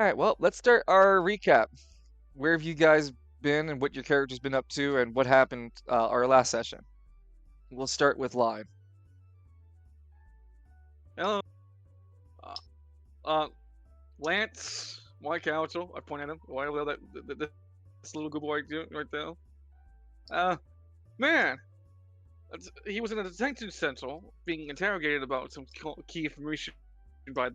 All right, well, let's start our recap. Where have you guys been and what your character's been up to and what happened our last session? We'll start with Live. Hello. Uh, uh, Lance, my counsel. I point at him. Why this little good boy doing right there? Man, he was in a detention center being interrogated about some key information by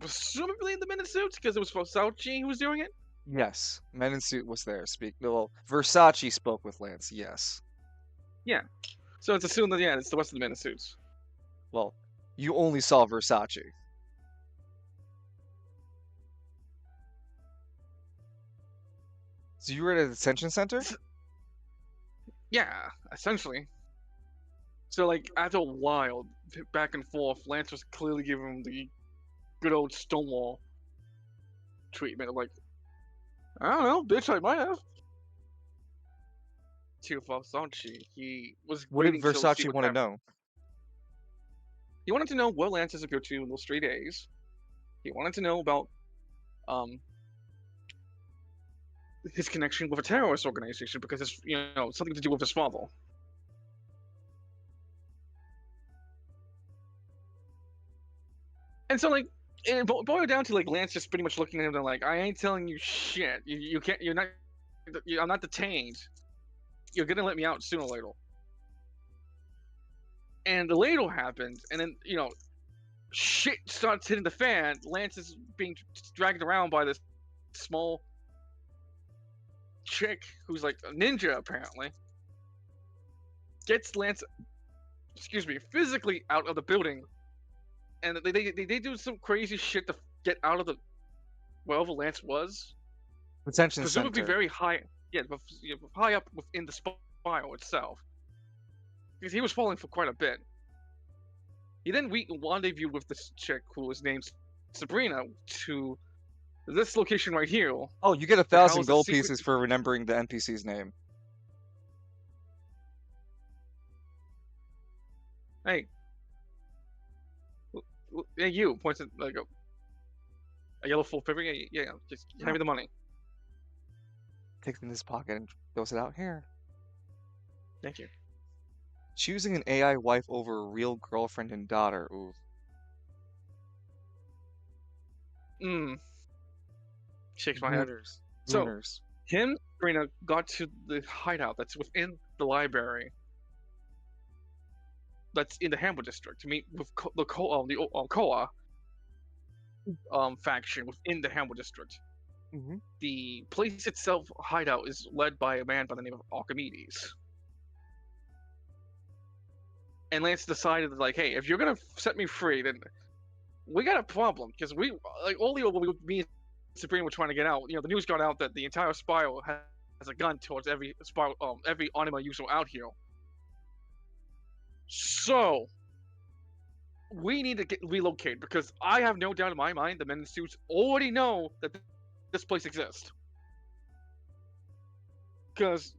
presumably the men in suits because it was Fauci who was doing it. Yes, Men in Suit was there. Well, Versace spoke with Lance. Yes. Yeah. So it's assumed that it's the rest of the men in suits. Well, you only saw Versace. So you were at a detention center? Yeah, essentially. So like after a while, back and forth, Lance was clearly giving him the good old Stonewall treatment of like, I don't know, bitch, I might have. To Falcone, he was What did waiting to see Versace what want to happened. know? He wanted to know what Lance has appeared to in those 3 days. He wanted to know about um his connection with a terrorist organization because it's something to do with his father. And so like it boiled down to like Lance just pretty much looking at him and like, I ain't telling you shit. You can't. You're not. I'm not detained. You're gonna let me out sooner or later. And the later happened, and then shit starts hitting the fan. Lance is being dragged around by this small chick who's like a ninja apparently. Gets Lance, physically out of the building, and they do some crazy shit to get out of the wherever Lance was. Detention Presumably center. very high, high up within the spiral itself, because he was falling for quite a bit. He then rendezvoused with this chick who was named Sabrina to this location right here. Oh, you get 1,000 gold pieces for remembering the NPC's name. Hey, you points at like a yellow full paper. Yeah, just hand me the money. Takes it in his pocket and throws it out here. Thank you. Choosing an AI wife over a real girlfriend and daughter. Ooh. Shakes my head. So Sabrina got to the hideout that's within the library. That's in the Hamburg district to meet with the Koa faction within the Hamburg district. Mm-hmm. The place itself hideout is led by a man by the name of Archimedes. And Lance decided like, hey, if you're gonna set me free, then we got a problem because me and Sabrina were trying to get out. The news got out that the entire spiral has a gun towards every spiral, every anima user out here. So we need to get relocated because I have no doubt in my mind the men in suits already know that this place exists. Because,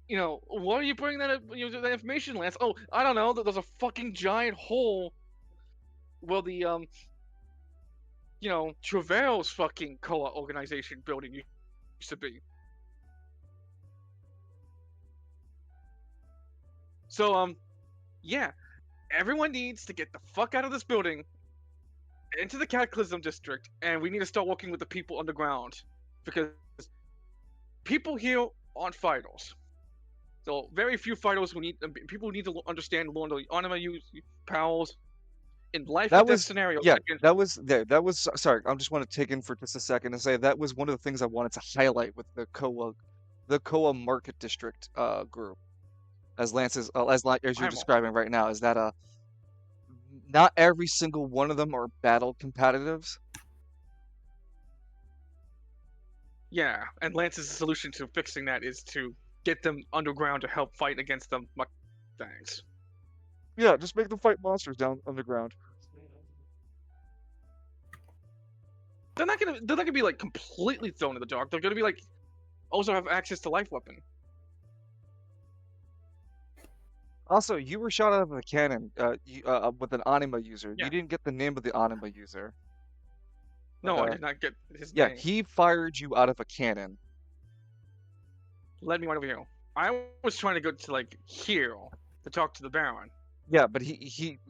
what are you bringing that that information, Lance? Oh, I don't know. There's a fucking giant hole where the Travail's fucking Koa organization building used to be. So yeah, everyone needs to get the fuck out of this building into the Cataclysm district, and we need to start working with the people underground because people here aren't fighters. So very few fighters people need to understand learn the anima use powers in life and death scenarios. Yeah, that was sorry. I just want to take in for just a second and say that was one of the things I wanted to highlight with the Koa Market District group, as you're describing right now, is that not every single one of them are battle competitives. Yeah, and Lance's solution to fixing that is to get them underground to help fight against them things. Yeah, just make them fight monsters down underground. They're not gonna be like completely thrown in the dark. They're gonna be like also have access to life weapon. Also, you were shot out of a cannon with an anima user. Yeah. You didn't get the name of the anima user. No, I did not get his Yeah, name. he fired you out of a cannon. Led me right over here. I was trying to go to like here to talk to the Baron. Yeah, but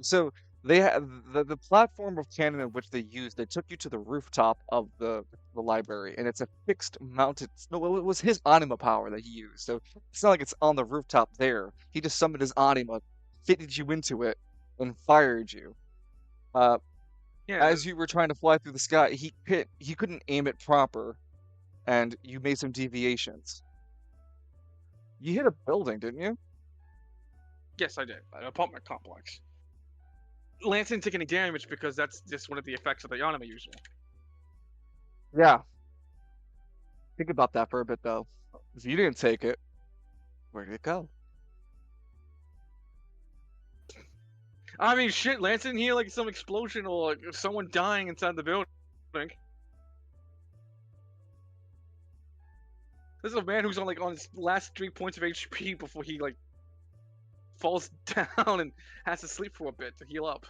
so they had the platform of cannon in which they used. They took you to the rooftop of the library, and it's a fixed mounted. No, it was his anima power that he used. So it's not like it's on the rooftop there. He just summoned his anima, fitted you into it, and fired you. Uh, Yeah, as you were trying to fly through the sky, he couldn't aim it proper, and you made some deviations. You hit a building, didn't you? yes, I did. An apartment complex. Lance didn't take any damage because that's just one of the effects of the anime usually. Yeah. Think about that for a bit, though. If you didn't take it, where did it go? I mean, shit, Lance didn't hear like some explosion or like someone dying inside the building. This is a man who's on his last 3 points of HP before he like falls down and has to sleep for a bit to heal up.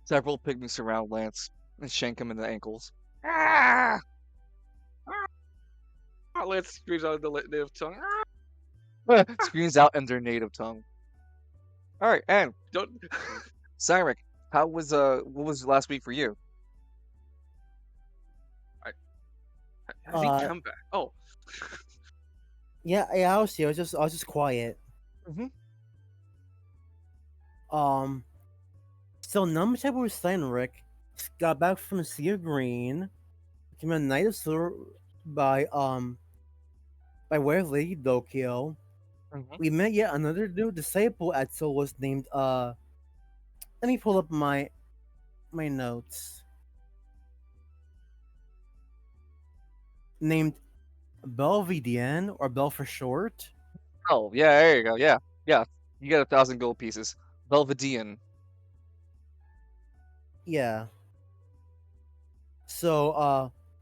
Several pygmies surround Lance and shank him in the ankles. Ah! Lance screams out of the native tongue. Screams out in their native tongue. All right, and Don't. Cyric, what was last week for you? Has he come back? Oh. Yeah, I was here. I was just quiet. Mhm. So Numtable Steinrich got back from the Sea of Green, became a Knight of Silver by way of Lady Dokyo. Mhm. We met yet another new disciple at Solos named let me pull up my notes. Named Belvidian, or Bell for short. Oh, yeah, there you go. Yeah, yeah. You get 1,000 gold pieces. Belvedian. Yeah. So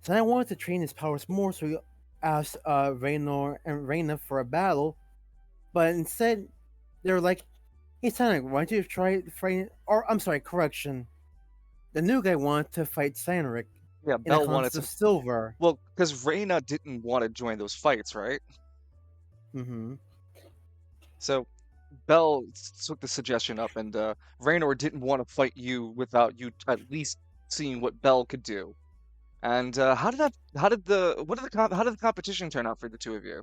I wanted to train his powers more, so we asked Raynor and Reyna for a battle, but instead they were like, "Hey Sonic, why don't you try fighting?" Or I'm sorry, correction. The new guy wanted to fight Sandrick Yeah, in a Bell wanted contest to. of silver. Well, because Reyna didn't want to join those fights, right? Mm-hmm. So Bell took the suggestion up, and Raynor didn't want to fight you without you at least seeing what Bell could do. And how did how did the competition turn out for the two of you?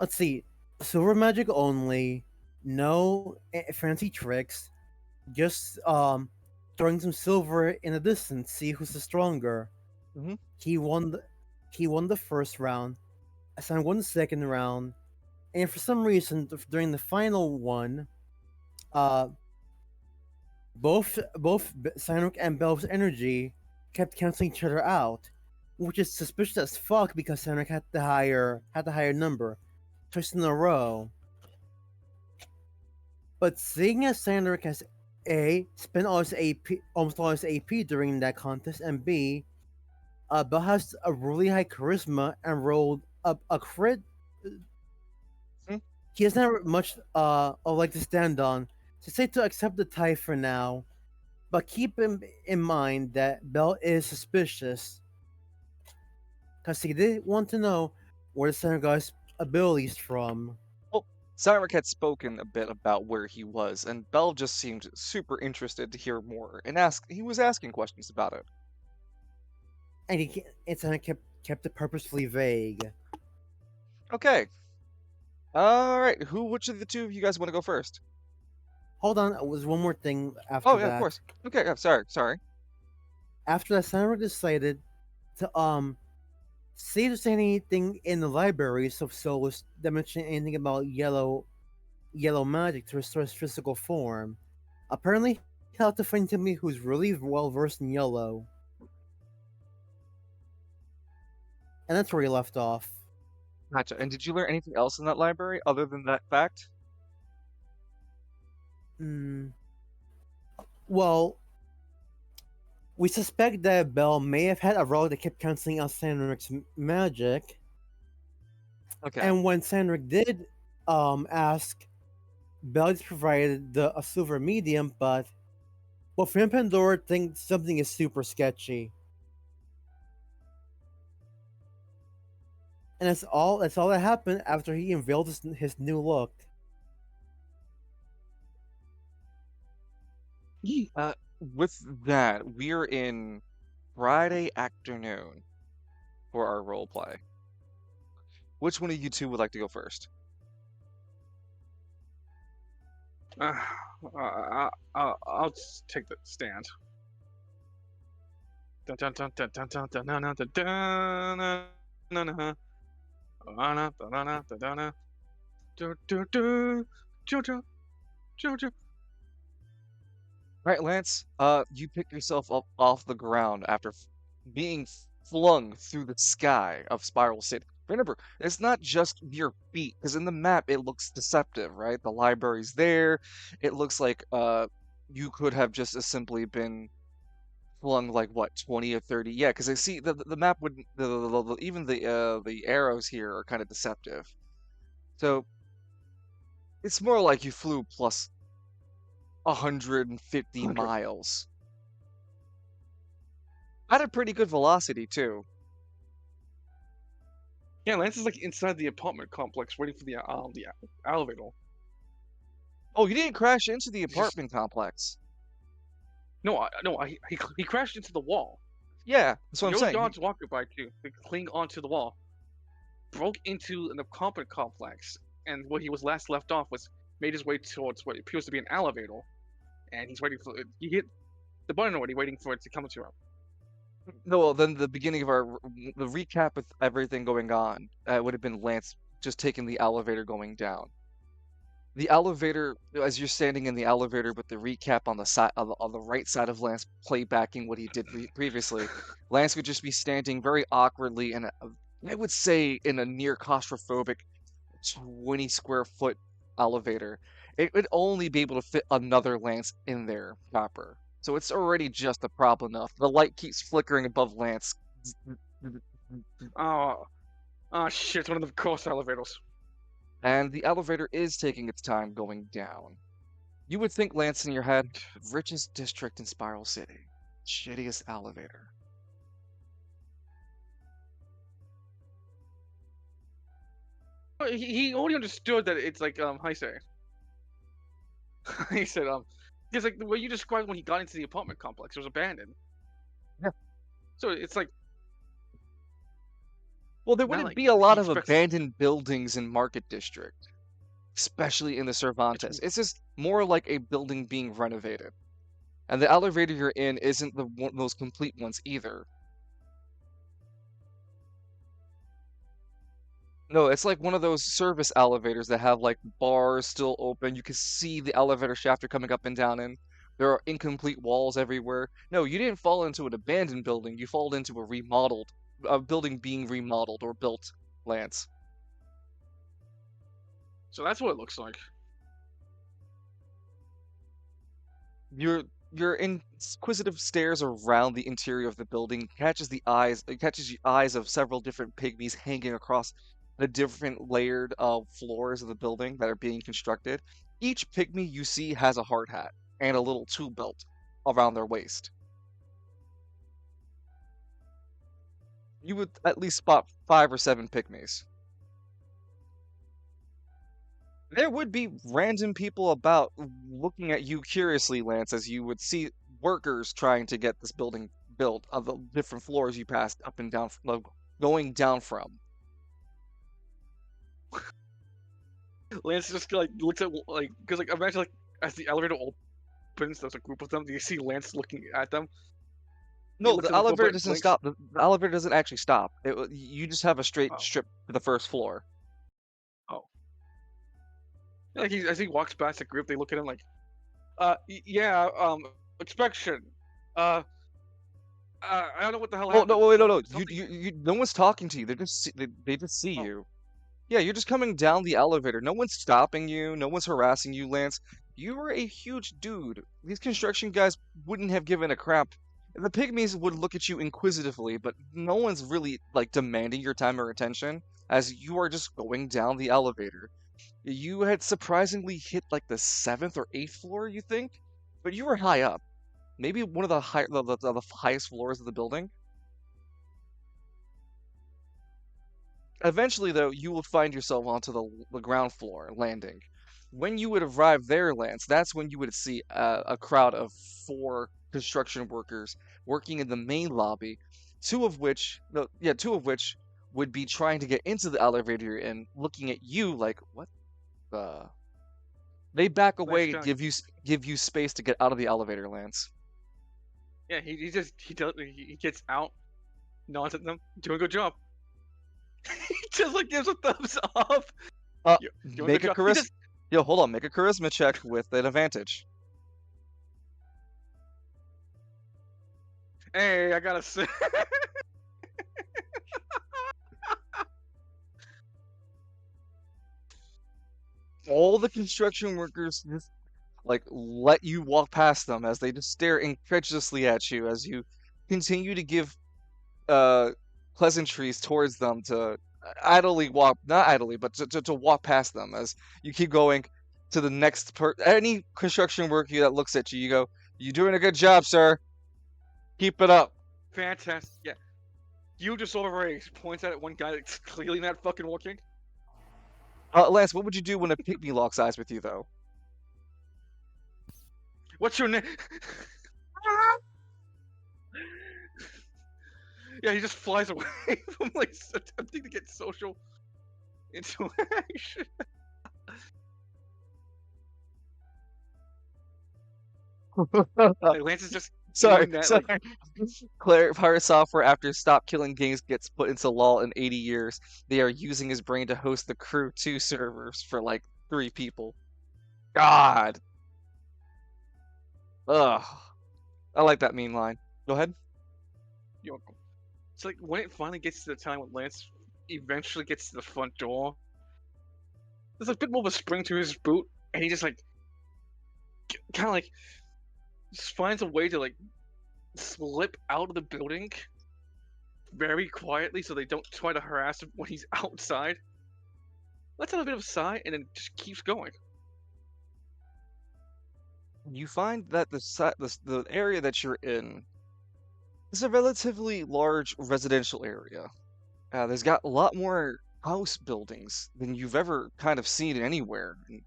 Let's see, silver magic only, no fancy tricks, just throwing some silver in the distance, see who's the stronger. Mm-hmm. He won the first round. Asan won the second round, and for some reason during the final one, uh, both Sanok and Belv's energy kept canceling each other out, which is suspicious as fuck because Sanok had the higher number, twice in a row. But seeing as Sanok has spent all his AP, almost all his AP during that contest, and B, Bell has a really high charisma and rolled up a crit. Hmm? He doesn't have much a leg to stand on, so say to accept the tie for now, but keep in mind that Bell is suspicious because he did want to know where the center guy's abilities from. Well, Cyric had spoken a bit about where he was, and Bell just seemed super interested to hear more and he was asking questions about it. And Center kept it purposefully vague. Okay. All right. Which of the two of you guys want to go first? Hold on, was one more thing after Oh, yeah, that. of course. Okay, yeah, sorry. After that, Center decided to see if there's anything in the libraries of Solus that mention anything about yellow magic to restore his physical form. Apparently, he had to find somebody who's really well versed in yellow. And that's where he left off. Gotcha. And did you learn anything else in that library other than that fact? Well, we suspect that Bell may have had a relic that kept canceling out Sandrik's magic. Okay. And when Sandrik did ask, Bell just provided a silver medium, but But Fran Pandora thinks something is super sketchy. And that's all that happened after he unveiled his new look. With that, we're in Friday afternoon for our role play. Which one of you two would like to go first? I'll just take the stand. Dun dun dun dun dun dun dun dun dun dun dun dun dun dun dun. Right, Lance. You pick yourself up off the ground after being flung through the sky of Spiral City. Remember, it's not just your feet, because in the map it looks deceptive, right? The library's there. It looks like you could have just as simply been flung like what 20 or 30. Yeah, because I see the map would even the arrows here are kind of deceptive. So it's more like you flew plus 150 miles. At a pretty good velocity too. Yeah, Lance is like inside the apartment complex waiting for the elevator. Oh, you didn't crash into the apartment complex. No, he crashed into the wall. Yeah, that's what I'm Your saying. dog's walking by too. They cling onto the wall, broke into an apartment complex, and where he was last left off was made his way towards what appears to be an elevator, and he's waiting for it. He hit the button already, waiting for it to come to him. No, well, then the beginning of the recap with everything going on would have been Lance just taking the elevator going down. The elevator, as you're standing in the elevator with the recap on the side on the right side of Lance playbacking what he did previously, Lance would just be standing very awkwardly in I would say in a near claustrophobic 20 square foot elevator. It would only be able to fit another Lance in there proper. So it's already just a problem enough. The light keeps flickering above Lance. Oh shit! It's one of the course elevators. And the elevator is taking its time going down. You would think, Lance, in your head, richest district in Spiral City, shittiest elevator. He already understood that it's like how you say. He said because like the way you described when he got into the apartment complex, it was abandoned. Yeah. So it's like. Well, there Not wouldn't like be a he lot of expects- abandoned buildings in Market District, especially in the Cervantes. It's just more like a building being renovated. And the elevator you're in isn't the those complete ones either. No, it's like one of those service elevators that have like bars still open. You can see the elevator shaft you're coming up and down in. There are incomplete walls everywhere. No, you didn't fall into an abandoned building. You fall into a building being remodeled or built, Lance. So that's what it looks like. Your inquisitive stares around the interior of the building catches the eyes of several different pygmies hanging across the different layered floors of the building that are being constructed. Each pygmy you see has a hard hat and a little tool belt around their waist. You would at least spot 5 or 7 pygmies. There would be random people about looking at you curiously, Lance, as you would see workers trying to get this building built on the different floors you passed up and down, going down from. Lance just like looks at like because like imagine like as the elevator opens, there's a group of them. Do you see Lance looking at them? No, looks the at the floor, elevator but doesn't blinks. stop. The elevator doesn't actually stop. You just have a straight Oh. strip to the first floor. Like as he walks past the group, they look at him like, yeah, inspection. I don't know what the hell Oh happened. no, wait, no. Something- No one's talking to you. They just see Oh. you. Yeah, you're just coming down the elevator. No one's stopping you. No one's harassing you, Lance. You are a huge dude. These construction guys wouldn't have given a crap. The pygmies would look at you inquisitively, but no one's really like demanding your time or attention as you are just going down the elevator. You had surprisingly hit like the 7th or 8th floor, you think? But you were high up. maybe one of the the highest floors of the building. Eventually, though, you will find yourself onto the ground floor landing. When you would arrive there, Lance, that's when you would see a crowd of 4 construction workers working in the main lobby, two of which, no, yeah, two of which would be trying to get into the elevator and looking at you like, what the? They back Lance away, trying to, give you space to get out of the elevator, Lance. yeah, he gets out, nods at them, doing a good job. He just like gives a thumbs up. Doing a Make good a job. He charisma. just, Yo, hold on. Make a charisma check with an advantage. hey, I gotta say. All the construction workers just like let you walk past them as they just stare incredulously at you as you continue to give uh pleasantries towards them to idly walk, not idly, but to walk past them as you keep going to the next any construction worker that looks at you. You go, "You doing a good job, sir. Keep it up." Fantastic. Yeah. You just overrated. Points at one guy that's clearly not fucking working. Lance, what would you do when a pygmy locks eyes with you, though? What's your name? Yeah, he just flies away from like attempting to get social interaction. Like Lance is just Sorry, doing that. sorry. Like, Claire, Pirate Software, after Stop Killing Games gets put into law in 80 years, they are using his brain to host the Crew 2 servers for like 3 people. God. Ugh. I like that meme line. Go ahead. it's like when it finally gets to the time when Lance eventually gets to the front door, there's a bit more of a spring to his boot, and he just like kind of like just finds a way to like slip out of the building very quietly so they don't try to harass him when he's outside. Lets out a bit of a sigh and then just keeps going. You find that the area that you're in is a relatively large residential area. There's got a lot more house buildings than you've ever kind of seen anywhere. And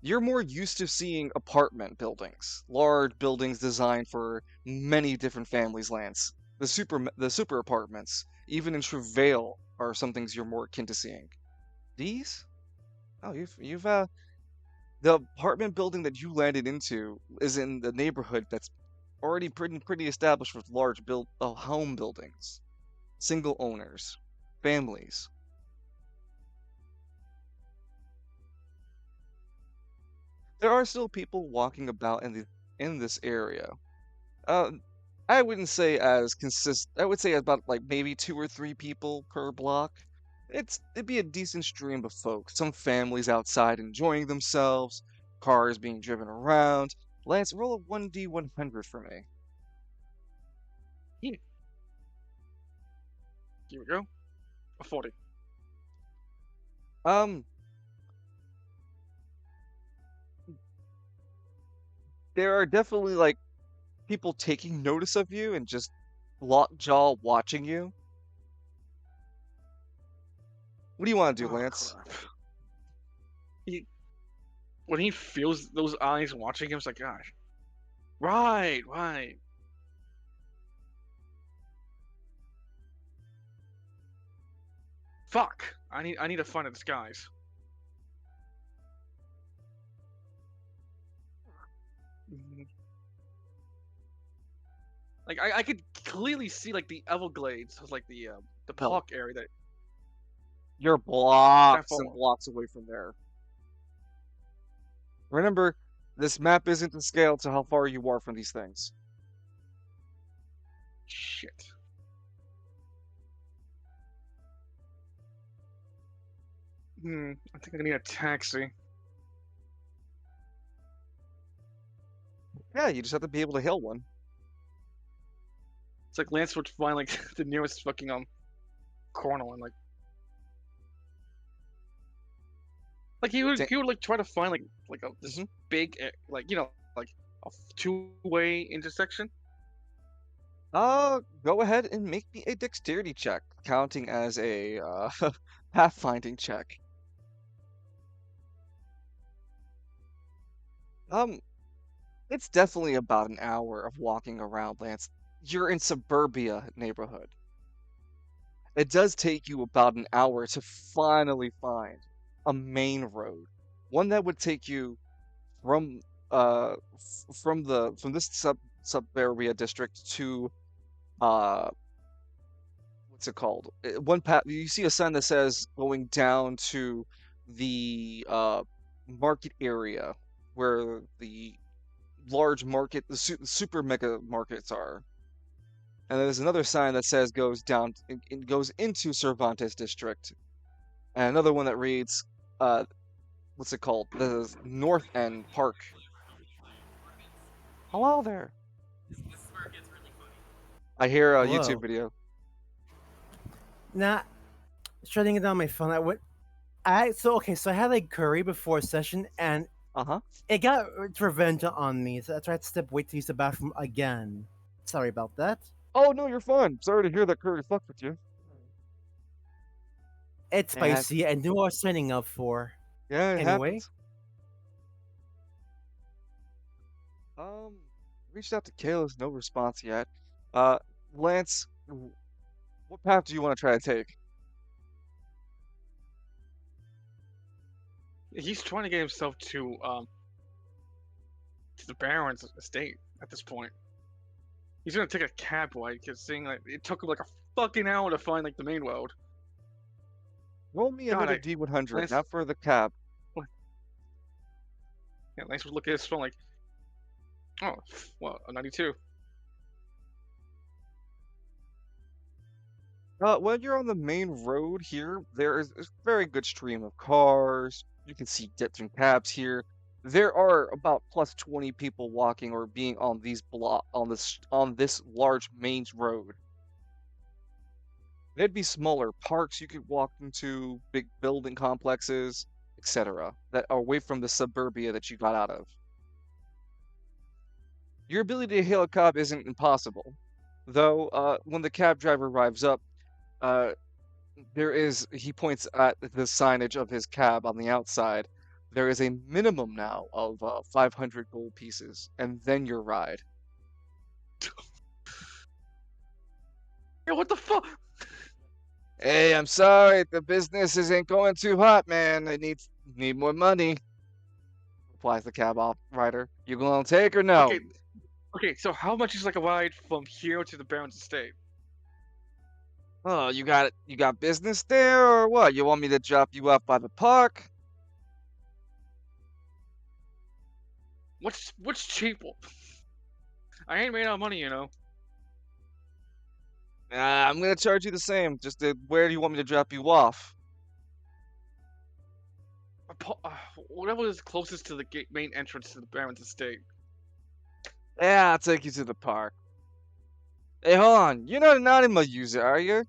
you're more used to seeing apartment buildings, large buildings designed for many different families' lands. The super apartments, even in Travail, are some things you're more akin to seeing. These? Oh, you've the apartment building that you landed into is in the neighborhood that's already pretty established with large home buildings, single owners, families. There are still people walking about in this area. Uh, I wouldn't say as I would say about like maybe 2 or 3 people per block. It'd be a decent stream of folks. Some families outside enjoying themselves, cars being driven around. Lance, roll a 1d100 for me. Here we go. A 40. There are definitely like people taking notice of you and just lockjaw watching you. What do you want to do, Oh, Lance? crap. When he feels those eyes watching him, it's like, gosh. Right. Fuck. I need to find a disguise. Like I could clearly see like the Everglades, like the park area that You're blocks and far. blocks away from there. Remember, this map isn't to scale to how far you are from these things. Shit. I think I'm gonna need a taxi. Yeah, you just have to be able to hail one. It's like Lance would find like the nearest fucking corner and like he would like try to find like this big like a two-way intersection? Go ahead and make me a dexterity check, counting as a pathfinding check. Um, it's definitely about an hour of walking around, Lance. You're in suburbia neighborhood. It does take you about an hour to finally find a main road, one that would take you from from this suburbia district to uh what's it called? One path you see a sign that says going down to the market area where the large market, the super mega markets are. And there's another sign that says goes down, it goes into Cervantes district, and another one that reads, uh, what's it called? The North End Park. Hello there. I hear a YouTube Hello. video. Now, shutting it down my phone. So I had like curry before session, and Uh-huh. it got its revenge on me. So I tried to step away to use the bathroom again. Sorry about that. Oh no, you're fine. Sorry to hear that Curry fucked with you. It's Yeah, spicy. I knew what I was signing up for. yeah, it Anyway, happens. Um, reached out to Kayla's, no response yet. Uh, Lance, what path do you want to try to take? He's trying to get himself to the Baron's estate at this point. He's gonna take a cab ride because seeing like it took him like a fucking hour to find like the main road. Roll me God, another I D100, Lance, not for the cab. yeah, Lance would look at his phone like, oh, well, a 92. When you're on the main road here, there is a very good stream of cars. You can see different cabs here. There are about plus 20 people walking or being on these on this large main road. There'd be smaller parks you could walk into, big building complexes, etc. that are away from the suburbia that you got out of. Your ability to hail a cab isn't impossible, though. When the cab driver arrives up, uh, he points at the signage of his cab on the outside. There is a minimum now of 500 gold pieces, and then your ride. Yeah, what the fuck? Hey, I'm sorry, the business isn't going too hot, man. I need more money. Replies the cab rider. You gonna take or no? Okay, okay. So how much is like a ride from here to the Baron's estate? Oh, you got business there or what? You want me to drop you off by the park? What's cheaper? I ain't made out of money, you know. I'm gonna charge you the same. Where do you want me to drop you off? Whatever is closest to the main entrance to the Baron's estate. Yeah, I'll take you to the park. Hey, hold on. You're not an anima user, are you?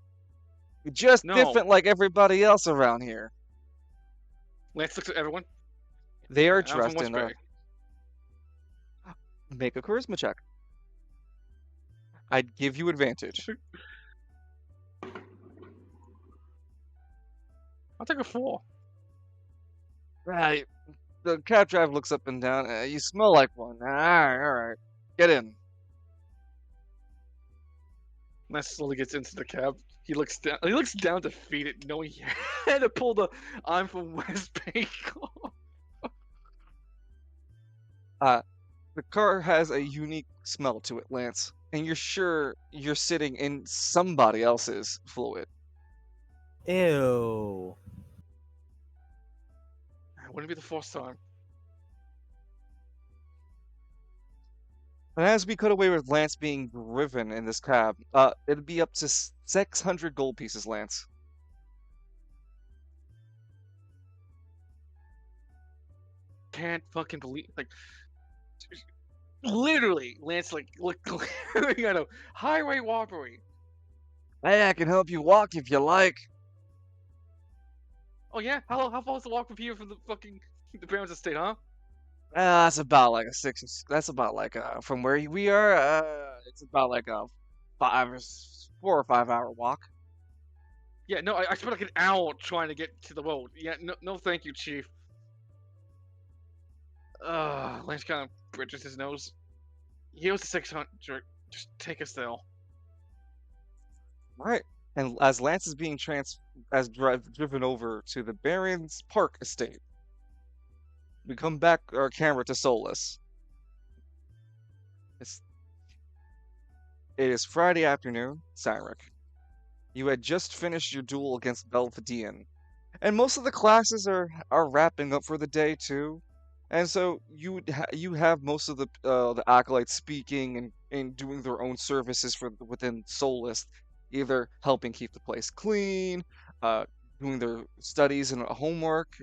You're just No. different like everybody else around here. Lance looks at everyone. They are I'm from dressed West in Bay. Make a charisma check. I'd give you advantage. I'll take a 4. Right. The cab driver looks up and down. You smell like one. All right. Get in. Lance slowly gets into the cab. He looks down. He looks down defeated, knowing he had to pull the "I'm from West Bay" call. The car has a unique smell to it, Lance, and you're sure you're sitting in somebody else's fluid. Ew. Wouldn't be the first time. And as we cut away with Lance being driven in this cab, it'd be up to 600 gold pieces, Lance. Can't fucking believe literally Lance look glaring at a highway robbery. Hey, I can help you walk if you like. Oh yeah, how far is the walk from here from the fucking the Baron's estate, huh? That's about like a six. That's about like from where we are. It's about like a 4 or 5 hour walk. Yeah, no, I spent like an hour trying to get to the road. Yeah, no, thank you, Chief. Lance kind of bridges his nose. Here's the 600. Just take us there. Right. And as Lance is being driven over to the Barron's Park estate, we come back our camera to Solus. It's it is Friday afternoon, Cyric. You had just finished your duel against Belvedian, and most of the classes are wrapping up for the day too. And so you have most of the acolytes speaking and doing their own services for within Solus, either helping keep the place clean, uh, doing their studies and homework,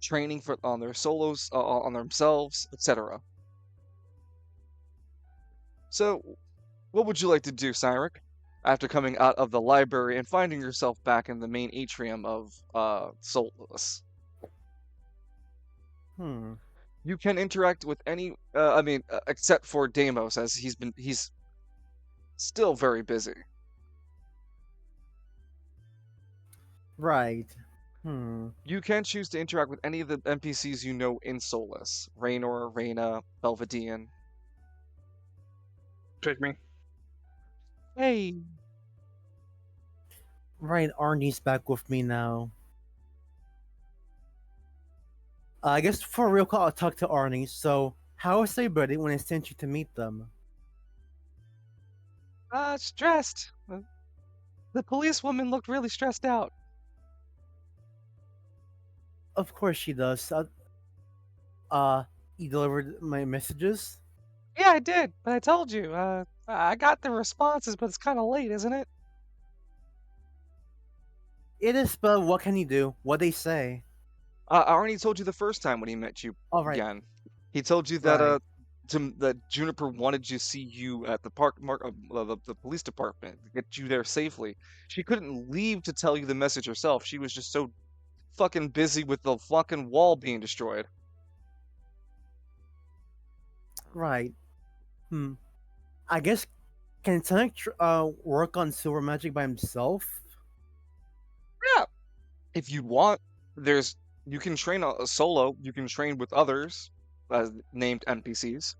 training for on their solos on themselves, etc. So, what would you like to do, Cyric, after coming out of the library and finding yourself back in the main atrium of Solus? Hmm. You can interact with any, except for Deimos, as he's still very busy. Right. Hmm. You can choose to interact with any of the NPCs you know in Solus: Raynor, Reyna, Belvedian. Pick me. Hey, Right. Arnie's back with me now. I guess for a real call, I'll talk to Arnie. So, how was everybody when I sent you to meet them? stressed. The policewoman looked really stressed out. Of course she does. You delivered my messages? Yeah, I did, but I told you. I got the responses, but it's kind of late, isn't it? It is, but what can you do? What they say? I already told you the first time when he met you All right. again. He told you that Right. that Juniper wanted to see you at the the police department to get you there safely. She couldn't leave to tell you the message herself. She was just so fucking busy with the fucking wall being destroyed. Right. Hmm. I guess can Sonic work on silver magic by himself? Yeah, if you want, there's you can train a solo. You can train with others, named NPCs.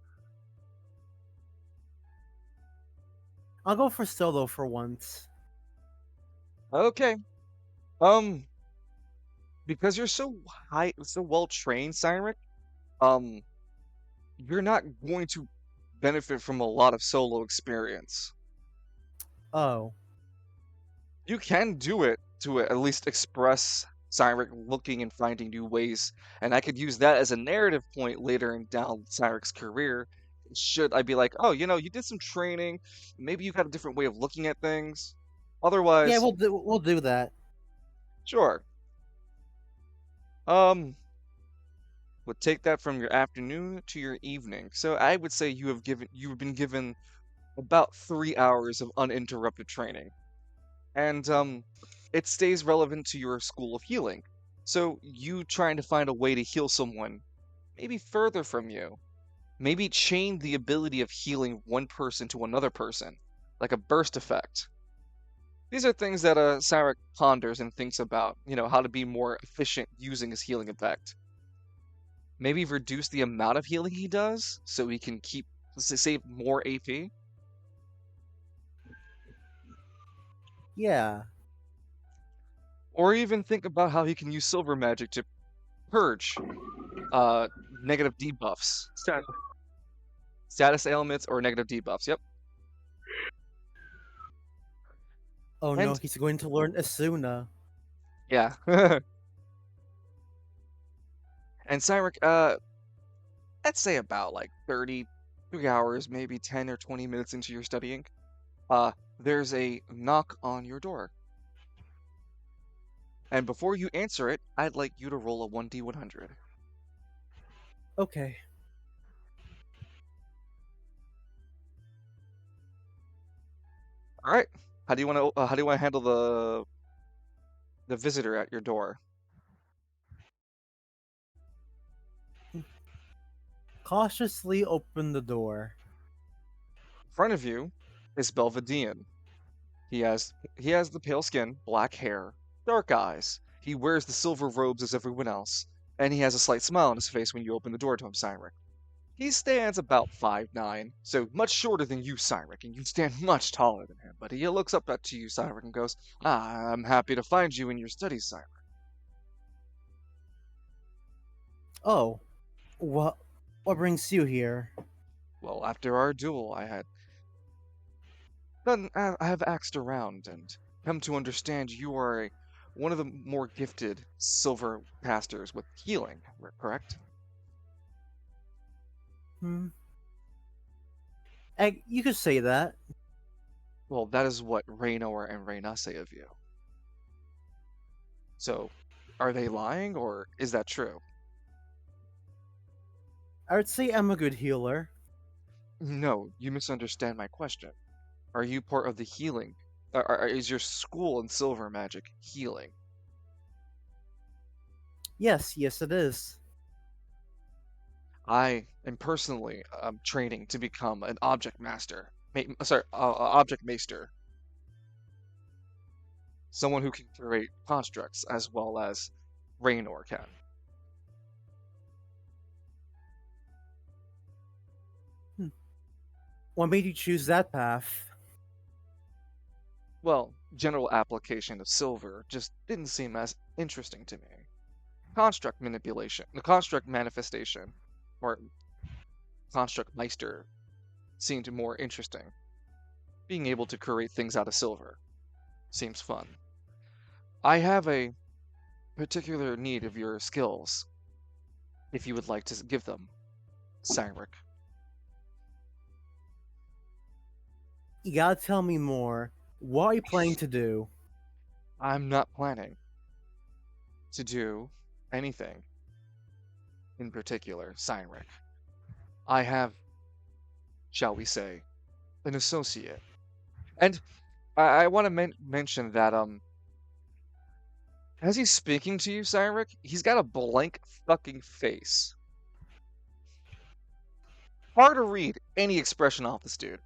I'll go for solo for once. Okay. Because you're so well trained, Cyric, um, you're not going to benefit from a lot of solo experience. Oh. You can do it to at least express Cyric looking and finding new ways, and I could use that as a narrative point later in down Cyric's career. Should I be like, oh, you did some training, maybe you got a different way of looking at things. Yeah, Otherwise, we'll do that. sure. Um, would take that from your afternoon to your evening. So I would say you've been given about 3 hours of uninterrupted training. And it stays relevant to your school of healing. So you trying to find a way to heal someone, maybe further from you, maybe chain the ability of healing one person to another person, like a burst effect. These are things that Sarek ponders and thinks about, how to be more efficient using his healing effect. Maybe reduce the amount of healing he does so he can save more AP. Yeah. Or even think about how he can use silver magic to purge uh negative debuffs, Sad. status ailments, or negative debuffs. Yep. Oh no, And he's going to learn Asuna. yeah. And Cyric, let's say about like 3 hours, maybe 10 or 20 minutes into your studying, there's a knock on your door. And before you answer it, I'd like you to roll a 1d100. Okay. All right. How do you want to handle the visitor at your door? cautiously open the door. In front of you is Belvedian. He has the pale skin, black hair, dark eyes. He wears the silver robes as everyone else, and he has a slight smile on his face when you open the door to him, Cyrek. He stands about 5'9", so much shorter than you, Cyrek, and you stand much taller than him. But he looks up to you, Cyrek, and goes, I'm happy to find you in your studies, Cyrek. Oh, what brings you here? Well, after our duel, I have axed around and come to understand you are one of the more gifted silver casters with healing, correct? Hmm. You could say that. Well, that is what Raynor and Reyna say of you. So, are they lying, or is that true? I would say I'm a good healer. No, you misunderstand my question. Are you part of the healing? Is your school in silver magic healing? Yes, it is. I am personally training to become an object master. Object maester. Someone who can curate constructs as well as Raynor can. What made you choose that path? Well, general application of silver just didn't seem as interesting to me. Construct manipulation, the construct manifestation, or construct meister seemed more interesting. Being able to create things out of silver seems fun. I have a particular need of your skills, if you would like to give them, Cyrek. You gotta tell me more. What are you planning to do? I'm not planning to do anything in particular, Cyrek. I have, shall we say, an associate. And I want to mention that, as he's speaking to you, Cyrek, he's got a blank fucking face. Hard to read any expression off this dude.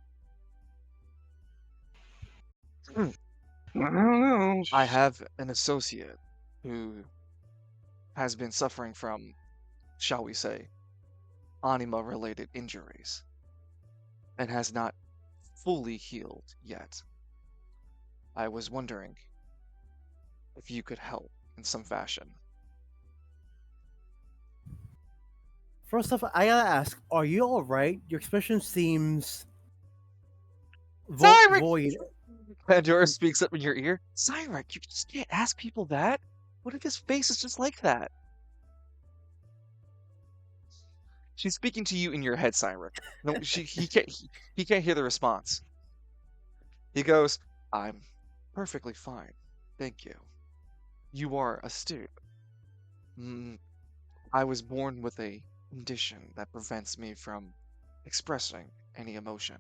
I don't know. I have an associate who has been suffering from, shall we say, anima-related injuries and has not fully healed yet. I was wondering if you could help in some fashion. First off, I gotta ask, are you alright? Your expression seems Cyrek! void. Pandora speaks up in your ear. Cyrek, you just can't ask people that. What if his face is just like that? She's speaking to you in your head, Cyrek. No, he can't hear the response. He goes, I'm perfectly fine. Thank you. You are astute. I was born with a condition that prevents me from expressing any emotion.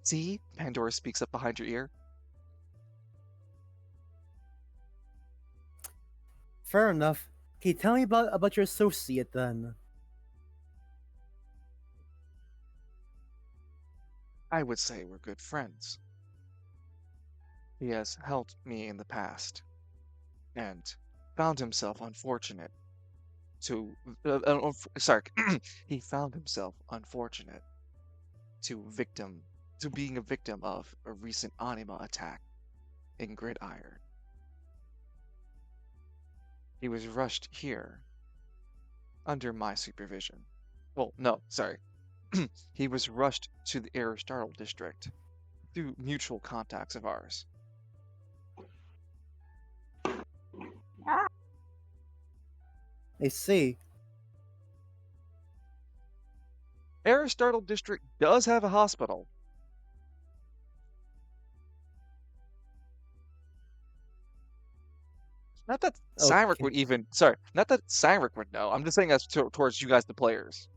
See? Pandora speaks up behind your ear. Fair enough. Can you tell me about your associate then? I would say we're good friends. He has helped me in the past and found himself unfortunate to sorry he found himself unfortunate to being a victim of a recent anima attack in Gridiron. He was rushed here under my supervision. Well, no, sorry. He was rushed to the Aristotle district through mutual contacts of ours. I see. Aristotle district does have a hospital. Not that Cyrek Okay. would even, sorry, not that Cyrek would know. I'm just saying that's towards you guys, the players.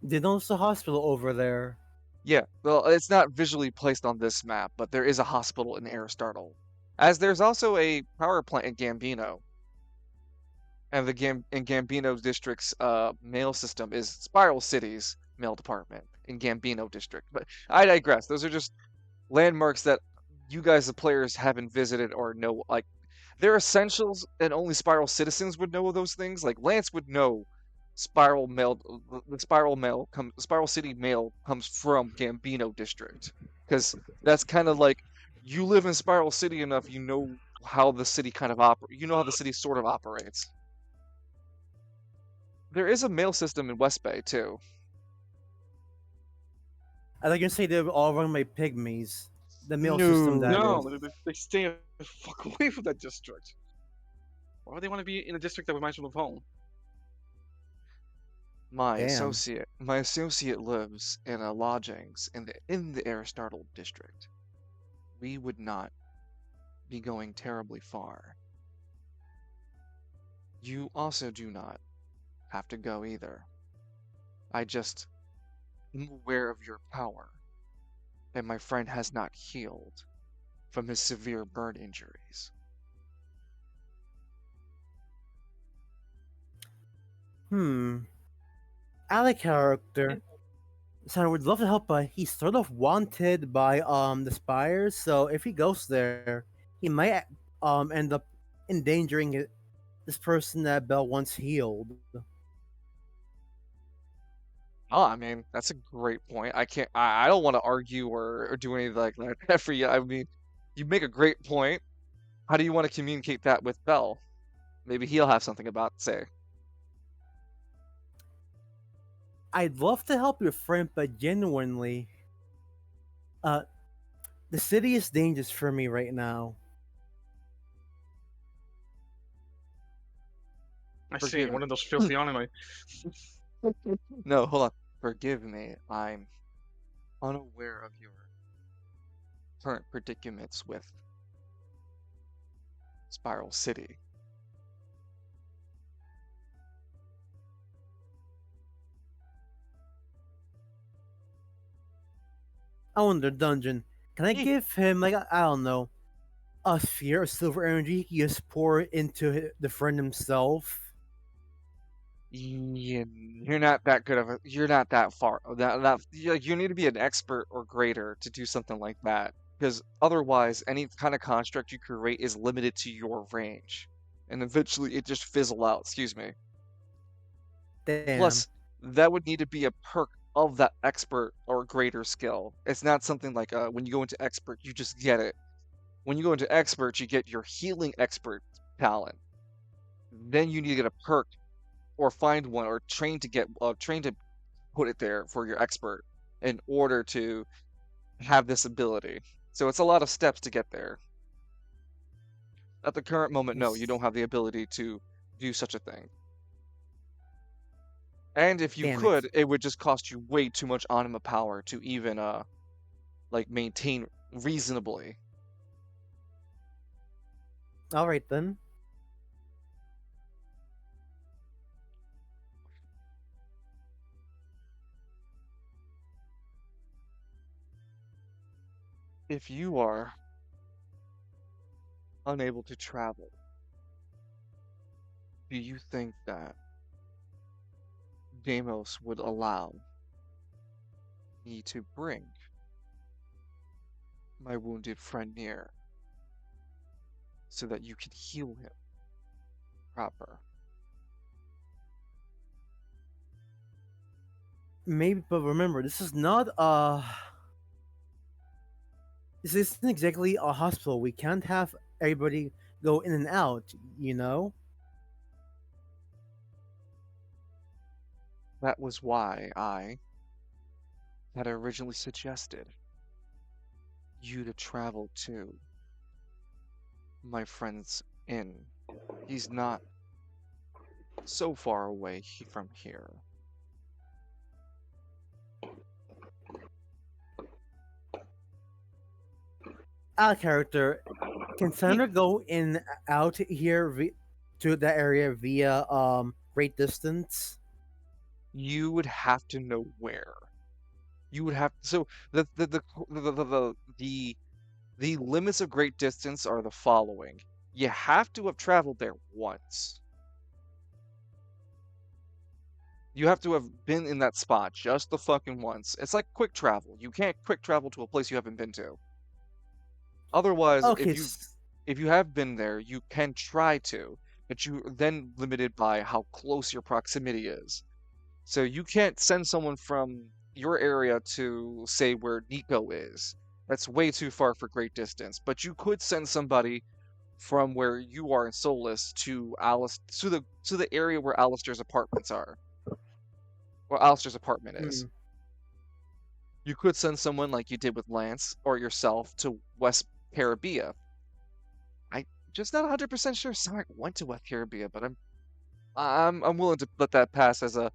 They know there's a hospital over there. Yeah, well, it's not visually placed on this map, but there is a hospital in Aristotle. As there's also a power plant in Gambino. And Gambino District's mail system is Spiral City's mail department in Gambino District. But I digress. Those are just landmarks that you guys, the players, haven't visited or know. Like, they're essentials, and only Spiral citizens would know those things. Like Lance would know Spiral Mail, the Spiral City Mail comes from Gambino District, because that's kind of like you live in Spiral City enough, you know how the city kind of you know how the city sort of operates. There is a mail system in West Bay too. I like you say they're all run by pygmies. The mail system, No. that No, is. they stay the fuck away from that district. Why would they want to be in a district that reminds them of home? Damn. My associate lives in a lodgings in the Aristotle district. We would not be going terribly far. You also do not have to go either. I just am aware of your power, and my friend has not healed from his severe burn injuries. Alec character. So I would love to help, but he's sort of wanted by the Spires. So if he goes there, he might end up endangering this person that Bell once healed. Oh, I mean, that's a great point. I don't want to argue or do anything like that for you. I mean, you make a great point. How do you want to communicate that with Bell? Maybe he'll have something about to say. I'd love to help your friend, but genuinely, uh, the city is dangerous for me right now. I see Forgive one me. of those filthy anime. No, hold on. Forgive me. I'm unaware of your current predicaments with Spiral City. Oh, in the dungeon. Can I Eh. give him, like, I don't know, a sphere of silver energy he can just pour into the friend himself? You're not that good of a. You're not that far. You need to be an expert or greater to do something like that. Because otherwise, any kind of construct you create is limited to your range, and eventually it just fizzle out. Excuse me. Damn. Plus, that would need to be a perk of that expert or greater skill. It's not something like when you go into expert, you just get it. When you go into expert, you get your healing expert talent. Then you need to get a perk or find one or train to put it there for your expert in order to have this ability. So it's a lot of steps to get there. At the current moment, no, you don't have the ability to do such a thing. And if you Damn could, it. it would just cost you way too much anima power to even like maintain reasonably. Alright then. If you are unable to travel, do you think that Deimos would allow me to bring my wounded friend near so that you can heal him proper? Maybe, but remember, this is not this isn't exactly a hospital. We can't have everybody go in and out, you know? That was why I had originally suggested you to travel to my friend's inn. He's not so far away from here. Our character, can Sandra go in out here to that area via great distance? You would have to know where. You would have so the limits of great distance are the following. You have to have traveled there once. You have to have been in that spot just the fucking once. It's like quick travel. You can't quick travel to a place you haven't been to. Otherwise, Okay, if you have been there, you can try to, but you're then limited by how close your proximity is. So you can't send someone from your area to say where Nico is. That's way too far for great distance. But you could send somebody from where you are in Solus to Alice to the area where Alistair's apartments are, where Alistair's apartment is. hmm, You could send someone like you did with Lance or yourself to West Caribbean. I just not 100% sure Sonic went to West Caribbean, but I'm willing to let that pass as a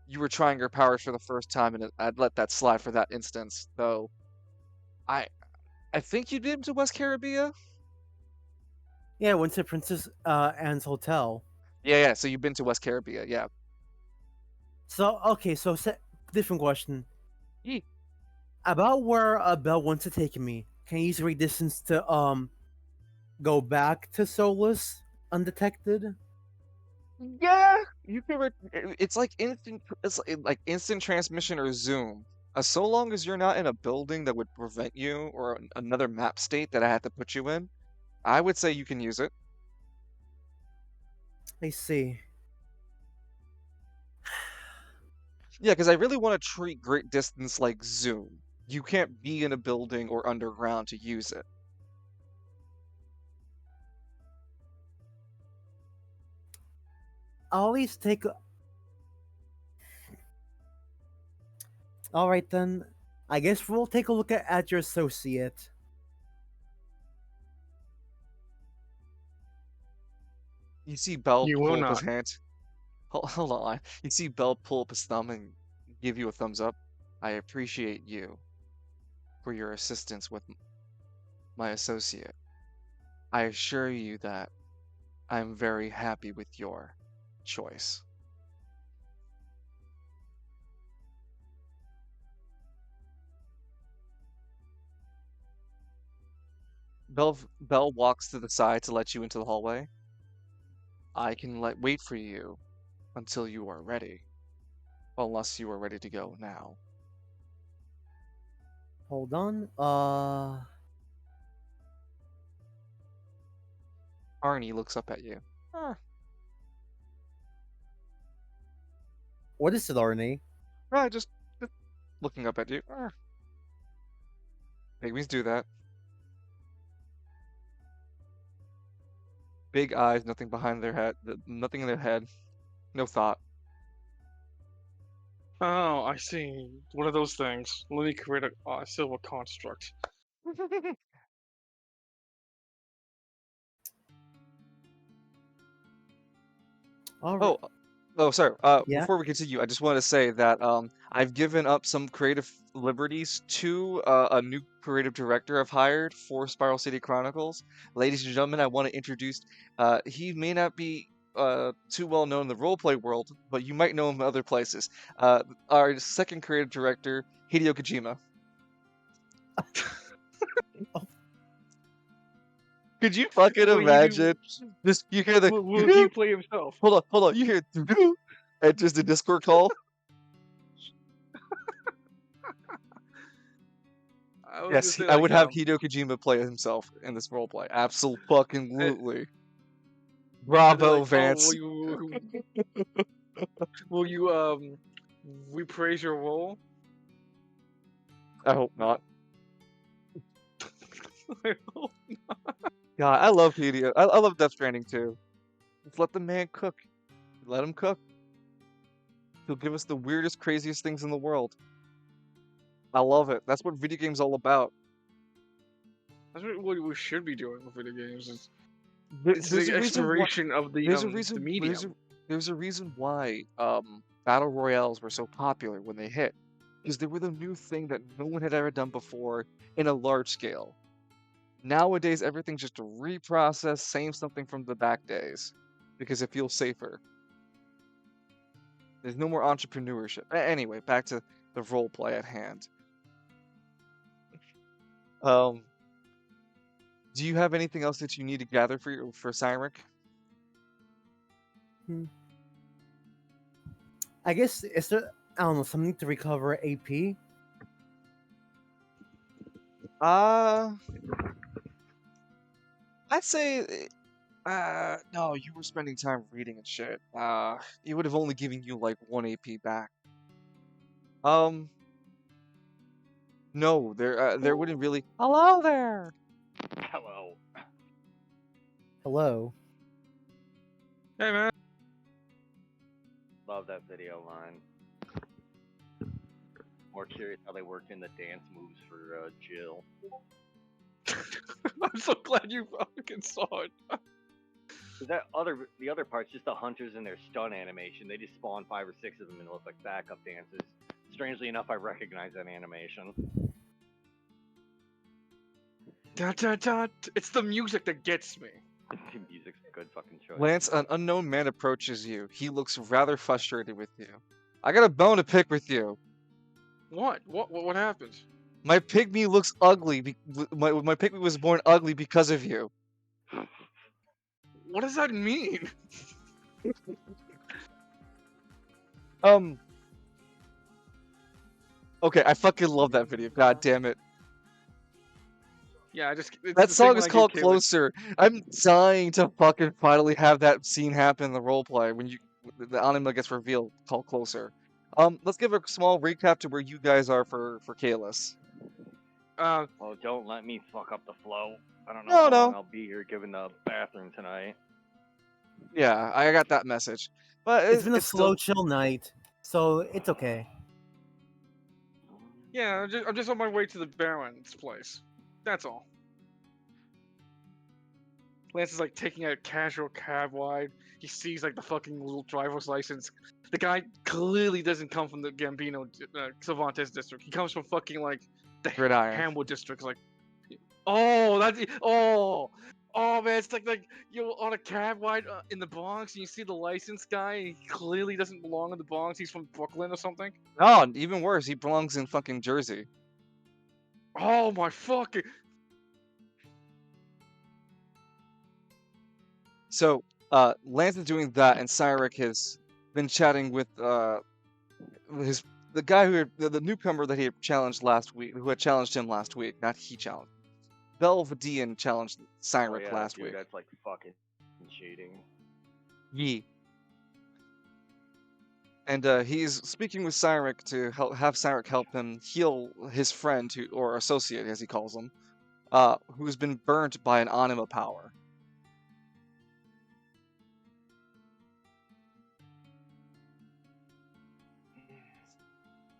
you were trying your powers for the first time, and I'd let that slide for that instance. Though I I think you did to West Caribbean. yeah, went to Princess Anne's hotel. Yeah. So you've been to West Caribbean, yeah. So okay, so different question Ye- about where Belle wants to take me. Can you use great distance to go back to Solus undetected? Yeah, you can. It's like instant. Like instant transmission or zoom. So long as you're not in a building that would prevent you, or another map state that I had to put you in, I would say you can use it. I see. Yeah, because I really want to treat great distance like zoom. You can't be in a building or underground to use it. I'll at least take. All right then. I guess we'll take a look at your associate. You see Bell You will pull up his not. hand. Hold on. You see Bell pull up his thumb and give you a thumbs up. I appreciate you for your assistance with my associate. I assure you that I'm very happy with your choice. Bell walks to the side to let you into the hallway. I can wait for you until you are ready, unless you are ready to go now. Hold on. Arnie looks up at you. Ah, What is it, Arnie? right, just looking up at you. Ah, pygmies do that. Big eyes, nothing behind their head, nothing in their head, no thought. Oh, I see. One of those things. Let me create a silver construct. All right. Oh, sorry. Yeah. Before we continue, I just want to say that I've given up some creative liberties to a new creative director I've hired for Spiral City Chronicles. Ladies and gentlemen, I want to introduce. He may not be too well known in the roleplay world, but you might know him in other places. Our second creative director, Hideo Kojima. Oh, Could you fucking Will he do? imagine? Just you hear the Will he play himself? hold on, you hear and just a Discord call. I was gonna Yes, say I like would have Hideo Kojima play himself in this roleplay. eh, Absolutely. and they're Bravo, like, oh, Vance. will you repraise your role? I hope not. I hope God, I love Hideo. I love Death Stranding too. Just let the man cook. Let him cook. He'll give us the weirdest, craziest things in the world. I love it. That's what video games all about. That's what we should be doing with video games. It's There's the a reason why. exploration of There's a the reason. medium. There's a reason why battle royales were so popular when they hit, because they were the new thing that no one had ever done before in a large scale. Nowadays, everything's just a reprocess, same something from the back days, because it feels safer. There's no more entrepreneurship. Anyway, back to the role play at hand. Um, do you have anything else that you need to gather for Cyric? hmm. I guess is there I don't know something to recover AP? Uh, I'd say, no, you were spending time reading and shit. It would have only given you like 1 AP back. Um, no, there wouldn't really. Hello there. Hello. Hello. Hey man. Love that video line. More curious how they worked in the dance moves for Jill. I'm so glad you fucking saw it. The other part's just the hunters and their stun animation. They just spawn 5 or 6 of them and look like backup dancers. Strangely enough, I recognize that animation. Da, da, da. It's the music that gets me. Music's a good fucking choice. Lance, an unknown man approaches you. He looks rather frustrated with you. I got a bone to pick with you. What? What happened? My pygmy looks ugly. My pygmy was born ugly because of you. What does that mean? Okay, I fucking love that video. God damn it. Yeah, it's That the song same is one I gave called Caitlin. Closer. I'm dying to fucking finally have that scene happen in the roleplay when the anima gets revealed, called Closer. Let's give a small recap to where you guys are for Kalis. Well, don't let me fuck up the flow. I don't know No, how no. long I'll be here given the bathroom tonight. Yeah, I got that message. But It's been a slow, still... chill night, so it's okay. Yeah, I'm just on my way to the Baron's place. That's all. Lance is like taking a casual cab ride. He sees like the fucking little driver's license. The guy clearly doesn't come from the Gambino Cervantes district. He comes from fucking like the Gridiron. Hamwood district. Like, oh, oh man, it's like you're on a cab ride in the Bronx and you see the license guy. And he clearly doesn't belong in the Bronx. He's from Brooklyn or something. Oh, even worse, he belongs in fucking Jersey. Oh my fucking. So, Lance is doing that, and Cyric has been chatting with the guy the newcomer that he had challenged last week, who had challenged him last week. Not he challenged. Belvedian challenged Cyric last week. That's like fucking cheating. Yee. And he's speaking with Cyric to have Cyric help him heal his friend, or associate, as he calls him, who's been burnt by an anima power.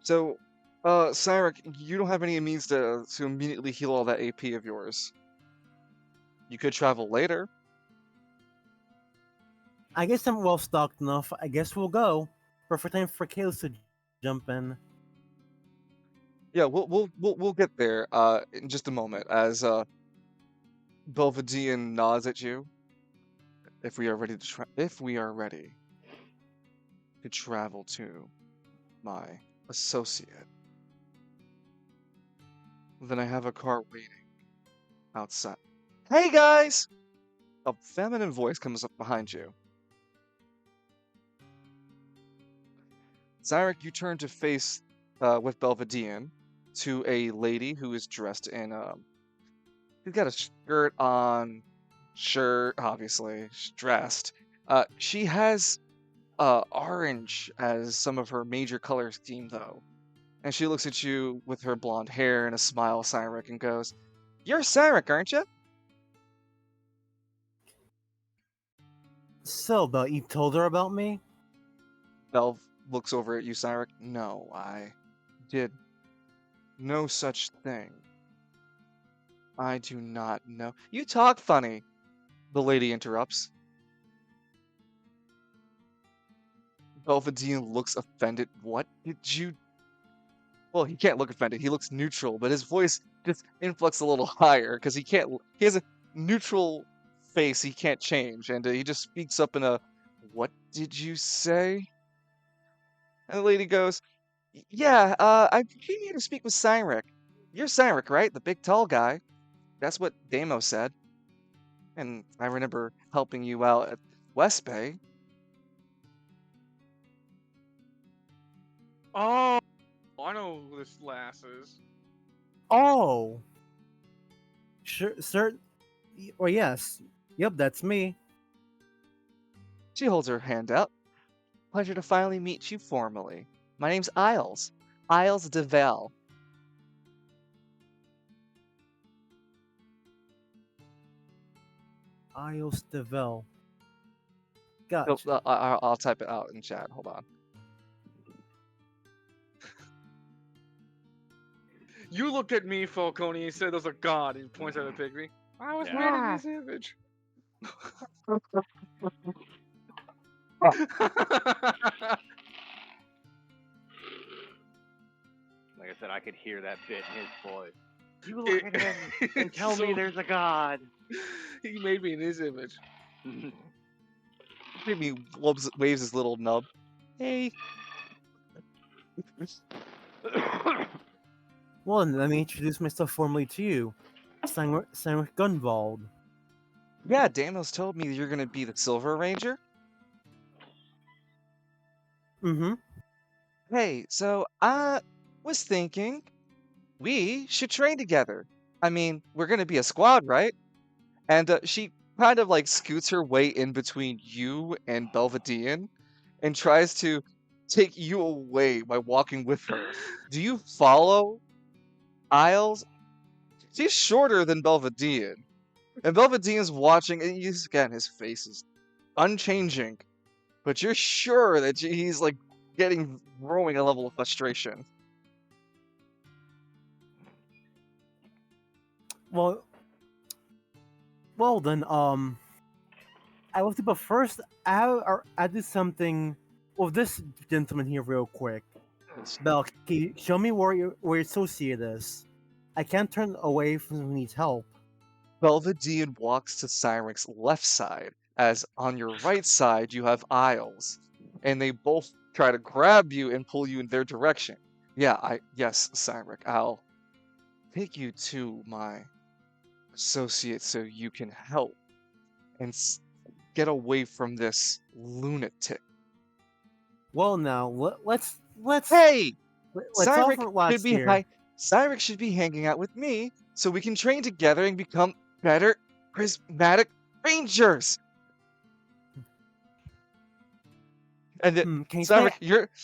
So, Cyric, you don't have any means to immediately heal all that AP of yours. You could travel later. I guess I'm well stocked enough. I guess we'll go. Perfect time for Kales to jump in. Yeah, we'll get there in just a moment as Belvedian nods at you. If we are ready to travel to my associate, then I have a car waiting outside. Hey guys! A feminine voice comes up behind you. Cyric, you turn to face with Belvedian to a lady who is dressed in she's got a skirt on, shirt, obviously, she's dressed. She has orange as some of her major color scheme, though. And she looks at you with her blonde hair and a smile, Cyric, and goes, "You're Cyric, aren't you?" So, Belle, you told her about me? Belv looks over at you, Cyric. No, I did no such thing. I do not know. You talk funny, the lady interrupts. Belvedian looks offended. What did you... Well, he can't look offended. He looks neutral, but his voice just inflects a little higher because he has a neutral face he can't change, and he just speaks up in a, "What did you say?" And the lady goes, "Yeah, I came here to speak with Cyric. You're Cyric, right? The big tall guy. That's what Damo said. And I remember helping you out at West Bay." Oh, I know who this lass is. Oh, sure, sir. Or yes, yep, that's me. She holds her hand out. Pleasure to finally meet you formally. My name's Isles. Isles DeVal. Isles Devel. Oh, Gotcha. I'll type it out in chat. Hold on. You looked at me, Falcone, and said there's a god, and he points at a pygmy. I was made in his image. Like I said, I could hear that bit in his voice. You look at him and tell me So- there's a god. He made me in his image. Maybe waves his little nub. Hey. Well, then let me introduce myself formally to you, Samuel Gunvald. Yeah, Daniels told me you're gonna be the Silver Ranger. Mm-hmm. Hey, so I was thinking we should train together. I mean, we're gonna be a squad, right? And she kind of like scoots her way in between you and Belvedere and tries to take you away by walking with her. Do you follow Isles? She's shorter than Belvedere. And Belvedere's watching, and again, his face is unchanging. But you're sure that he's like growing a level of frustration. Well, then, I will do, but first, I do something with this gentleman here real quick. Bell, can you show me where your associate is? I can't turn away from who needs help. Belvedere walks to Cyric's left side, as on your right side you have Isles, and they both try to grab you and pull you in their direction. Yes, Cyric, I'll take you to my associate so you can help and get away from this lunatic. Well, now let's Hey, let's Cyric overlap should be here. Cyric should be hanging out with me so we can train together and become better prismatic rangers. And Can you Cyric,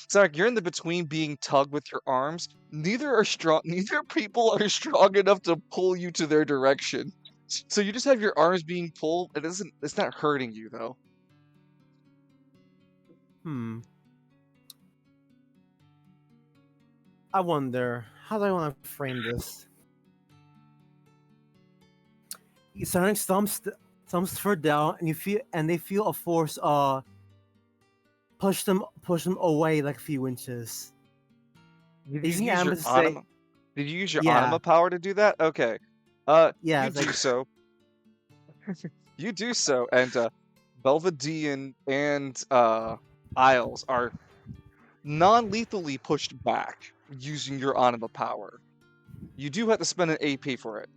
say? you're in the between being tugged with your arms. Neither are strong. Neither people are strong enough to pull you to their direction. So you just have your arms being pulled. It's not hurting you though. I wonder how do I want to frame this. Sonic stumps further down, and they feel a force push them away like a few inches. Did Is you he use your able to say? anima? Did you use your Yeah. anima power to do that? Okay. Yeah, You it's do like- so. You do so, and Belvedere and Isles are non-lethally pushed back using your anima power. You do have to spend an AP for it.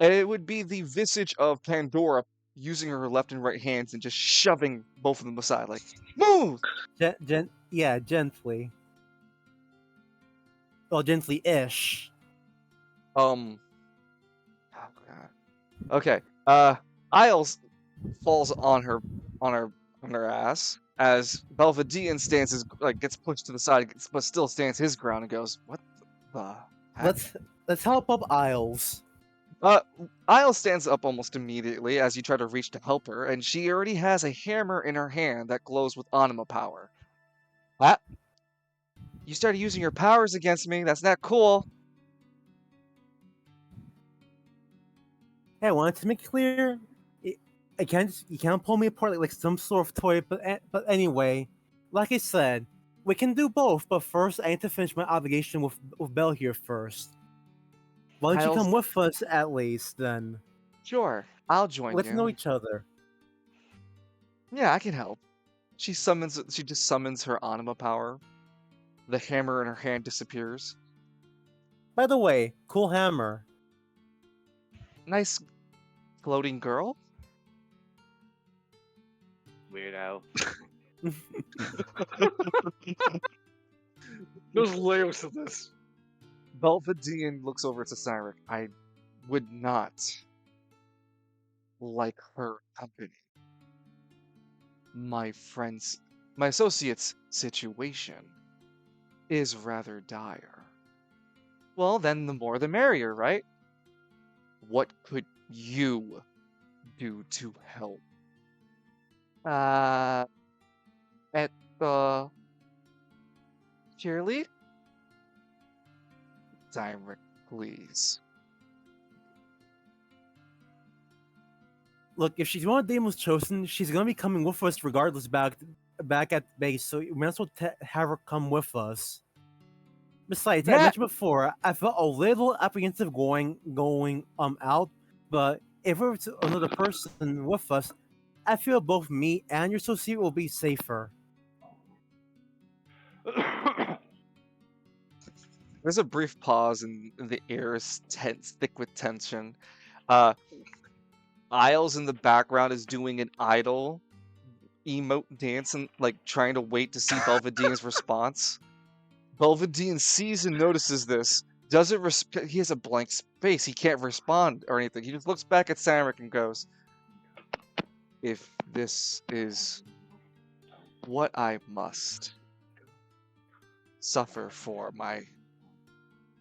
And it would be the visage of Pandora using her left and right hands and just shoving both of them aside, like, move! Gently. Well, gently-ish. Oh god. Okay. Isles falls on her ass as Belvedere gets pushed to the side, but still stands his ground and goes, "What the heck?" Let's help up Isles. Isles stands up almost immediately as you try to reach to help her, and she already has a hammer in her hand that glows with anima power. Ah, you started using your powers against me. That's not cool. Hey, I wanted to make it clear. You can't pull me apart like some sort of toy. But anyway, like I said, we can do both. But first, I need to finish my obligation with Belle here first. Why don't you Isles- come with us at least then? Sure, I'll join Let's you. know each other. Yeah, I can help. She just summons her anima power. The hammer in her hand disappears. By the way, cool hammer. Nice floating girl. Weirdo. There's layers to this. Belvedere looks over to Cyric. I would not like her company. My associate's situation is rather dire. Well, then the more the merrier, right? What could you do to help? At the cheerlead? Direct, please. Look, if she's one of Damon's chosen, she's gonna be coming with us regardless back at base. So we might as well have her come with us. Besides, I Yeah. mentioned before, I felt a little apprehensive going out, but if it's another person with us, I feel both me and your associate will be safer. There's a brief pause and the air is tense, thick with tension. Uh, Isles in the background is doing an idle emote dance and like trying to wait to see Belvedere's response. Belvedere sees and notices this. Doesn't he has a blank space. He can't respond or anything. He just looks back at Samric and goes, "If this is what I must suffer for my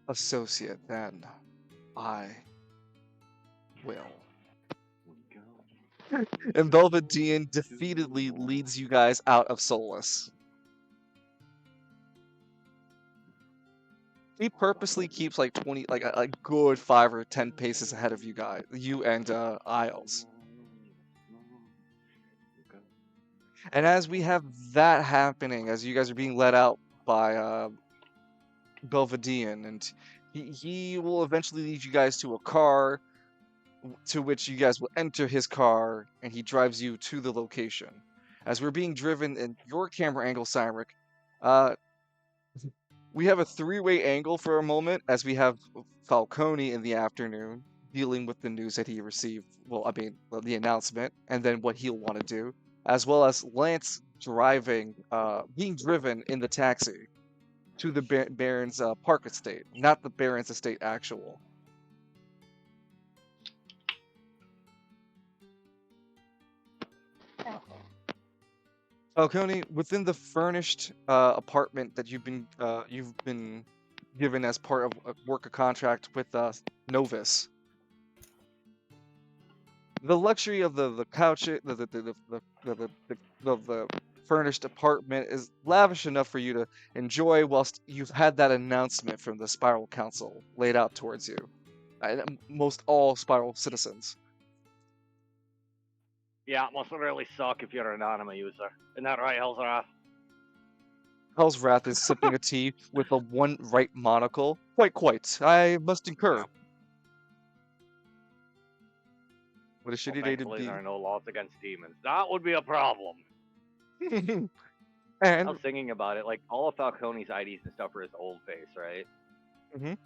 associate, then I will." And Belvedere defeatedly leads you guys out of Solus. He purposely keeps like 20, like a good 5 or 10 paces ahead of you guys, you and Isles. And as we have that happening, as you guys are being led out by Belvedere, and he will eventually lead you guys to a car, to which you guys will enter his car, and he drives you to the location. As we're being driven in your camera angle, Cyric, we have a 3-way angle for a moment, as we have Falcone in the afternoon dealing with the news that he received. Well, I mean, the announcement, and then what he'll want to do, as well as Lance being driven in the taxi to the Baron's park estate, not the Baron's estate actual. Falcone, within the furnished apartment that you've been given as part of a work contract with Novus, the luxury of the couch, the furnished apartment is lavish enough for you to enjoy, whilst you've had that announcement from the Spiral Council laid out towards you, and most all Spiral citizens. Yeah, it must really suck if you're an anima user. Isn't that right, Hellsrath? Hellswrath is sipping a tea with a one right monocle. Quite. I must concur. What a shitty day to Thankfully, be. there are no laws against demons. That would be a problem. I And was thinking about it, like, all of Falcone's IDs and stuff are his old face, right? Mhm.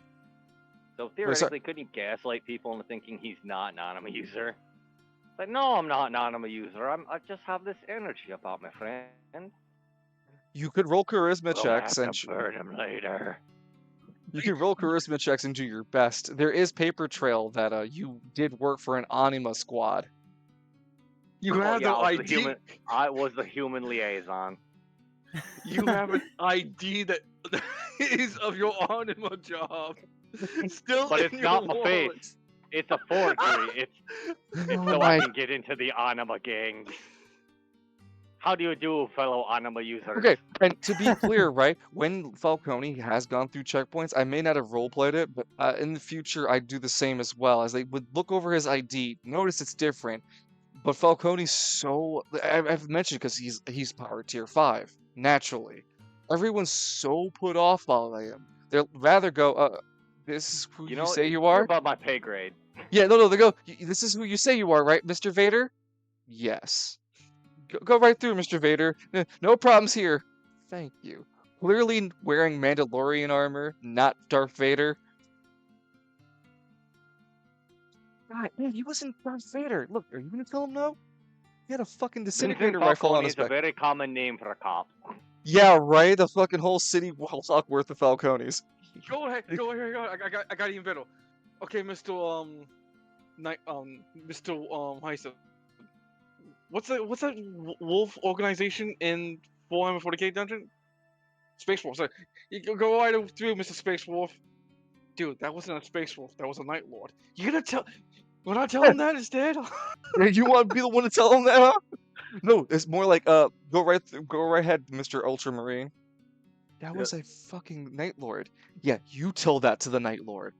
So theoretically, couldn't he gaslight people into thinking he's not an anima user? Like, no, I'm not an anima user. I just have this energy about my friend. you could roll charisma We'll checks have and to burn him later. you can roll charisma checks and do your best. There is paper trail that you did work for an anima squad. You have yeah, the ID. I was the human liaison. You have an ID that is of your anima job. Still, But in it's your not my wallet. face. It's a forgery. It's so I can get into the anima gang. How do you do, fellow anima users? Okay, and to be clear, right, when Falcone has gone through checkpoints, I may not have roleplayed it, but in the future, I do the same as well, as they would look over his ID, notice it's different, but Falcone's so... I've mentioned because he's power tier 5, naturally. Everyone's so put off by him. They'll rather go, this is who you say you You're are? above my pay grade. Yeah, no, they go, this is who you say you are, right, Mr. Vader? Yes. Go right through, Mr. Vader. No problems here. Thank you. Clearly wearing Mandalorian armor, not Darth Vader. God, man, he wasn't Darth Vader. Look, are you gonna tell him no? He had a fucking Vincent disintegrator rifle on Falcone his is a back. very common name for a cop. Yeah, right. The fucking whole city block worth of Falcones. Go ahead. I got even better. Okay, Mr. Heisen. What's that wolf organization in 440K dungeon? Space Wolf. Sorry. You go right through, Mr. Space Wolf. Dude, that wasn't a Space Wolf. That was a Night Lord. You gonna tell? When I tell him that instead? You want to be the one to tell him that? Huh? No, it's more like go right ahead, Mr. Ultramarine. That was a fucking Night Lord. Yeah, you tell that to the Night Lord.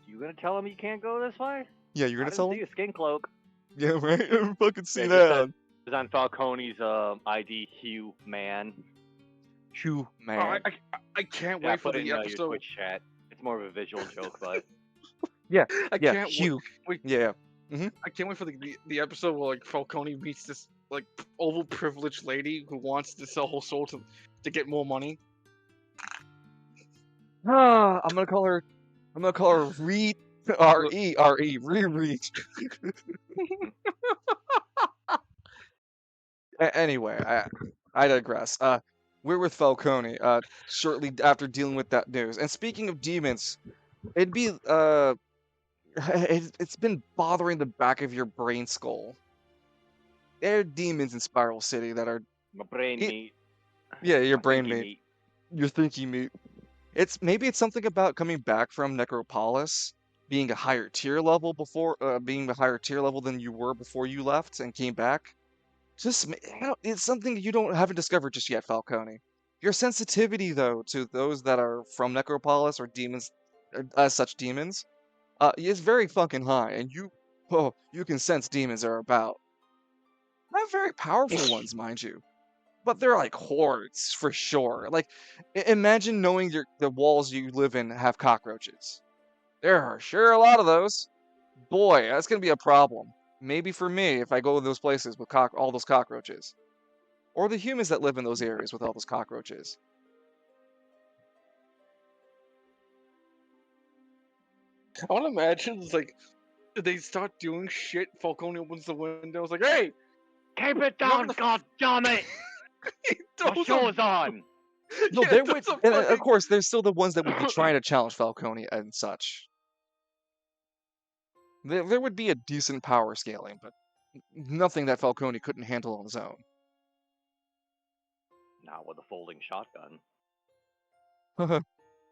You gonna tell him you can't go this way? Yeah, you're gonna tell see him. a skin cloak. Yeah, right. I fucking see It that. says on Falcone's ID, Hugh Man. Hugh Man. Oh, I can't Yeah, wait for put it the in episode. your Twitch chat. It's more of a visual joke, but Yeah, I yeah, can't Hugh. wait. Yeah. I can't wait for the episode where like Falcone meets this like overprivileged lady who wants to sell her soul to get more money. I'm gonna call her Reed. R-E Reed. Anyway, I digress. We're with Falcone. Shortly after dealing with that news. And speaking of demons, it'd be it's been bothering the back of your brain skull. There are demons in Spiral City that are my brain meat. Yeah, your My brain thinky meat. Your thinky meat. Maybe it's something about coming back from Necropolis, being a higher tier level being a higher tier level than you were before you left and came back. It's something you haven't discovered just yet, Falcone. Your sensitivity, though, to those that are from Necropolis or demons, as such demons, is very fucking high, and you can sense demons are about. Not very powerful ones, mind you, but they're like hordes for sure. Like, imagine knowing the walls you live in have cockroaches. There are sure a lot of those. Boy, that's gonna be a problem. Maybe for me if I go to those places with all those cockroaches, or the humans that live in those areas with all those cockroaches. I want to imagine it's like they start doing shit. Falcone opens the window. It's like, hey, keep it down, god damn it! The show's on. No, there would, and of course, there's still the ones that would be trying to challenge Falcone and such. There would be a decent power scaling, but nothing that Falcone couldn't handle on his own. Not with a folding shotgun.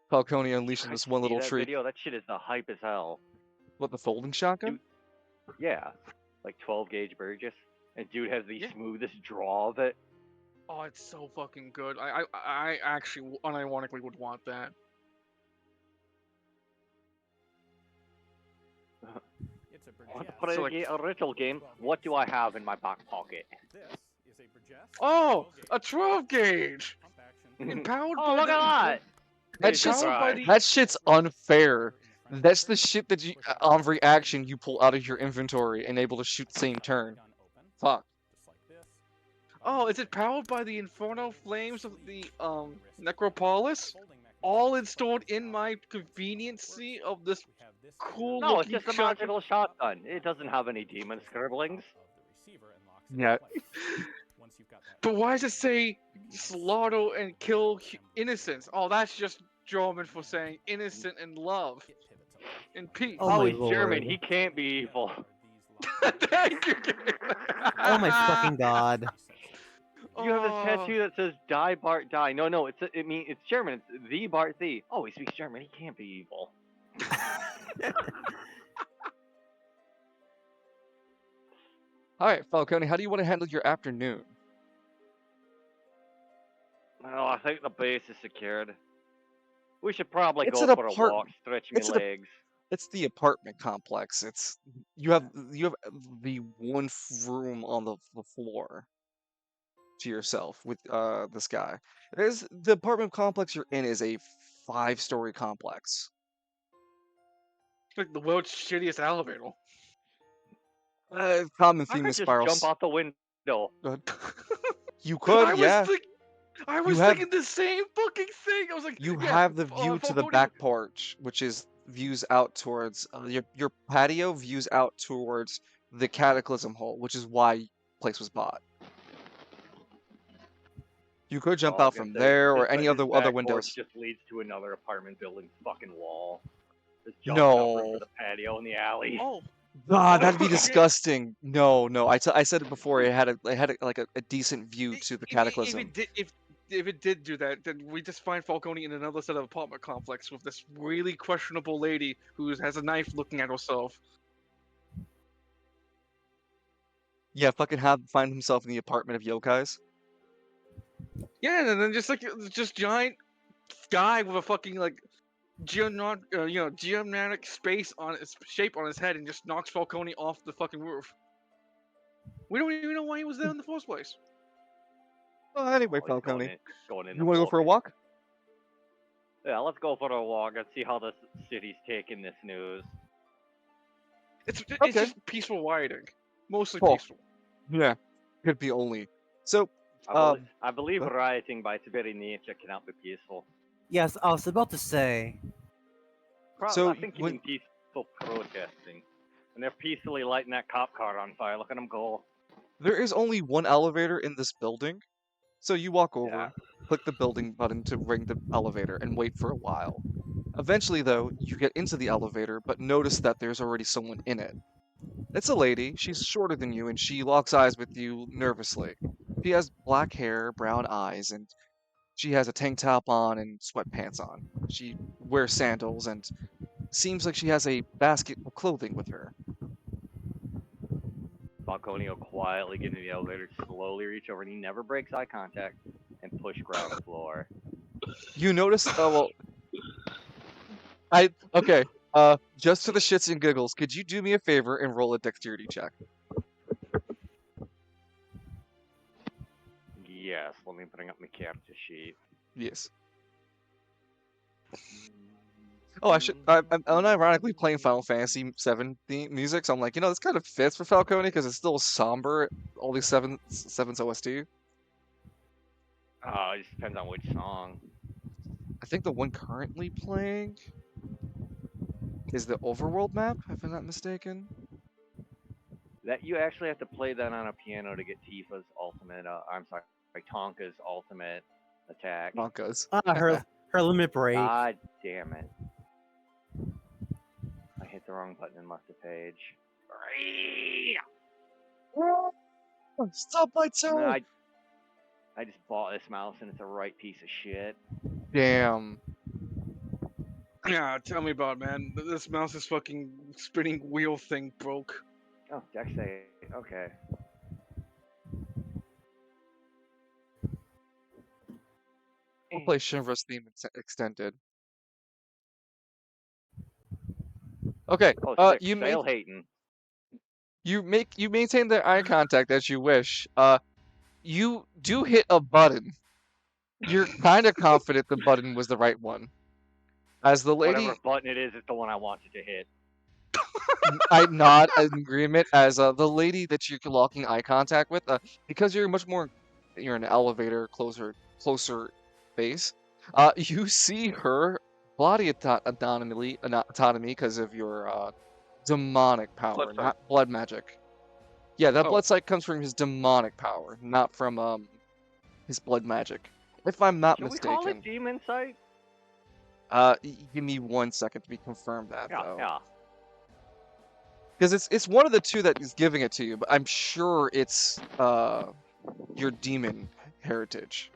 Falcone unleashing this one little that tree. Video? That shit is the hype as hell. What, the folding shotgun? Dude, yeah, like 12 gauge Burgess, and dude has the smoothest draw of it. Oh, it's so fucking good. I actually unironically would want that. It's a For a ritual game, what do I have in my back pocket? Oh, a 12 gauge! Empowered oh, look at that! That shit's unfair. That's the shit that you, on reaction, you pull out of your inventory and able to shoot the same turn. Fuck. Oh, is it powered by the Inferno Flames of the Necropolis? All installed in my conveniency of this cool No, it's looking just a magical shotgun. It doesn't have any demon scribblings. Yeah. But why does it say slaughter and kill innocents? Oh, that's just German for saying innocent and love. And peace. Oh, he's German. He can't be evil. Thank you. Oh my fucking god. You have a tattoo that says "Die Bart Die." No, it's German. It's the Bart the. Oh, he speaks German. He can't be evil. All right, Falcone, how do you want to handle your afternoon? Oh, I think the base is secured. We should probably It's go an for a apart- walk, stretch it's my an- legs. It's the apartment complex. You have the one room on the floor to yourself with this guy. The apartment complex you're in is a 5-story complex. It's like the world's shittiest elevator. Common I theme could is just spirals. jump out the window. You could, yeah. I was thinking the same fucking thing. I was like, You have the view to the back porch, which is views out towards your patio views out towards the Cataclysm hole, which is why the place was bought. You could jump out from there or any other windows. Just leads to another apartment building's fucking wall. Just jump No. over the patio in the alley. Oh. God, that'd be disgusting. No. I said it before. It had a decent view to the Cataclysm. If it did do that, then we just find Falcone in another set of apartment complex with this really questionable lady who has a knife looking at herself. Yeah, find himself in the apartment of yokais. Yeah, and then just giant guy with a fucking geometric space on its shape on his head and just knocks Falcone off the fucking roof. We don't even know why he was there in the first place. Well, anyway, Falcone, you want to go for a walk? Yeah, let's go for a walk and see how the city's taking this news. It's just peaceful rioting, mostly peaceful. Yeah, could be only. So, I believe rioting by its very nature cannot be peaceful. Yes, I was about to say. I think you mean peaceful protesting. And they're peacefully lighting that cop car on fire. Look at them go. There is only one elevator in this building, so you walk over, click the building button to ring the elevator, and wait for a while. Eventually, though, you get into the elevator, but notice that there's already someone in it. It's a lady. She's shorter than you, and she locks eyes with you nervously. She has black hair, brown eyes, and she has a tank top on and sweatpants on. She wears sandals and seems like she has a basket of clothing with her. Falcone will quietly get into the elevator, slowly reach over, and he never breaks eye contact, and push ground floor. You notice, just for the shits and giggles, could you do me a favor and roll a dexterity check? Yes, let me bring up my character sheet. Yes. Oh, I'm unironically playing Final Fantasy VII theme music, so I'm like, this kind of fits for Falcone because it's still somber. All these seven's OST. It just depends on which song. I think the one currently playing is the Overworld map, if I'm not mistaken. That you actually have to play that on a piano to get Tifa's ultimate. Tonka's ultimate attack. Tonka's. Her limit break. God damn it! I hit the wrong button and left the page. Stop my toe! I just bought this mouse and it's a right piece of shit. Damn. Yeah, tell me about it, man. This mouse's fucking spinning wheel thing broke. Oh, Dex save. Okay. We'll play Shinra's theme extended. Okay. You maintain the eye contact as you wish. You do hit a button. You're kind of confident the button was the right one. As the lady, whatever button it is the one I wanted to hit. I nod in agreement as the lady that you're locking eye contact with, because you're in an elevator, closer space. You see her body autonomy because of your demonic power, not blood magic. Yeah, that blood sight comes from his demonic power, not from his blood magic. If I'm not mistaken. We call it demon sight? Give me 1 second to confirm that though. Yeah. Because it's one of the two that is giving it to you, but I'm sure it's your demon heritage.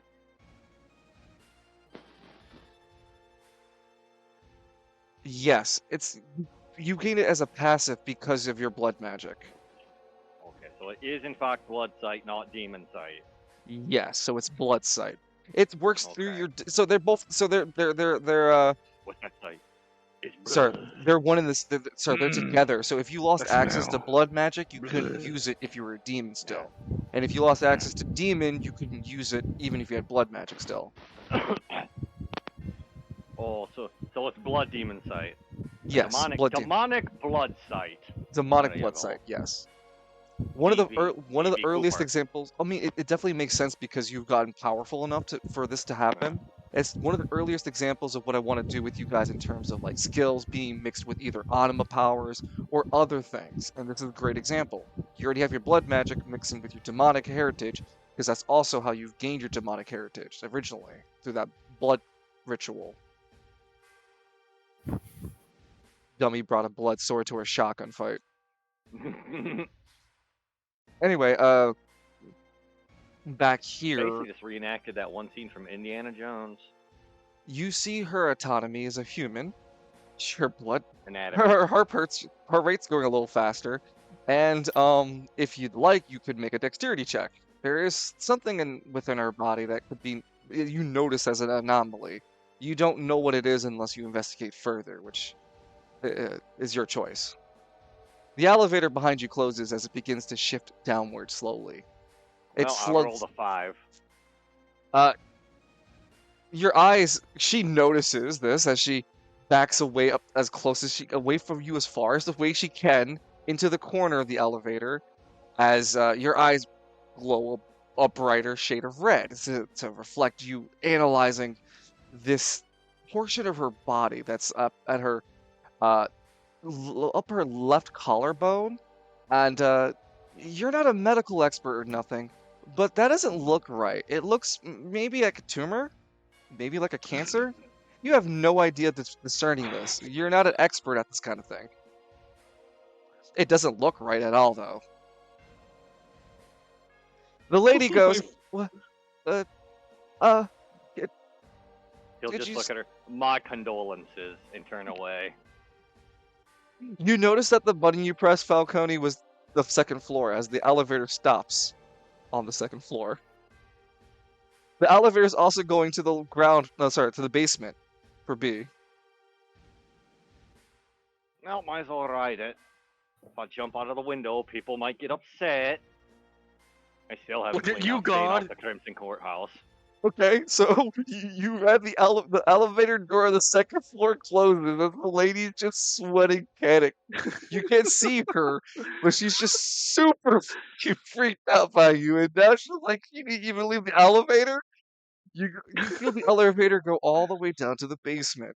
Yes, you gain it as a passive because of your blood magic. Okay, so it is in fact blood sight, not demon sight. Yes, so it's blood sight. It works through your. So they're both. So they're. What's that sight? Sorry, they're one in this. They're together. So if you lost access to blood magic, you couldn't use it if you were a demon still. And if you lost access to demon, you couldn't use it even if you had blood magic still. Oh, so it's blood demon sight. Yes, demonic blood sight. Demonic blood sight. Yes. One of the earliest examples. I mean, it definitely makes sense because you've gotten powerful enough for this to happen, It's one of the earliest examples of what I want to do with you guys in terms of like skills being mixed with either anima powers or other things. And this is a great example. You already have your blood magic mixing with your demonic heritage, because that's also how you've gained your demonic heritage originally, through that blood ritual. Dummy brought a blood sword to her shotgun fight. Anyway, back here, Basically just reenacted that one scene from Indiana Jones. you see her autonomy as a human. Her blood, Anatomy. her heart rate's going a little faster, and if you'd like, you could make a dexterity check. There is something within her body that could be you notice as an anomaly. You don't know what it is unless you investigate further, which is your choice. The elevator behind you closes as it begins to shift downward slowly. Well, I rolled a 5. Your eyes, she notices this as she backs away up as close as away from you as far as the way she can into the corner of the elevator, as your eyes glow a brighter shade of red to reflect you analyzing this portion of her body that's up at her up her left collarbone. And you're not a medical expert or nothing, but that doesn't look right. It looks maybe like a tumor, maybe like a cancer. You have no idea discerning this. You're not an expert at this kind of thing. It doesn't look right at all, though. The lady goes, "What? He'll just look at her. My condolences, and turn away. You notice that the button you pressed, Falcone, was the second floor as the elevator stops on the second floor. The elevator is also going to the ground, no, sorry, to the basement for B. Well, might as well ride it. If I jump out of the window, people might get upset. I still haven't Look at cleaned you, out clean off God. the Crimson Courthouse. Okay, so you read the elevator door on the second floor closes, and the lady's just sweating panic. You can't see her, but she's just super freaked out by you, and now she's like, "You didn't even leave the elevator." You feel the elevator go all the way down to the basement,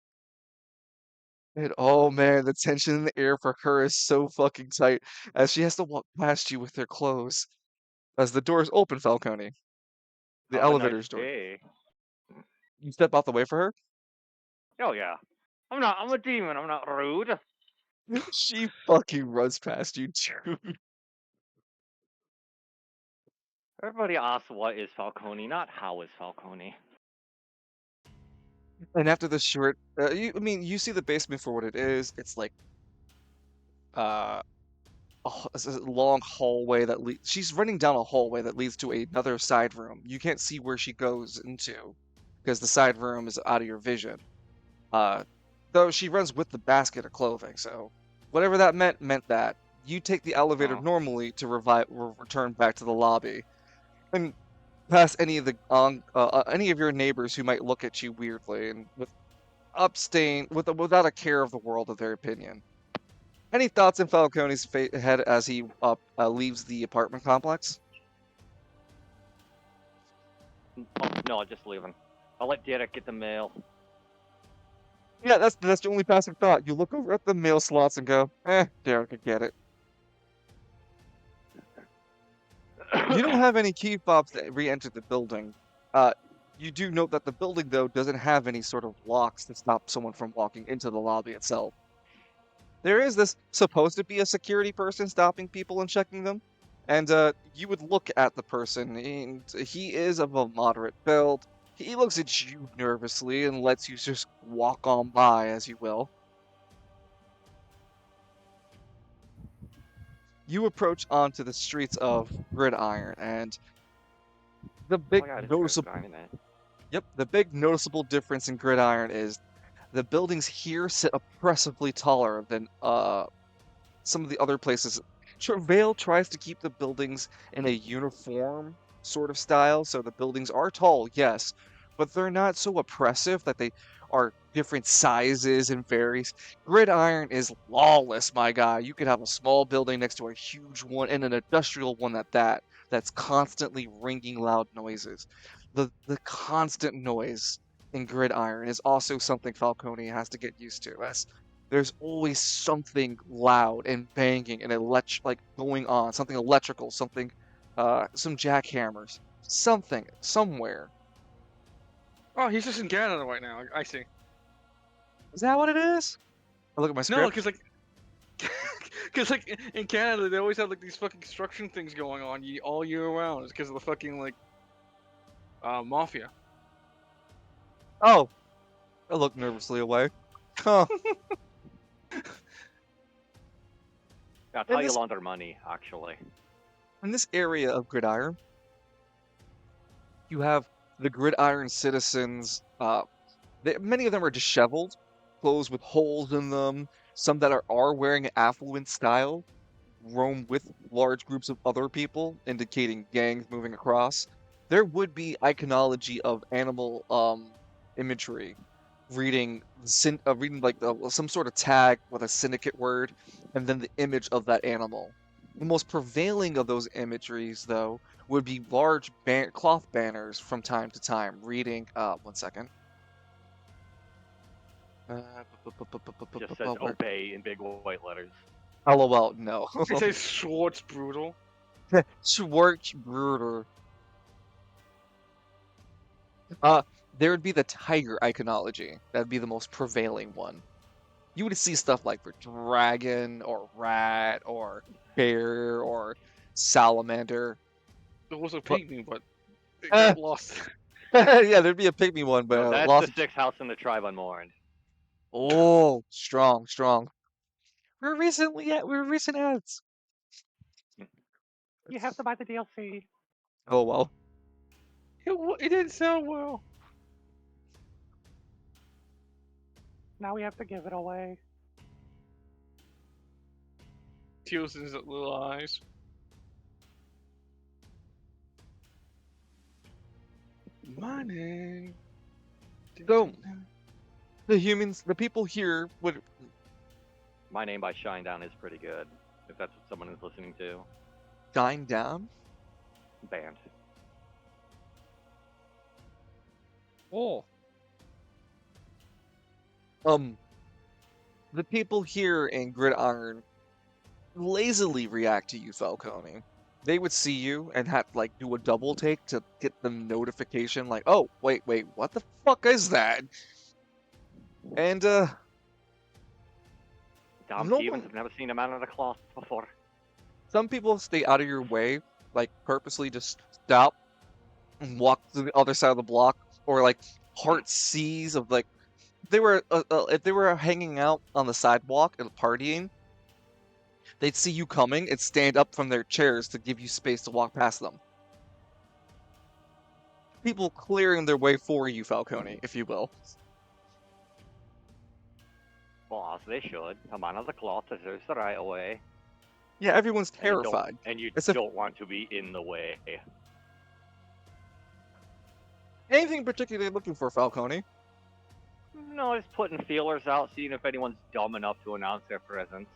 and oh man, the tension in the air for her is so fucking tight as she has to walk past you with her clothes. As the doors open, Falcone, the Have a elevator's nice door. day. You step out the way for her. Oh yeah. I'm a demon, I'm not rude. She fucking runs past you, dude. Everybody asks what is Falcone, not how is Falcone. And after the short, you see the basement for what it is. It's like, it's a long hallway that leads. She's running down a hallway that leads to another side room. You can't see where she goes into because the side room is out of your vision. Though she runs with the basket of clothing, so whatever that meant that. You take the elevator normally to return back to the lobby, and past any of your neighbors who might look at you weirdly and without a care of the world of their opinion. Any thoughts in Falcone's head as he leaves the apartment complex? Oh, no, just leaving. I'll let Derek get the mail. Yeah, that's the only passive thought. You look over at the mail slots and go, Derek could get it. You don't have any key fobs that re-enter the building. You do note that the building, though, doesn't have any sort of locks to stop someone from walking into the lobby itself. There is this supposed to be a security person stopping people and checking them, and you would look at the person, and he is of a moderate build. He looks at you nervously and lets you just walk on by as you will. You approach onto the streets of Gridiron, and the big noticeable difference in Gridiron is the buildings here sit oppressively taller than some of the other places. Travail tries to keep the buildings in a uniform sort of style, so the buildings are tall, yes, but they're not so oppressive that they are different sizes and varies. Gridiron is lawless, my guy. You could have a small building next to a huge one and an industrial one that's constantly ringing loud noises. The constant noise in Gridiron is also something Falcone has to get used to, as there's always something loud and banging and like going on, something electrical, something, some jackhammers, something somewhere. Oh, he's just in Canada right now. I see. Is that what it is? I look at my No, script. because like in Canada they always have like these fucking construction things going on all year round. It's because of the fucking like mafia. Oh, I look nervously away. Huh. That's And how you this- launder money, actually. In this area of Gridiron, you have the Gridiron citizens. Many of them are disheveled, clothes with holes in them. Some that are wearing an affluent style roam with large groups of other people, indicating gangs moving across. There would be iconology of animal imagery, reading like some sort of tag with a syndicate word, and then the image of that animal. The most prevailing of those imageries, though, would be large cloth banners from time to time, reading. One second. Just says obey in big white letters. LOL, no. It says Schwartz brutal. Schwarzbruder. There would be the tiger iconology. That'd be the most prevailing one. You would see stuff like for dragon or rat or bear or salamander. There was a But- pygmy, but it got lost. Yeah, there'd be a pygmy one, but No, that's lost. the sixth house in the tribe unmourned. Oh, strong, strong. We're recent ads. You have to buy the DLC. Oh well. It didn't sound well. Now we have to give it away. Tears in his little eyes. Money. So, the people here would. My Name by Shinedown is pretty good, if that's what someone is listening to. Dine down. Band. Oh. The people here in Gridiron lazily react to you, Falcone. They would see you and have like do a double take to get the notification, like, oh, wait, what the fuck is that? And Dom No Stevens, one- I've never seen a man in a cloth before. some people stay out of your way, like purposely just stop and walk to the other side of the block, or like part C's of like if they were hanging out on the sidewalk and partying, they'd see you coming and stand up from their chairs to give you space to walk past them. People clearing their way for you, Falcone, if you will. Well, as they should. A man of the cloth deserves the right of way. Yeah, everyone's And you don't- terrified. And you It's a- don't want to be in the way. Anything particularly looking for, Falcone? No, just putting feelers out, seeing if anyone's dumb enough to announce their presence.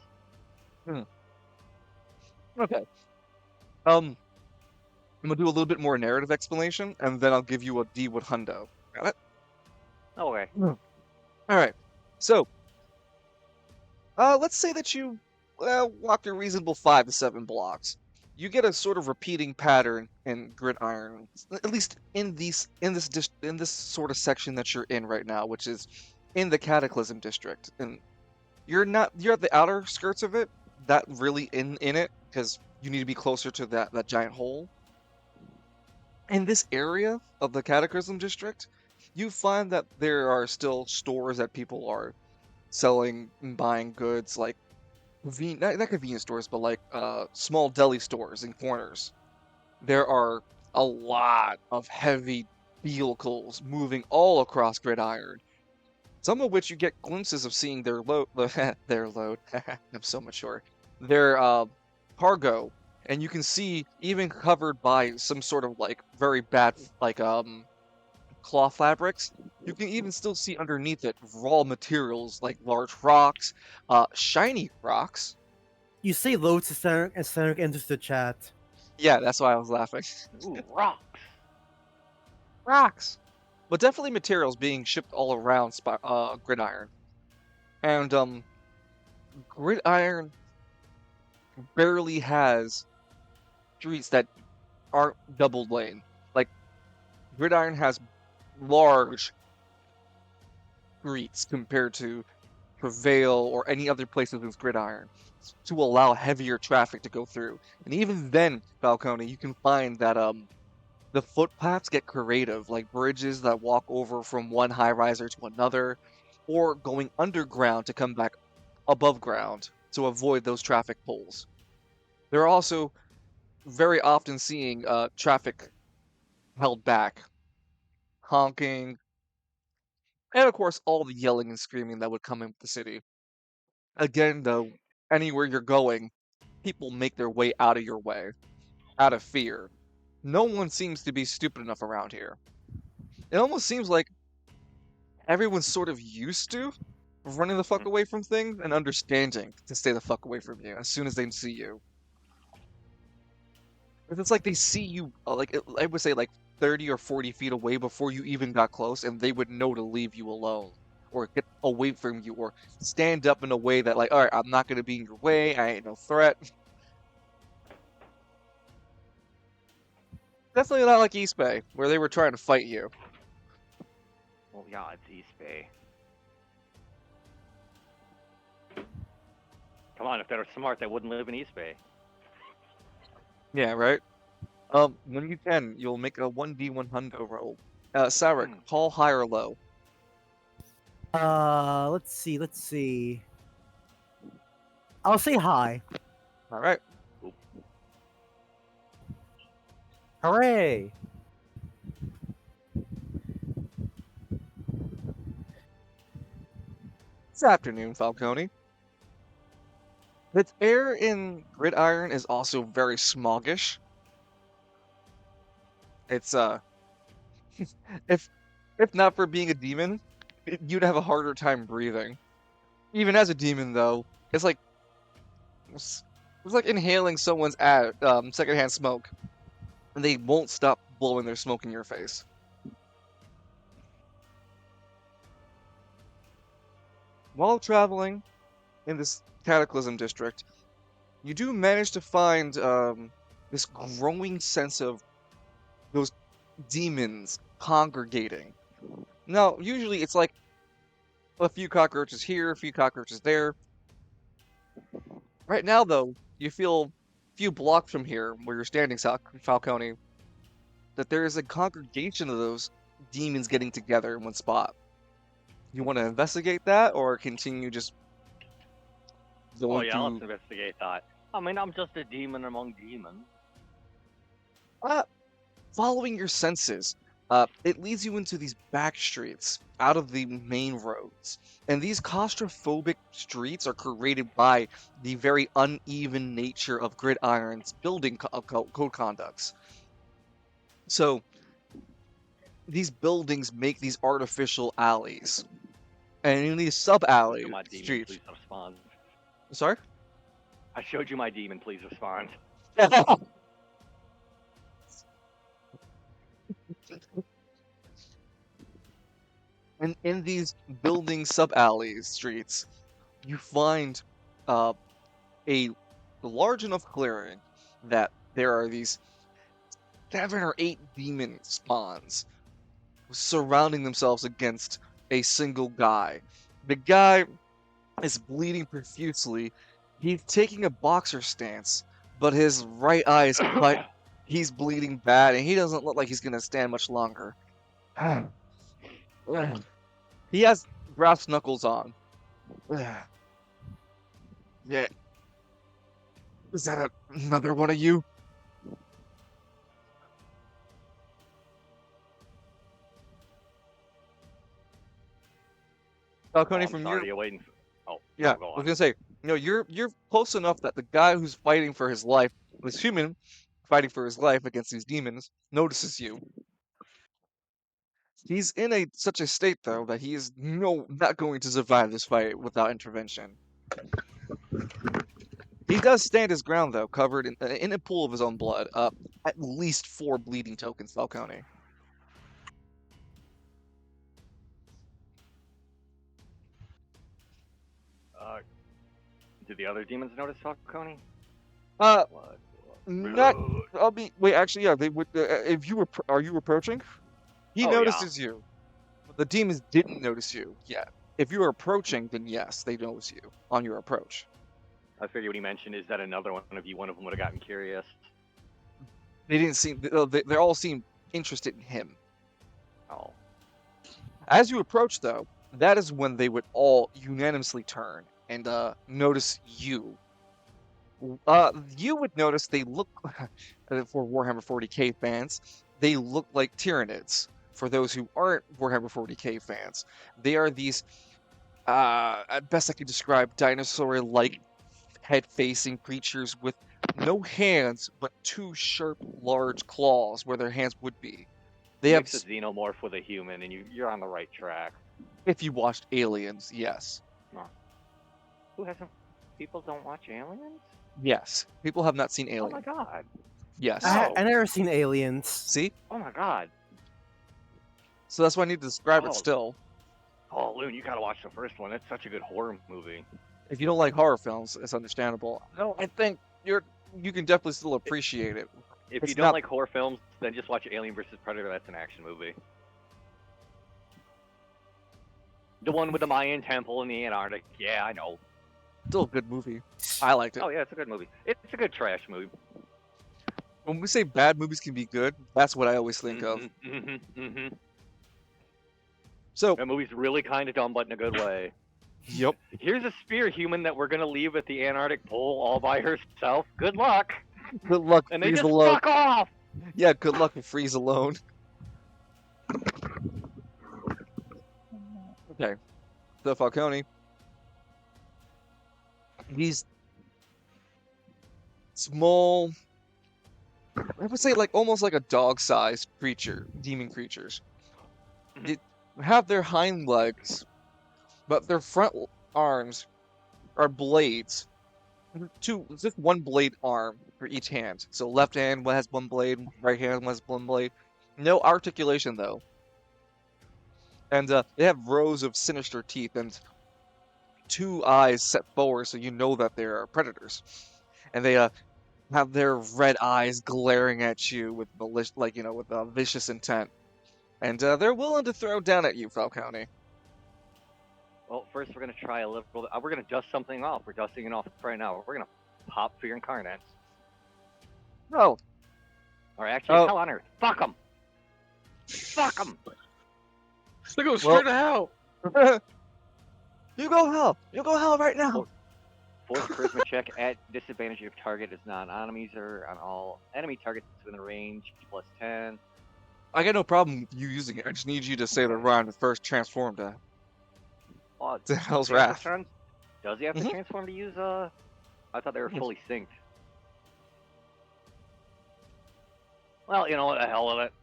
Okay. I'm gonna do a little bit more narrative explanation, and then I'll give you a D with hundo. Got it? Okay. All right. So, let's say that you walked a reasonable 5 to 7 blocks. You get a sort of repeating pattern in Gridiron, at least in this sort of section that you're in right now, which is in the Cataclysm district. And you're at the outer skirts of it, not really in it, because you need to be closer to that giant hole. In this area of the Cataclysm district, you find that there are still stores that people are selling and buying goods, like not convenience stores, but like small deli stores in corners. There are a lot of heavy vehicles moving all across Gridiron, some of which you get glimpses of seeing their load. Their load. I'm so mature. Their cargo, and you can see even covered by some sort of like very bad like cloth fabrics. You can even still see underneath it raw materials like large rocks, shiny rocks. You say loads to Cedric, and Cedric enters the chat. Yeah, that's why I was laughing. Ooh, rocks. Rocks. but definitely materials being shipped all around Gridiron. And Gridiron barely has streets that aren't double lane. Like, Gridiron has large streets compared to Prevail or any other places with Gridiron to allow heavier traffic to go through. And even then, Falcone, you can find that the footpaths get creative, like bridges that walk over from one high riser to another, or going underground to come back above ground to avoid those traffic pulls. They're also very often seeing traffic held back, honking, and of course all the yelling and screaming that would come in with the city. Again, though, anywhere you're going, people make their way out of your way, out of fear. No one seems to be stupid enough around here. It almost seems like everyone's sort of used to running the fuck away from things and understanding to stay the fuck away from you as soon as they see you. It's like they see you, I would say, like 30 or 40 feet away before you even got close, and they would know to leave you alone or get away from you or stand up in a way that, like, all right, I'm not going to be in your way. I ain't no threat. Definitely not like East Bay, where they were trying to fight you. Well, yeah, it's East Bay. Come on, if they were smart, they wouldn't live in East Bay. Yeah, right? When you can, you'll make a 1d100 roll. Sarek, call high or low. Let's see. I'll say high. All right. Hooray! This afternoon, Falcone. The air in Gridiron is also very smoggish. It's if not for being a demon, you'd have a harder time breathing. Even as a demon, though, it's like inhaling someone's secondhand smoke, and they won't stop blowing their smoke in your face. While traveling in this Cataclysm district, you do manage to find this growing sense of those demons congregating. Now, usually it's like a few cockroaches here, a few cockroaches there. Right now, though, you feel a few blocks from here, where you're standing, Falcone, that there is a congregation of those demons getting together in one spot. You want to investigate that, or continue just going through... let's investigate that. I mean, I'm just a demon among demons. Following your senses, it leads you into these back streets, out of the main roads. And these claustrophobic streets are created by the very uneven nature of Gridiron's building code conducts. So, these buildings make these artificial alleys. And in these sub-alley streets... Please respond. Sorry? I showed you my demon, please respond. And in these building sub-alley streets, you find a large enough clearing that there are these 7 or 8 demon spawns surrounding themselves against a single guy. The guy is bleeding profusely. He's taking a boxer stance, but his right eye is quite... He's bleeding bad, and he doesn't look like he's gonna stand much longer. He has brass knuckles on. Yeah. Is that another one of you? Falcone, from sorry, your... you're waiting for... Oh, yeah, go I on. was gonna say, you're close enough that the guy who's fighting for his life, this human fighting for his life against these demons, notices you. He's in such a state, though, that he is not going to survive this fight without intervention. He does stand his ground, though, covered in a pool of his own blood. At least 4 bleeding tokens, Falcone. Did the other demons notice Falcone? Not. Blood. Wait. Actually, yeah. They would. If you were, are you approaching? He Oh, notices you. But the demons didn't notice you yet. If you were approaching, then yes, they notice you on your approach. I figured what he mentioned is that one of them would have gotten curious. They didn't seem. They all seemed interested in him. Oh. As you approach, though, that is when they would all unanimously turn and notice you. You would notice they look, for Warhammer 40k fans, they look like Tyranids. For those who aren't Warhammer 40k fans, they are these, at best I could describe, dinosaur-like head-facing creatures with no hands, but two sharp, large claws where their hands would be. They have a xenomorph with a human, and you're on the right track. If you watched Aliens, yes. No. Who hasn't? People don't watch Aliens? Yes. People have not seen Aliens. Oh my god. Yes. I never seen Aliens. See? Oh my god. So that's why I need to describe it still. Oh, Loon, you gotta watch the first one. It's such a good horror movie. If you don't like horror films, it's understandable. No, I think you can definitely still appreciate it. If you don't like horror films, then just watch Alien vs. Predator. That's an action movie. The one with the Mayan temple in the Antarctic. Yeah, I know. Still a good movie. I liked it. Oh yeah, it's a good movie. It's a good trash movie. When we say bad movies can be good, that's what I always think of. So that movie's really kind of dumb, but in a good way. Yep. Here's a spear human that we're gonna leave at the Antarctic pole all by herself. Good luck. Good luck. And they Freeze just alone. fuck off. Yeah, good luck with Freeze alone. Okay. So Falcone. These small, I would say like almost like a dog-sized creature, demon creatures. They have their hind legs, but their front arms are blades. Just one blade arm for each hand. So left hand has one blade, right hand has one blade. No articulation though. And they have rows of sinister teeth and two eyes set forward, so you know that they're predators. And they have their red eyes glaring at you with with a vicious intent. And they're willing to throw down at you, Falcone. Well, first we're gonna try a little. We're gonna dust something off. We're dusting it off right now. We're gonna pop for your incarnates. No. Or actually, hell on earth. Fuck them. Fuck them. They go straight to hell. You go hell. You go hell right now. Force charisma check at disadvantage if target is non-enemies or on all enemy targets within range +10. I got no problem with you using it. I just need you to say the rhyme to first transform to. To Hell's Wrath. Does he have to transform to use I thought they were fully synced. Well, you know what, the hell of it.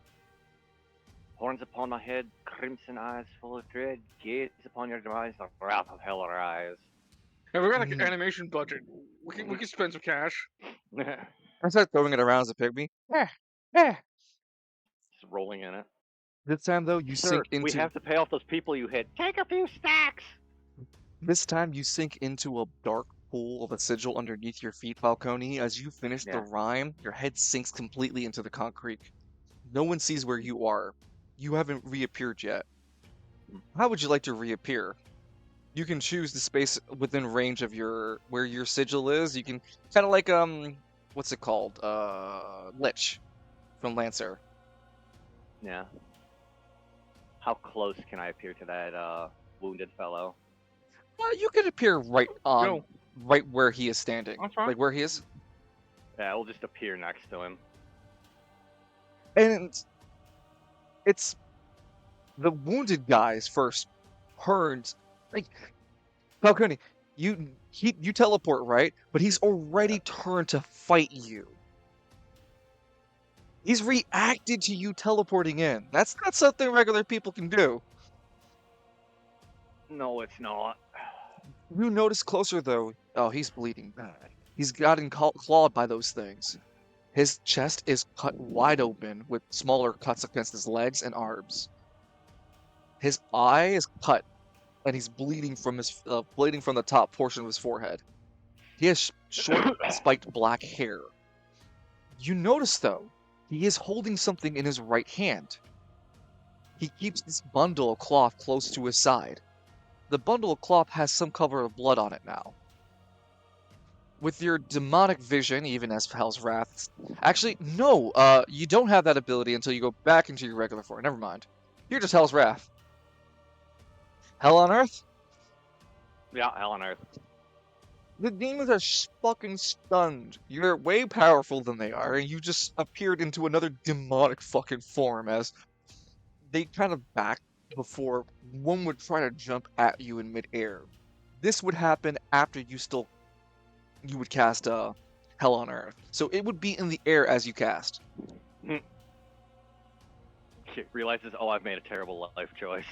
Horns upon my head, crimson eyes full of dread, gaze upon your demise, the wrath of hell arise. Hey, we got an animation budget. We can spend some cash. I start throwing it around as a pygmy. Just rolling in it. This time though, you sink into. We have to pay off those people you hit. Take a few stacks. This time you sink into a dark pool of a sigil underneath your feet, Falcone. As you finish the rhyme, your head sinks completely into the concrete. No one sees where you are. You haven't reappeared yet. How would you like to reappear? You can choose the space within range of where your sigil is. You can kind of like what's it called? Lich from Lancer. Yeah. How close can I appear to that wounded fellow? You could appear right where he is standing. Like where he is. Yeah, we'll just appear next to him. And it's the wounded guy's first turns. Like Falcone, you teleport, right? But he's already turned to fight you. He's reacted to you teleporting in. That's not something regular people can do. No, it's not. You notice closer though. Oh, he's bleeding bad. He's gotten clawed by those things. His chest is cut wide open with smaller cuts against his legs and arms. His eye is cut, and he's bleeding from the top portion of his forehead. He has short, spiked black hair. You notice, though, he is holding something in his right hand. He keeps this bundle of cloth close to his side. The bundle of cloth has some cover of blood on it now. With your demonic vision, even as Hell's Wrath... Actually, no, you don't have that ability until you go back into your regular form. Never mind. You're just Hell's Wrath. Hell on Earth? Yeah, Hell on Earth. The demons are fucking stunned. You're way powerful than they are, and you just appeared into another demonic fucking form as they kind of back before one would try to jump at you in midair. This would happen after you would cast Hell on Earth. So it would be in the air as you cast. He realizes, oh, I've made a terrible life choice.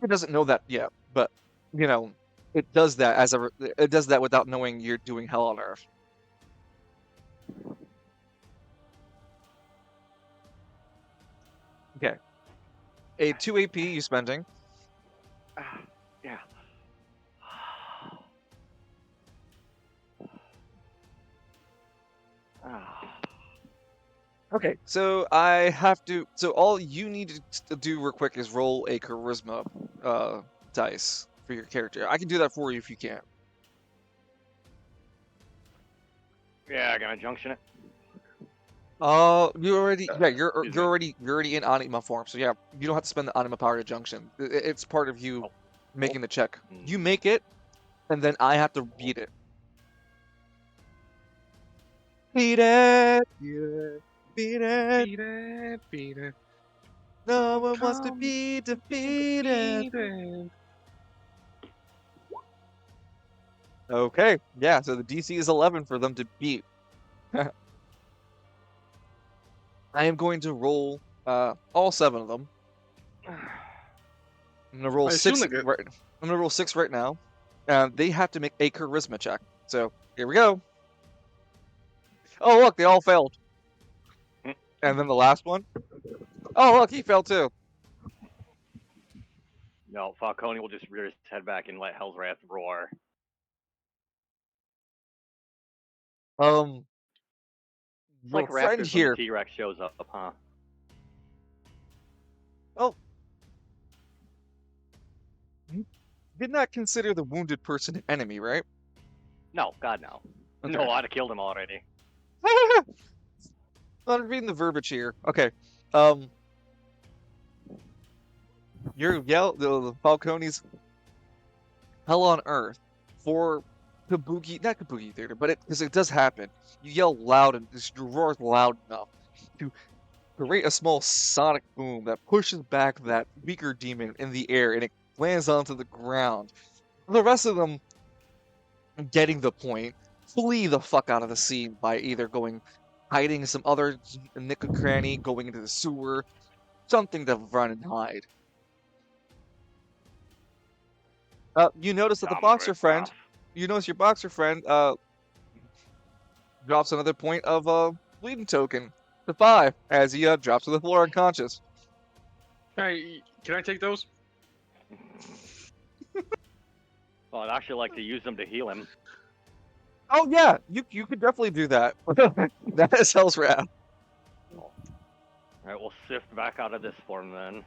It doesn't know that yet, but you know, it does that it does that without knowing you're doing Hell on Earth. Okay. A 2 AP you spending. Yeah. Okay, so I have to. So all you need to do real quick is roll a charisma dice for your character. I can do that for you if you can. Yeah, gonna junction it. You already you're already in anima form, so yeah, you don't have to spend the anima power to junction. It's part of you making the check. You make it, and then I have to beat it. Beat it. Beat it. Beat it, beat it. No one wants to be defeated. Okay, yeah, so the DC is 11 for them to beat. I am going to roll all 7 of them. I'm gonna roll 6 right. I'm gonna roll 6 right now. They have to make a charisma check. So here we go. Oh look, they all failed. And then the last one. Oh look, he failed too. No, Falcone will just rear his head back and let Hell's Wrath roar. It's like Raptors when the T-Rex shows up, huh? Oh. You did not consider the wounded person an enemy, right? No, God no. Okay. No, I'd have killed him already. I'm reading the verbiage here. Okay. The Falcone's Hell on Earth for Kabuki, not Kabuki Theater, but because it does happen. You yell loud and you roar loud enough to create a small sonic boom that pushes back that weaker demon in the air, and it lands onto the ground. The rest of them, getting the point, flee the fuck out of the scene by either hiding in some other nick and cranny, going into the sewer, something to run and hide. You notice that the boxer friend, you notice your boxer friend drops another point of bleeding token to 5 as he drops to the floor unconscious. Hey, can I take those? Well, I'd actually like to use them to heal him. Oh yeah, you could definitely do that. That is Hell's Wrath. Alright, we'll sift back out of this form then.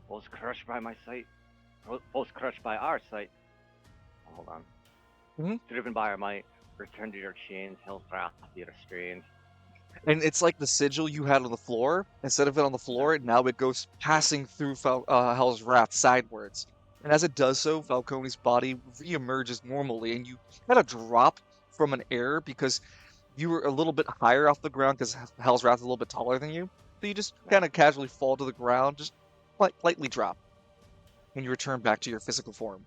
Was crushed by my sight. Was crushed by our sight. Hold on. Driven by our might, return to your chains, Hell's Wrath, be restrained. And it's like the sigil you had on the floor. Instead of it on the floor, now it goes passing through Hell's Wrath sidewards. And as it does so, Falcone's body reemerges normally, and you kind of drop from an air because you were a little bit higher off the ground because Hell's Wrath is a little bit taller than you. So you just kind of casually fall to the ground, just lightly drop. And you return back to your physical form.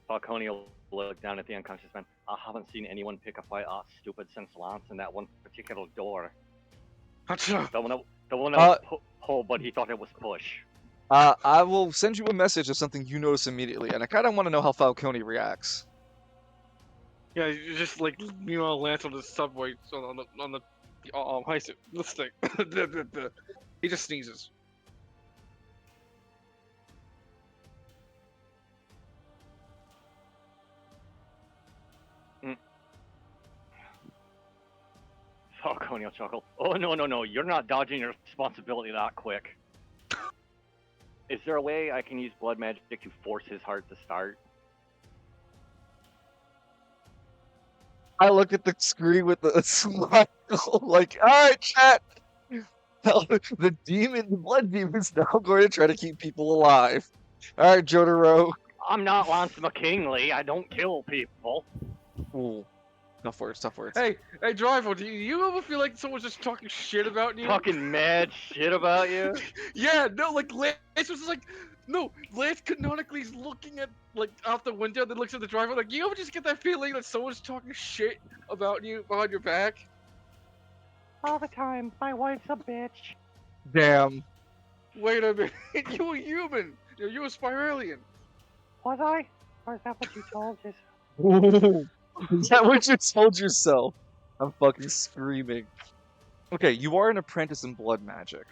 Falcone will look down at the unconscious man. I haven't seen anyone pick a fight stupid since Lance in that one particular door. The one that was pull, but he thought it was push. I will send you a message of something you notice immediately, and I kind of want to know how Falcone reacts. Yeah, you just like Lance on the subway on the heist. Let's think. He just sneezes. Falcone will chuckle. Oh, no. You're not dodging your responsibility that quick. Is there a way I can use blood magic to force his heart to start? I look at the screen with a smile, like, alright, chat! The blood demon's now going to try to keep people alive. Alright, Jotaro. I'm not Lance McKinley. I don't kill people. Ooh. Tough words. Hey, Driver, do you ever feel like someone's just talking shit about you? Talking mad shit about you? Yeah, no, like, Lance was just like, no, Lance canonically is looking at, like, out the window, then looks at the driver, like, you ever just get that feeling that someone's talking shit about you behind your back? All the time. My wife's a bitch. Damn. Wait a minute, you were human. You were Spiralian. Was I? Or is that what you told us? Ooh. Is that what you told yourself? I'm fucking screaming. Okay, you are an apprentice in blood magic.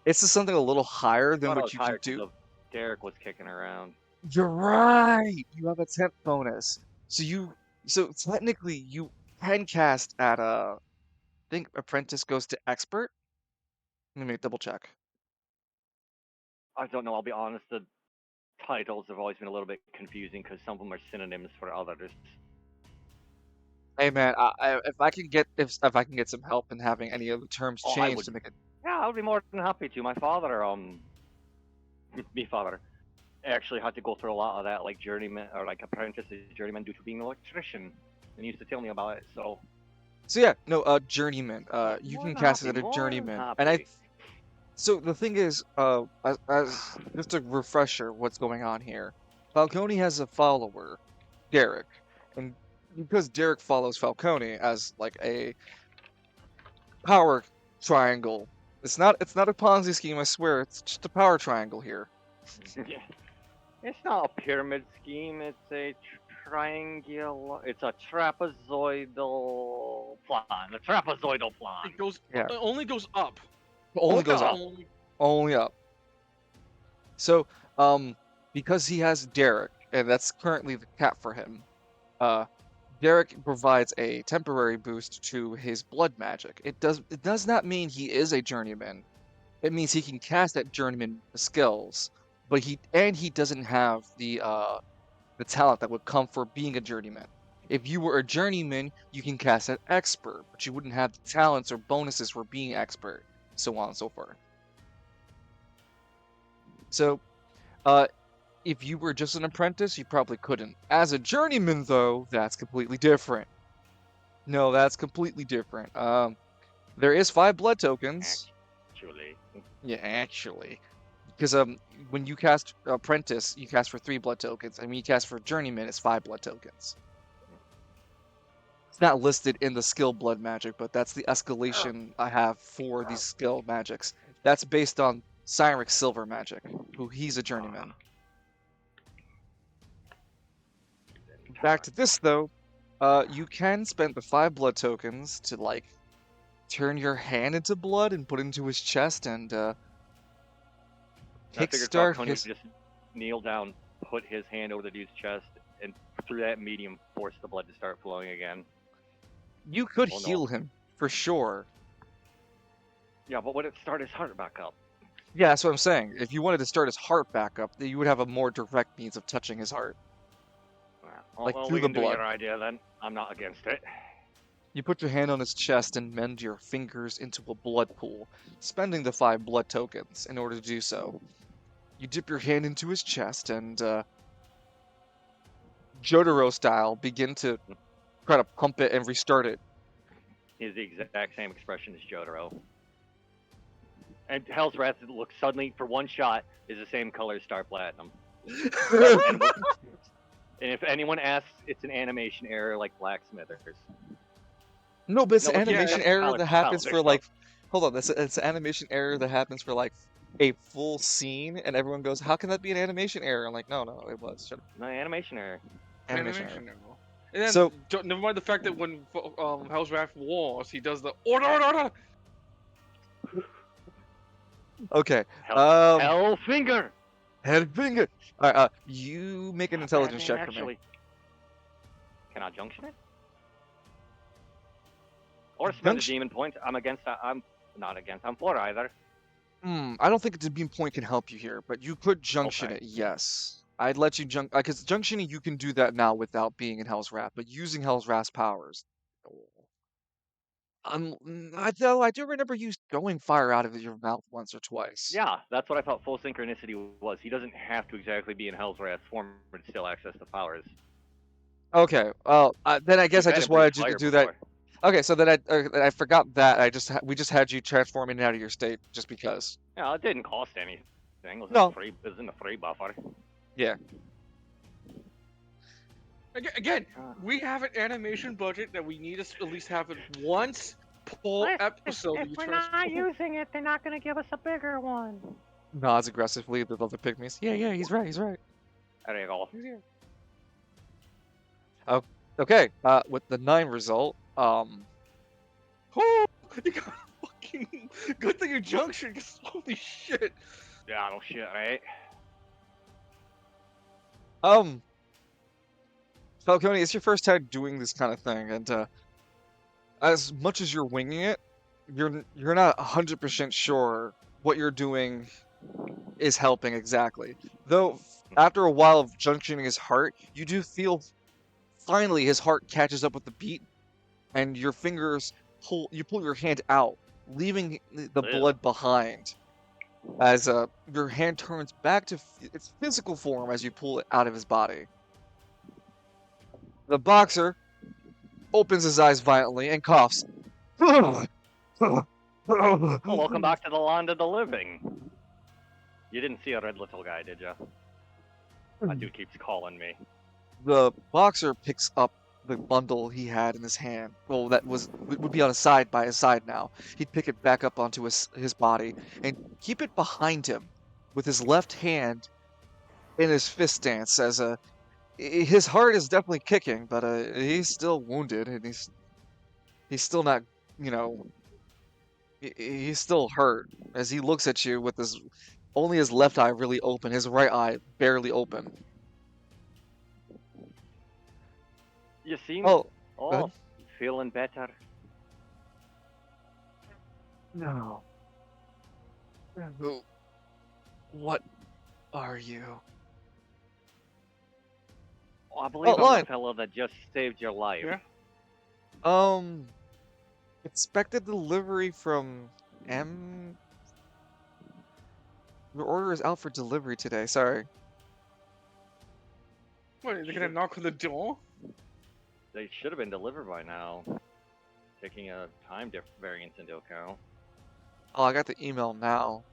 It's just something a little higher than what you can do. Derek was kicking around. You're right. You have a 10th bonus. So technically you can cast at I think apprentice goes to expert. Let me double check. I don't know. I'll be honest. The titles have always been a little bit confusing because some of them are synonyms for others. Hey man, if I can get some help in having any of the terms changed to make it. Yeah, I would be more than happy to. My father, me father, actually had to go through a lot of that, like journeyman or like apprentice journeyman due to being an electrician, and he used to tell me about it. So yeah, no, journeyman. You can cast it at a journeyman, and So the thing is, as just a refresher, what's going on here? Falcone has a follower, Derek, and because Derek follows Falcone as like a power triangle, it's not a Ponzi scheme. I swear, it's just a power triangle here. Yeah. It's not a pyramid scheme. It's a triangular. It's a trapezoidal plan. A trapezoidal plan. It goes. Yeah. It only goes up. Only goes up. Only up. So, because he has Derek, and that's currently the cap for him, Derek provides a temporary boost to his blood magic. It does not mean he is a journeyman. It means he can cast at journeyman skills, but he doesn't have the talent that would come for being a journeyman. If you were a journeyman, you can cast at expert, but you wouldn't have the talents or bonuses for being expert, so on and so forth. So, if you were just an apprentice, you probably couldn't. As a journeyman, though, that's completely different. No, that's completely different. There is 5 blood tokens. Actually. Yeah, actually. Because when you cast apprentice, you cast for 3 blood tokens, and when you cast for journeyman, it's 5 blood tokens. It's not listed in the skill blood magic, but that's the escalation I have for these skill magics. That's based on Cyric's silver magic, who he's a journeyman. Back to this though, you can spend the 5 blood tokens to like turn your hand into blood and put it into his chest and kickstart his. Just kneel down, put his hand over the dude's chest, and through that medium, force the blood to start flowing again. You could heal him for sure. Yeah, but would it start his heart back up? Yeah, that's what I'm saying. If you wanted to start his heart back up, then you would have a more direct means of touching his heart. Like through the blood. Your idea then. I'm not against it. You put your hand on his chest and mend your fingers into a blood pool, spending the 5 blood tokens in order to do so. You dip your hand into his chest and, Jotaro style, begin to try to pump it and restart it. He has the exact same expression as Jotaro. And Hell's Wrath looks suddenly, for one shot, is the same color as Star Platinum. And if anyone asks, it's an animation error like Blacksmithers. No, but it's an animation error that happens for like... Hold on, it's an animation error that happens for like a full scene, and everyone goes, how can that be an animation error? I'm like, no, it was. Shut up. No, animation error. Animation error. And then, so, never mind the fact that when Hell's Wrath wars, he does the order. Okay. Hellfinger. Hellfinger. All right. You make an intelligence check for me. Can I junction it? Or spend a demon point. I'm against that. I'm not against. I'm for either. I don't think a beam point can help you here, but you could junction it, yes. I'd let you because junctioning you can do that now without being in Hell's Wrath, but using Hell's Wrath powers. I do remember you going fire out of your mouth once or twice. Yeah, that's what I thought full synchronicity was. He doesn't have to exactly be in Hell's Wrath form to still access the powers. Okay, then I guess I just wanted you to do that. Okay, so then I forgot that. We just had you transform in and out of your state just because. Yeah, it didn't cost anything. It was No. Free, it was in the free buffer. Yeah. Again, we have an animation budget that we need to at least have it once per episode. If we're not using it, they're not going to give us a bigger one. Nods aggressively at the other pygmies. Yeah, he's right. There you go. Okay, with the 9 result, Oh, you got fucking good thing you junction. 'Cause holy shit. Yeah, no shit, right? Falcone, it's your first time doing this kind of thing, and as much as you're winging it, you're not 100% sure what you're doing is helping exactly. Though after a while of junctioning his heart, you do feel finally his heart catches up with the beat, and your fingers pull your hand out, leaving the blood behind. As your hand turns back to its physical form as you pull it out of his body. The boxer opens his eyes violently and coughs. Well, welcome back to the land of the living. You didn't see a red little guy, did you? That dude keeps calling me. The boxer picks up the bundle he had in his hand. Well, would be on his side by his side now. He'd pick it back up onto his body and keep it behind him with his left hand in his fist stance as his heart is definitely kicking, but he's still wounded and he's still not, he's still hurt as he looks at you with only his left eye really open, his right eye barely open. You seem feeling better. No. What are you? Oh, I believe I'm the fellow that just saved your life. Yeah. Expected delivery from M. Your order is out for delivery today. Sorry. What, are they gonna knock on the door? They should have been delivered by now. Taking a time variance into account. Oh, I got the email now.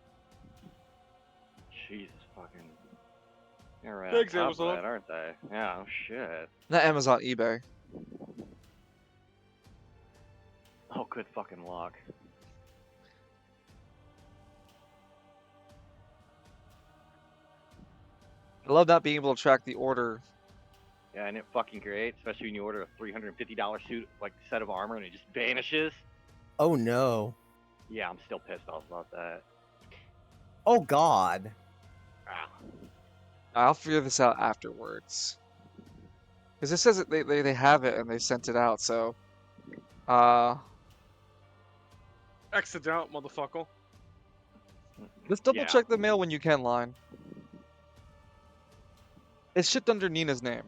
Jesus fucking. They're right Thanks, on top of Amazon. that, aren't they? Yeah, oh shit. Not Amazon, eBay. Oh, good fucking luck. I love not being able to track the order. Yeah, and it fucking great, especially when you order a $350 suit, like set of armor, and it just vanishes. Oh no. Yeah, I'm still pissed off about that. Oh god. Ah. I'll figure this out afterwards. Because it says that they have it and they sent it out, so... Exit out, motherfucker. Let's double check the mail when you can, Line. It's shipped under Nina's name.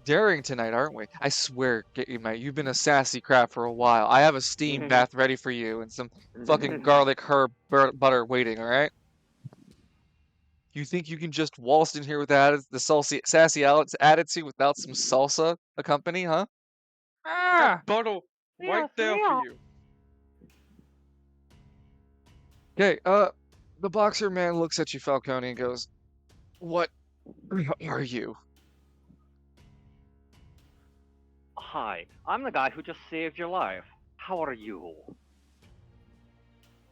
Daring tonight, aren't we? I swear, mate, you've been a sassy crap for a while. I have a steam bath ready for you and some fucking garlic herb butter waiting, alright? You think you can just waltz in here with the sassy attitude without some salsa accompany, huh? Ah! Bottle right there for you. Okay, the boxer man looks at you, Falcone, and goes, "What are you?" Hi, I'm the guy who just saved your life. How are you?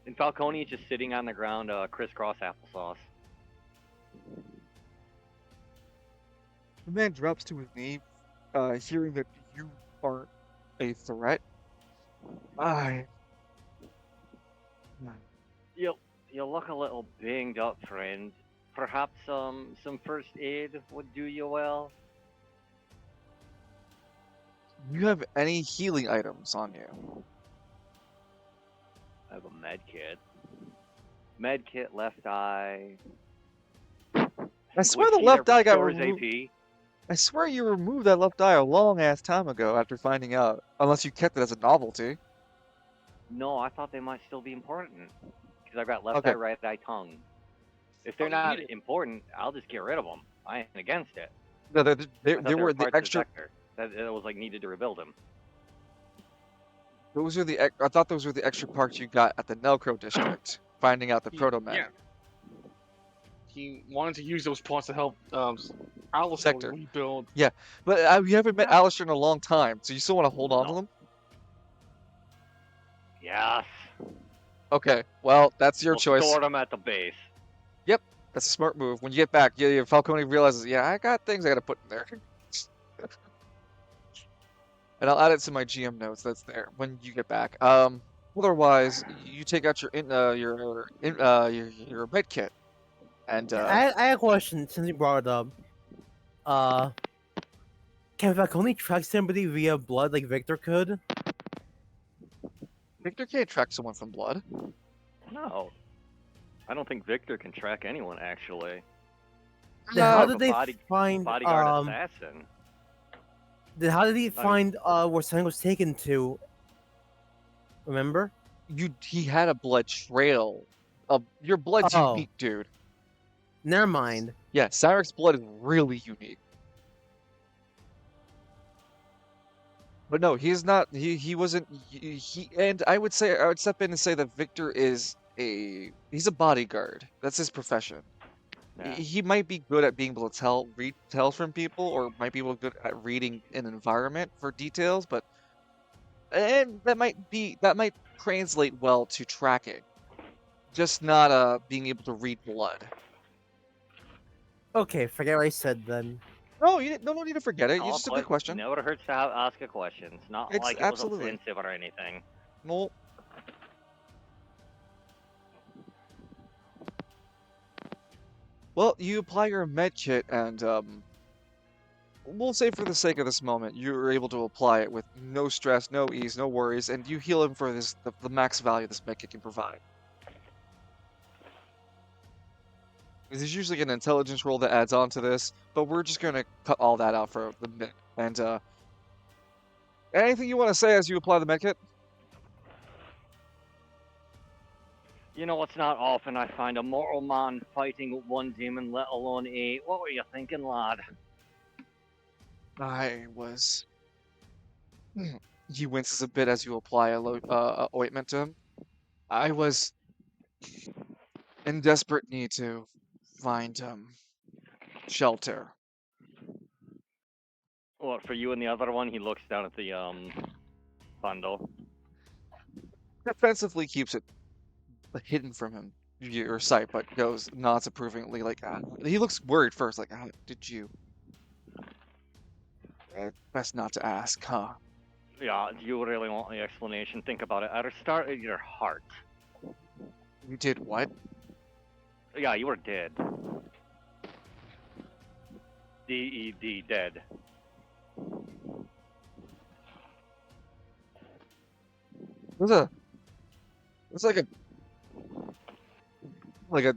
And Falcone is just sitting on the ground, crisscross applesauce. The man drops to his knee, hearing that you aren't a threat. You look a little banged up, friend. Perhaps some first aid would do you well. Do you have any healing items on you? I have a med kit. Med kit, left eye. I swear the Would left heat eye got restores removed. AP? I swear you removed that left eye a long ass time ago after finding out. Unless you kept it as a novelty. No, I thought they might still be important. Because I've got left Okay. eye, right eye, tongue. If they're you not need it. important, I'll just get rid of them. I ain't against it. No, I there thought they were the parts of extra. Vector that it was like needed to rebuild him. Those are the. I thought those were the extra parts you got at the Nelcro district. Finding out the proto man. Yeah. He wanted to use those parts to help Alistair Sector. rebuild. But we haven't met Yeah. Alistair in a long time, so you still want to hold on to No. them? Yes. Okay, well, that's your We'll choice. store them at the base. That's a smart move. When you get back, Falcone realizes, yeah, I got things I gotta put in there. And I'll add it to my GM notes. That's there when you get back. Otherwise, you take out your med kit, and I have a question since you brought it up. Can Falcone track somebody via blood like Victor could? Victor can't track someone from blood. No. I don't think Victor can track anyone, actually. Then how Like did a they find bodyguard assassin. Then how did he find where something was taken to? Remember? He had a blood trail. Your blood's Oh. unique, dude. Never mind. Yeah, Cyrek's blood is really unique. But no, he's not. He wasn't. And I would step in and say that Victor is he's a bodyguard. That's his profession. Yeah. He might be good at being able to read from people, or might be able to good at reading an environment for details. And that might translate well to tracking, just not being able to read blood. Okay, forget what I said then. No, no need to forget it. It's just a good question. Never hurts to ask a question. It's not It's like it absolutely. was offensive or anything. Well, you apply your med kit, and we'll say for the sake of this moment, you're able to apply it with no stress, no ease, no worries, and you heal him for the max value this med kit can provide. There's usually an intelligence roll that adds on to this, but we're just gonna cut all that out for the minute. And anything you want to say as you apply the med kit? You know, it's not often I find a mortal man fighting one demon, let alone 8. What were you thinking, lad? I was. He winces a bit as you apply a ointment to him. I was in desperate need to find shelter. What, for you and the other one? He looks down at the bundle. Defensively keeps it hidden from him, your sight, but nods approvingly. Like he looks worried first. Like, how did you? Best not to ask, huh? Yeah, do you really want the explanation? Think about it. At the start of your heart. You did what? Yeah, you were dead. D-E-D, dead. It's like a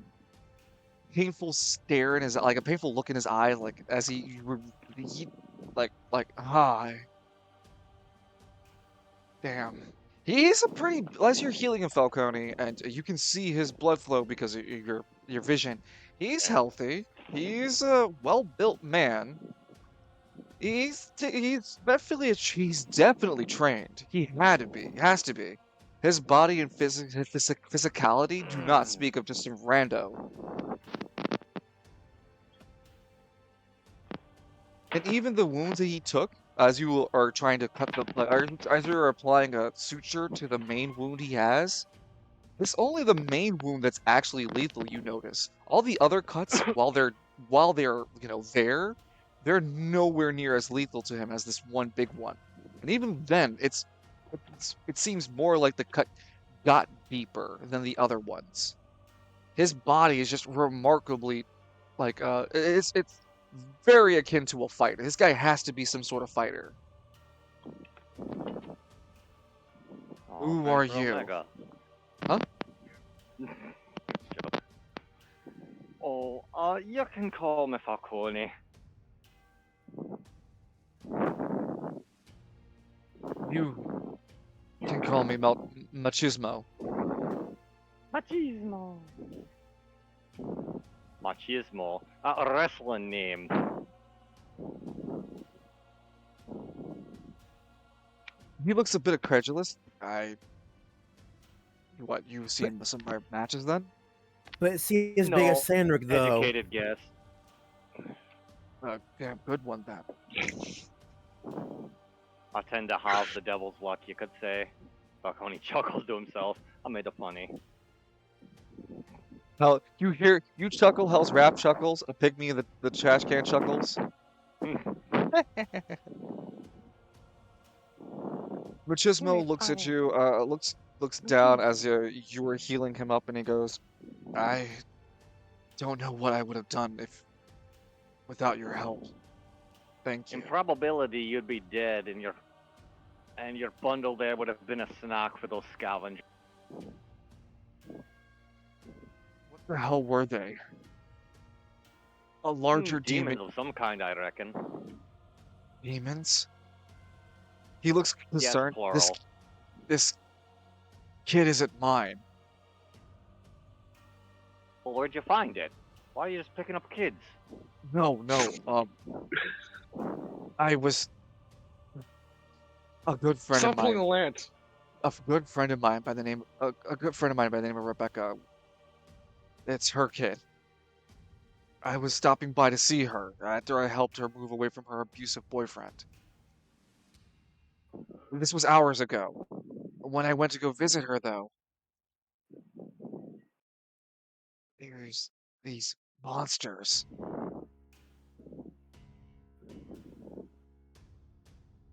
painful stare in his, like a painful look in his eye, like as he hi. Damn. He's a pretty, as you're healing him, Falcone, and you can see his blood flow because of your vision. He's healthy. He's a well-built man. He's definitely trained. He has to be. His body and physicality do not speak of just some rando. And even the wounds that he took, as you are trying to as you're applying a suture to the main wound he has, it's only the main wound that's actually lethal. You notice all the other cuts, while they're there, they're nowhere near as lethal to him as this one big one. And even then, it seems more like the cut got deeper than the other ones. His body is just remarkably, it's very akin to a fighter. This guy has to be some sort of fighter. Who time are for you? Omega. Huh? Shut up. Oh, you can call me Falcone. You can call me Machismo. Machismo. Machismo. A wrestling name. He looks a bit incredulous. What, you've seen some of my matches then? But see as big No, as Sandrick though. educated guess. Damn good one then. I tend to have the devil's luck, you could say. Falcone chuckles to himself. I made a funny. Hell, you chuckle, Hell's rap chuckles, a pygmy of the trash can chuckles. Machismo looks at you, looks down as you were healing him up, and he goes, "I don't know what I would have done without your help. Thank you." In probability, you'd be dead, and your bundle there would have been a snack for those scavengers. What the hell were they? A larger Demons demon. of some kind, I reckon. Demons? He looks concerned. Yes, plural. This kid isn't mine. Well, where'd you find it? Why are you just picking up kids? No. I was a good friend Stop of pulling the mine. lance. A good friend of mine by the name of Rebecca. It's her kid. I was stopping by to see her after I helped her move away from her abusive boyfriend. This was hours ago. When I went to go visit her, though, there's these monsters.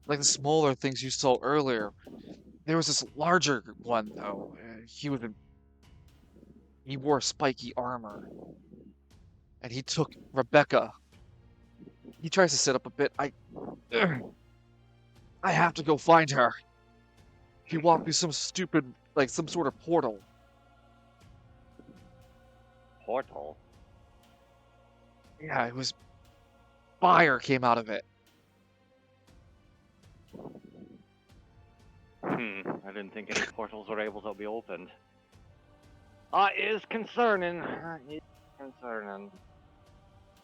Like the smaller things you saw earlier. There was this larger one, though. He wore spiky armor. And he took Rebecca. He tries to sit up a bit. I have to go find her. He walked through some stupid, like some sort of portal. Portal? Yeah, it was fire came out of it. I didn't think any portals were able to be opened. Is concerning. Is concerning.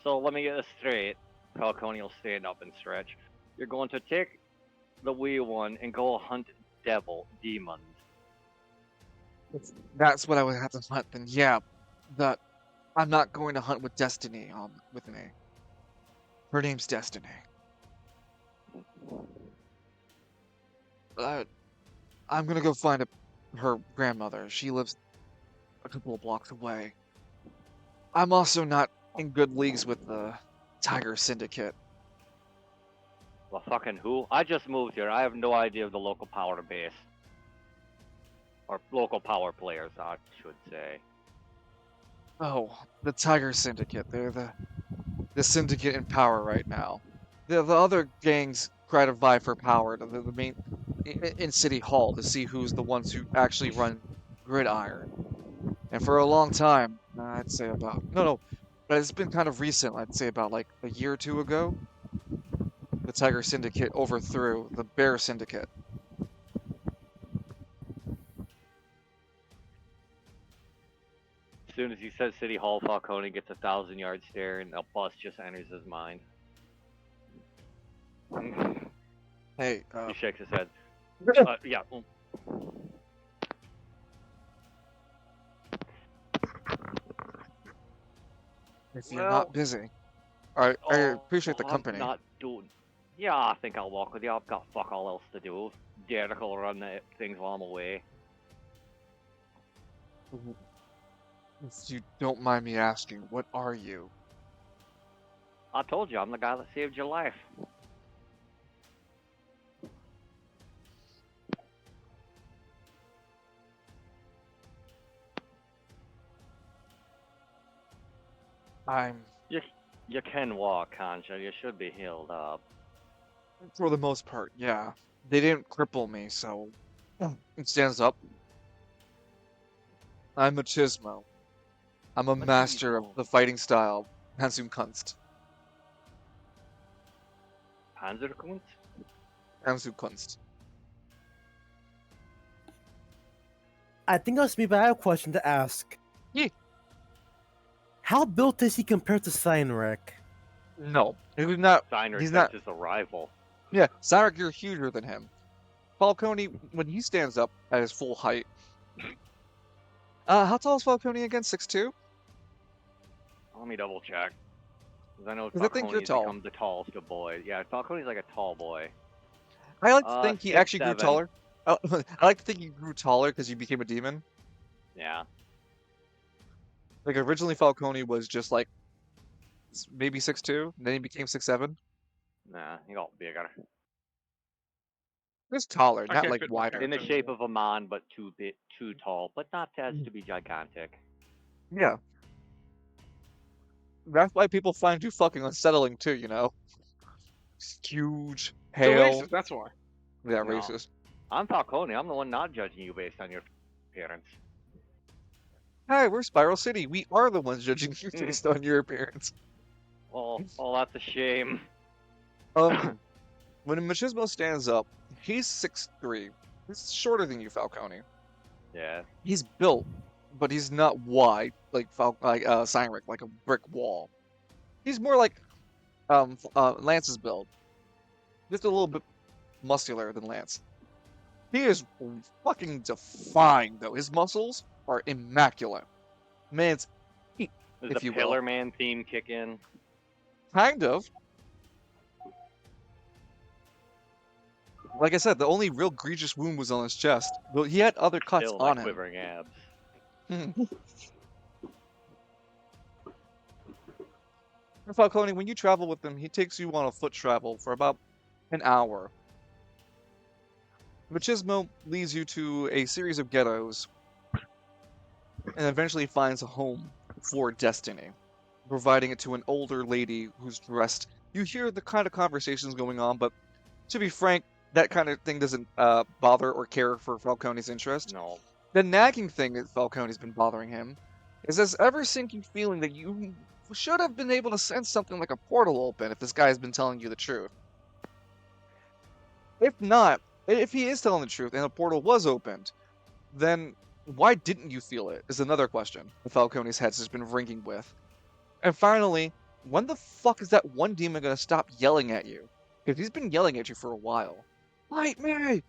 So let me get this straight. Falcone will stand up and stretch. You're going to take the wee one and go hunt demons. That's what I would have to hunt then. Yeah, I'm not going to hunt with Destiny with me. Her name's Destiny. I'm gonna go find her grandmother. She lives a couple of blocks away. I'm also not in good leagues with the Tiger Syndicate. Well, fucking who? I just moved here. I have no idea of the local power base. Or local power players, I should say. Oh, the Tiger Syndicate. They're the syndicate in power right now. The other gangs try to vie for power. The main in City Hall to see who's the ones who actually run Gridiron. And for a long time, I'd say about no, but it's been kind of recent. I'd say about like a year or two ago, the Tiger Syndicate overthrew the Bear Syndicate. As soon as he says City Hall, Falcone gets a 1,000-yard stare, and a bus just enters his mind. Hey, he shakes his head. Yeah. If you're not busy, I appreciate the company. I'm not doing. Yeah, I think I'll walk with you. I've got fuck all else to do. Derek will run things while I'm away. If you don't mind me asking, what are you? I told you, I'm the guy that saved your life. You can walk, can't you? You should be healed up. For the most part, yeah. They didn't cripple me, so and stands up. I'm Machismo. I'm a master of the fighting style, Panzerkunst. Panzerkunst? Panzerkunst. I think that's me, but I have a question to ask. Yeah. How built is he compared to Steinrich? No, he's not. Steinrich He's not. is a rival. Yeah, Steinrich, you're huger than him. Falcone, when he stands up at his full height. How tall is Falcone again? 6'2"? Let me double check. Because I know I think you're Falcone's tall. become the tallest of boys. Yeah, Falcone's like a tall boy. I like to think he actually grew 6'7". taller. I like to think he grew taller because he became a demon. Yeah. Like originally Falcone was just like maybe 6'2", then he became 6'7". Nah, he got bigger. Just taller, I not can't like fit my wider. In the character shape of a man, but too tall, but not as to be gigantic. Yeah. That's why people find you fucking unsettling too, you know? Huge, So pale. racist, that's why. Yeah, No. racist. I'm Falcone. I'm the one not judging you based on your appearance. Hi, we're Spiral City. We are the ones judging you based on your appearance. Oh, that's a shame. When Machismo stands up, he's 6'3". He's shorter than you, Falcone. Yeah. He's built, but he's not wide like Cynric, like a brick wall. He's more like Lance's build. Just a little bit muscular than Lance. He is fucking defined though. His muscles are immaculate. Man's Does if the you Pillar will. Man theme kick in? Kind of. Like I said, the only real egregious wound was on his chest. But he had other cuts Still my on him. quivering abs. Falcone, when you travel with him, he takes you on a foot travel for about an hour. Machismo leads you to a series of ghettos and eventually finds a home for Destiny, providing it to an older lady who's dressed. You hear the kind of conversations going on, but to be frank, that kind of thing doesn't bother or care for Falcone's interest. No. The nagging thing that Falcone's been bothering him is this ever-sinking feeling that you should have been able to sense something like a portal open if this guy's been telling you the truth. If not, if he is telling the truth and a portal was opened, then why didn't you feel it is another question that Falcone's head's just been ringing with. And finally, when the fuck is that one demon gonna stop yelling at you? Because he's been yelling at you for a while. Light me!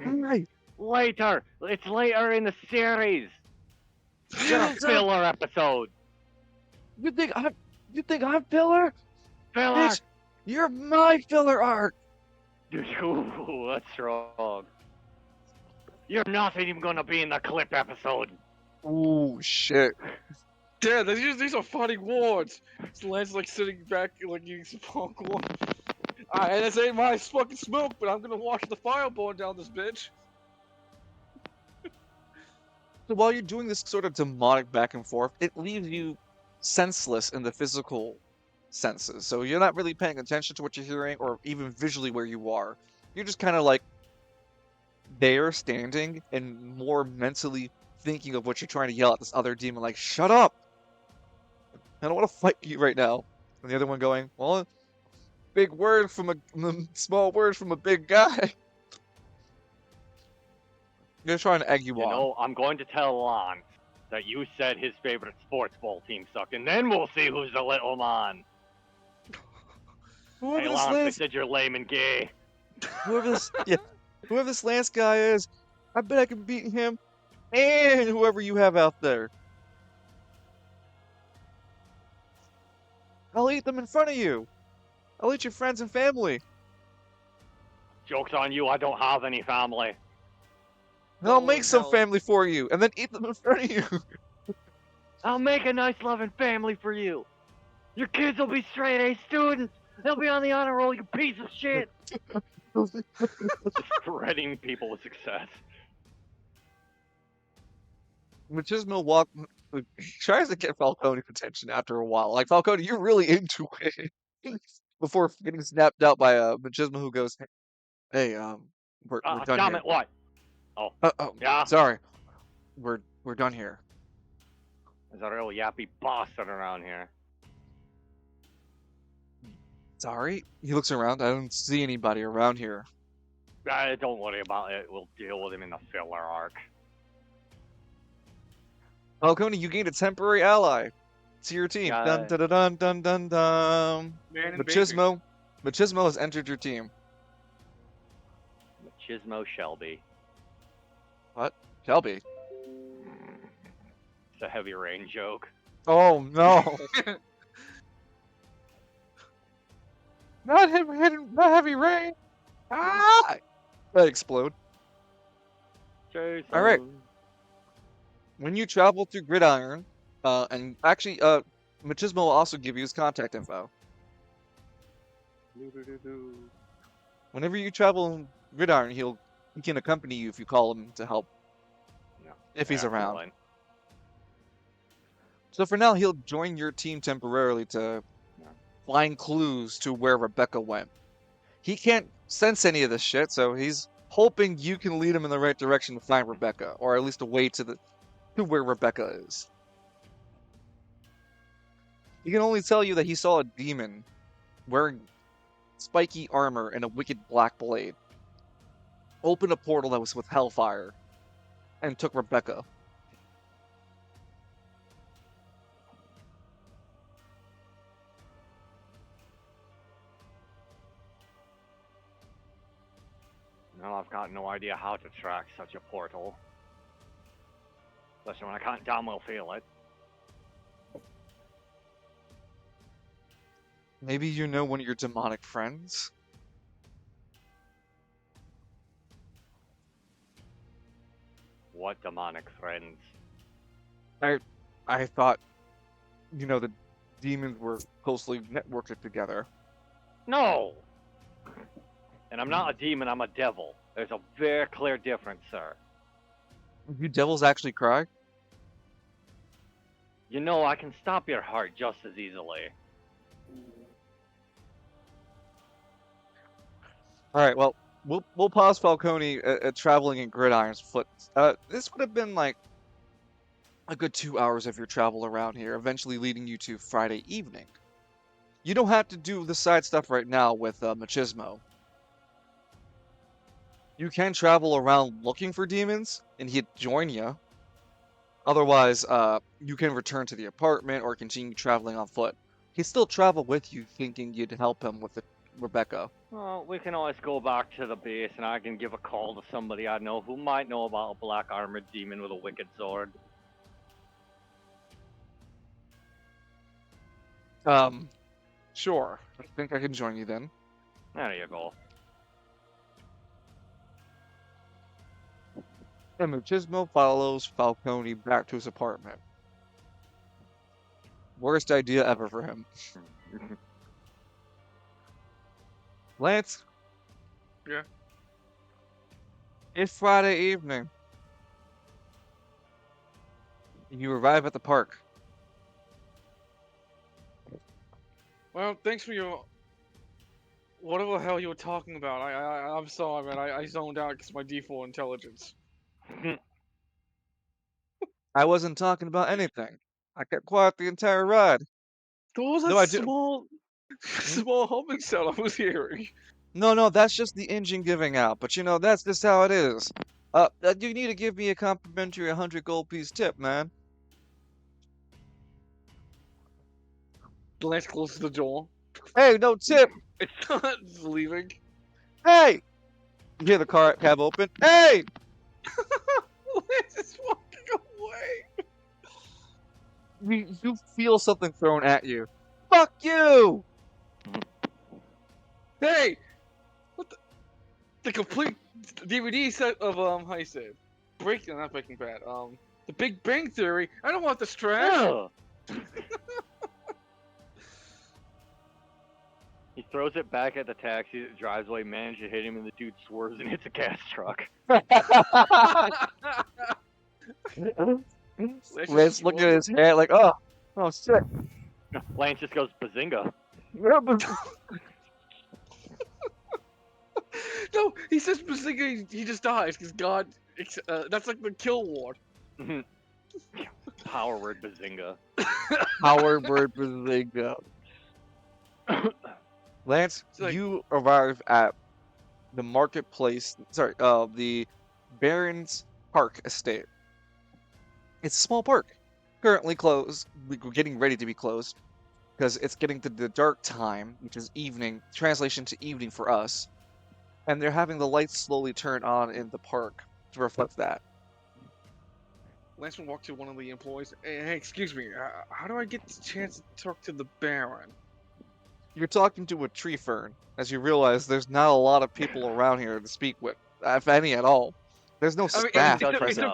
Light! Later! It's later in the series! Get a filler episode! You think I'm filler? Filler! Bitch, you're my filler arc! Ooh, that's wrong. You're not even gonna be in the clip episode. Ooh, shit. Damn, these are fighting words. So Lance's like sitting back like he's Falcone. And this ain't my fucking smoke, but I'm gonna watch the fire burn down this bitch. So while you're doing this sort of demonic back and forth, it leaves you senseless in the physical senses. So you're not really paying attention to what you're hearing or even visually where you are. You're just kind of like there standing and more mentally thinking of what you're trying to yell at this other demon, like, shut up! I don't want to fight you right now. And the other one going, well, big word from a small word from a big guy. They're trying to egg you on. You know, I'm going to tell Lance that you said his favorite sports ball team sucked, and then we'll see who's the little man. Whoever Hey this Lance, they Lance, said you're lame and gay. whoever this Lance guy is, I bet I can beat him and whoever you have out there. I'll eat them in front of you. I'll eat your friends and family. Joke's on you, I don't have any family. And I'll Oh, make some hell. family for you, and then eat them in front of you. I'll make a nice loving family for you. Your kids will be straight A students. They'll be on the honor roll, you piece of shit. Spreading people with success. Machismo tries to get Falcone's attention after a while. Like, Falcone, you're really into it. Before getting snapped out by Machismo, who goes, "Hey, we're done Damn here. it, what? Oh. Oh, Yeah. sorry. We're done here. There's a real yappy bastard around here. Sorry? He looks around. I don't see anybody around here. Don't worry about it. We'll deal with him in the filler arc. Falcone, you gained a temporary ally to your team. Yeah. Dun dun dun dun dun dun. Man in bakery. Machismo has entered your team. Machismo Shelby. What? Shelby? It's a heavy rain joke. Oh no! Not heavy rain. Ah! That explode. Jason. All right. When you travel through Gridiron, and actually, Machismo will also give you his contact info. Whenever you travel in Gridiron, he can accompany you if you call him to help. Yeah. If he's around. Fine. So for now, he'll join your team temporarily to find clues to where Rebecca went. He can't sense any of this shit, so he's hoping you can lead him in the right direction to find Rebecca, or at least a way to where Rebecca is. He can only tell you that he saw a demon wearing spiky armor and a wicked black blade open a portal that was with hellfire and took Rebecca. Well, I've got no idea how to track such a portal. Especially when I can't damn well feel it. Maybe you know one of your demonic friends? What demonic friends? I thought, the demons were closely networked together. No! And I'm not a demon, I'm a devil. There's a very clear difference, sir. You devils actually cry? You know, I can stop your heart just as easily. Alright, well, we'll pause Falcone at traveling in Gridiron's foot. This would have been like a good 2 hours of your travel around here, eventually leading you to Friday evening. You don't have to do the side stuff right now with Machismo. You can travel around looking for demons, and he'd join you. Otherwise, you can return to the apartment or continue traveling on foot. He'd still travel with you, thinking you'd help him with Rebecca. Well, we can always go back to the base, and I can give a call to somebody I know who might know about a black armored demon with a wicked sword. Sure. I think I can join you then. There you go. And Machismo follows Falcone back to his apartment. Worst idea ever for him. Lance? Yeah? It's Friday evening. You arrive at the park. Well, thanks for your... Whatever the hell you were talking about. I'm sorry, man. I zoned out because of my default intelligence. I wasn't talking about anything. I kept quiet the entire ride. There was a No, I do- small humming sound I was hearing. No, that's just the engine giving out. But that's just how it is. You need to give me a complimentary 100 gold piece tip, man. Lance closes the door. Hey, no tip! It's not leaving. Hey! You hear the cab open. Hey! Lance is walking away. You feel something thrown at you. Fuck you! Hey! What the complete DVD set of, how you say it? Not Breaking Bad, The Big Bang Theory. I don't want this trash. He throws it back at the taxi that drives away, manages to hit him, and the dude swerves and hits a gas truck. Lance looking at his hair like, oh shit. Lance just goes, bazinga. No, he says Bazinga, he just dies because God That's like the kill ward. Power word bazinga. Power word bazinga. Lance, like, you arrive at the marketplace. Sorry, the Baron's Park Estate. It's a small park, currently closed. We're getting ready to be closed because it's getting to the dark time, which is evening. Translation to evening for us, and they're having the lights slowly turn on in the park to reflect that. Lance will walk to one of the employees. Hey, excuse me. How do I get the chance to talk to the Baron? You're talking to a tree fern, as you realize there's not a lot of people around here to speak with, if any at all. There's no staff present.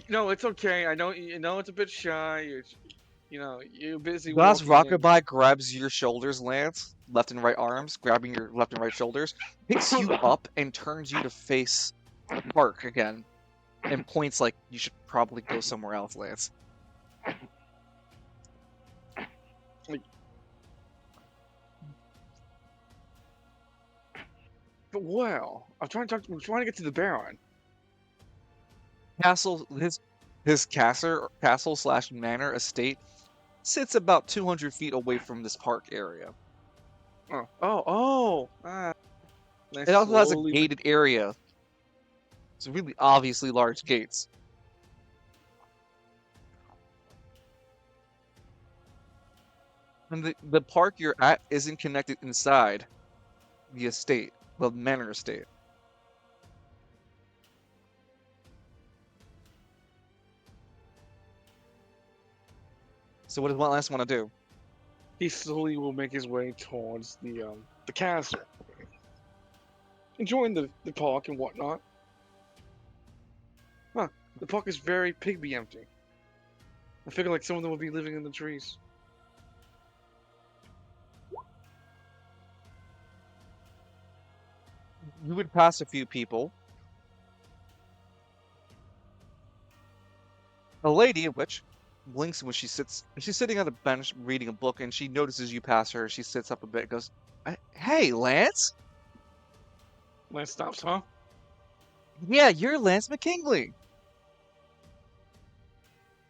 No, it's okay. I know it's a bit shy. You're busy. Das walking in. Rockabye grabs your shoulders, Lance, left and right arms, grabbing your left and right shoulders, picks you up and turns you to face the park again, and points like you should probably go somewhere else, Lance. But well, I'm trying to get to the Baron. His castle slash manor estate sits about 200 feet away from this park area. Nice. It also has a gated area. It's really obviously large gates. And the park you're at isn't connected inside the estate, the manor estate. So what does one last want to do? He slowly will make his way towards the castle, enjoying the park and whatnot. Huh? The park is very pigby empty. I figure like some of them will be living in the trees. You would pass a few people. A lady, which blinks when she's sitting on a bench reading a book, and she notices you pass her. She sits up a bit and goes, "Hey, Lance." Lance stops, huh? Yeah, you're Lance McKinley.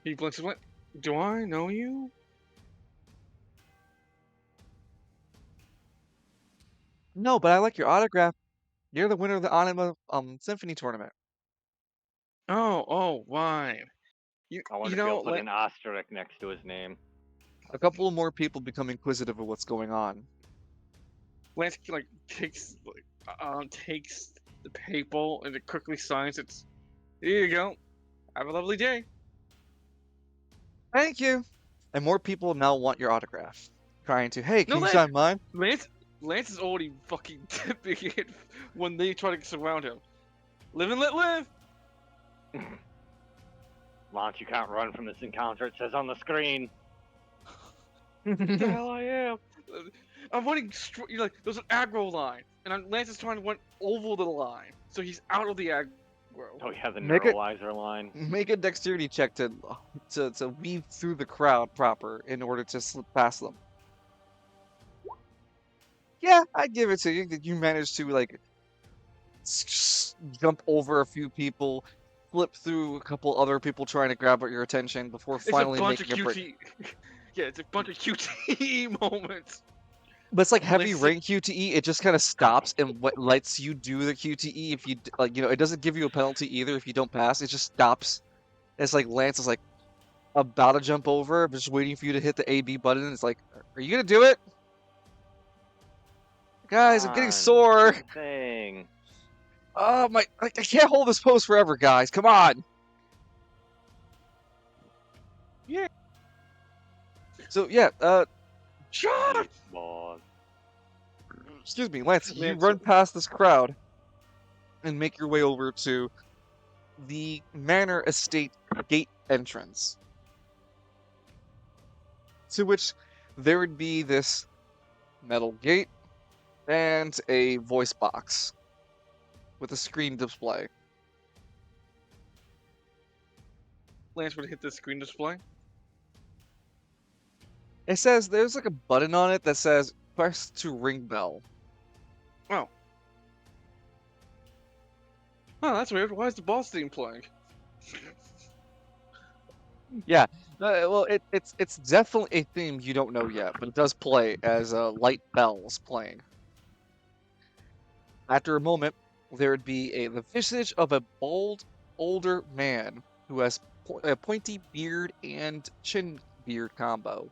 He blinks and went, "Do I know you?" No, but I like your autograph. You're the winner of the Anima Symphony tournament. Oh, why? I wonder if he'll put an asterisk next to his name. A couple more people become inquisitive of what's going on. Lance takes the paper and it quickly signs it. Here you go. Have a lovely day. Thank you. And more people now want your autograph. Trying to, hey, can you Lance, sign mine? Lance is already fucking tipping it when they try to surround him. Live and let live. Lance, you can't run from this encounter. It says on the screen. The hell I am. I'm running straight. There's an aggro line, and Lance is trying to run over the line, so he's out of the aggro. Oh yeah, the neuralizer line. Make a dexterity check to weave through the crowd proper in order to slip past them. Yeah, I give it to you that you managed to jump over a few people, flip through a couple other people trying to grab your attention before finally making a break. Yeah, it's a bunch of QTE moments. But it's like heavy rain QTE. It just kind of stops and what lets you do the QTE. If you it doesn't give you a penalty either if you don't pass. It just stops. It's like Lance is about to jump over, just waiting for you to hit the AB button. It's like, are you gonna do it? Guys, I'm getting sore. Thing. Oh my! I can't hold this pose forever, guys. Come on. Yeah. So yeah, Shut up! Excuse me, Lance. You run past this crowd and make your way over to the Manor Estate gate entrance, to which there would be this metal gate and a voice box with a screen display. Lance would hit the screen display. It says there's a button on it that says press to ring bell. Oh. Oh, that's weird. Why is the boss theme playing? Yeah, well, it's definitely a theme you don't know yet, but it does play as light bells playing. After a moment, there would be the visage of a bald, older man who has a pointy beard and chin beard combo.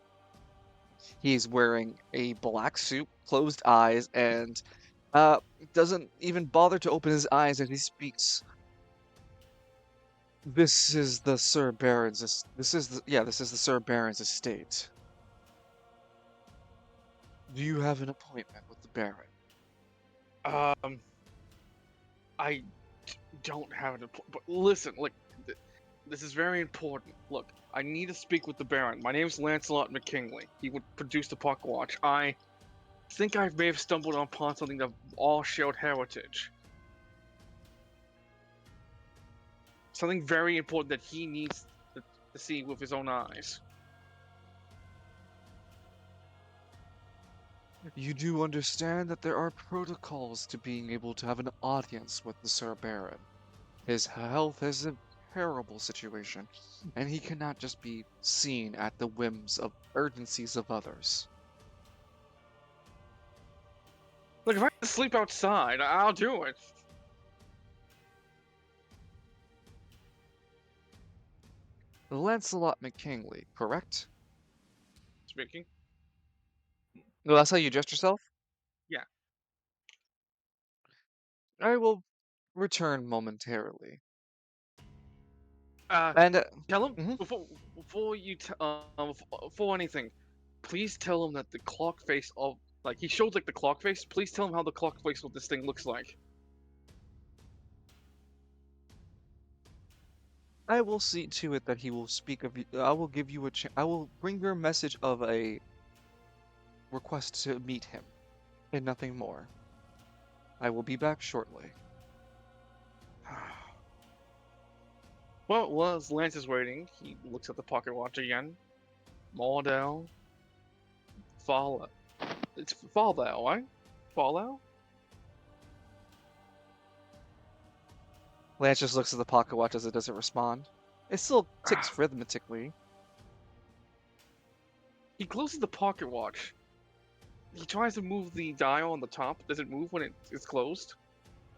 He's wearing a black suit, closed eyes, and uh, doesn't even bother to open his eyes as he speaks. This is the Sir Baron's. This is the Sir Baron's estate. Do you have an appointment with the Baron? I don't have it. But listen, look, this is very important. Look, I need to speak with the Baron. My name's Lancelot McKinley. He would produce the Pocket Watch. I think I may have stumbled upon something of all shared heritage. Something very important that he needs to see with his own eyes. You do understand that there are protocols to being able to have an audience with the Sir Baron. His health is a terrible situation, and he cannot just be seen at the whims of urgencies of others. Look, if I have to sleep outside, I'll do it. Lancelot McKinley, correct? Speaking. No, that's how you address yourself? Yeah. I will return momentarily. Uh, And tell him mhm. before you before anything, please tell him that the clock face of he showed like the clock face. Please tell him how the clock face of this thing looks like. I will see to it that he will speak of you. I will give you I will bring your message of a request to meet him, and nothing more. I will be back shortly. Well, as Lance is waiting, he looks at the pocket watch again. Mordell. Fallout. It's Fallout, right? Fallout? Lance just looks at the pocket watch as it doesn't respond. It still ticks rhythmically. He closes the pocket watch. He tries to move the dial on the top. Does it move when it's closed?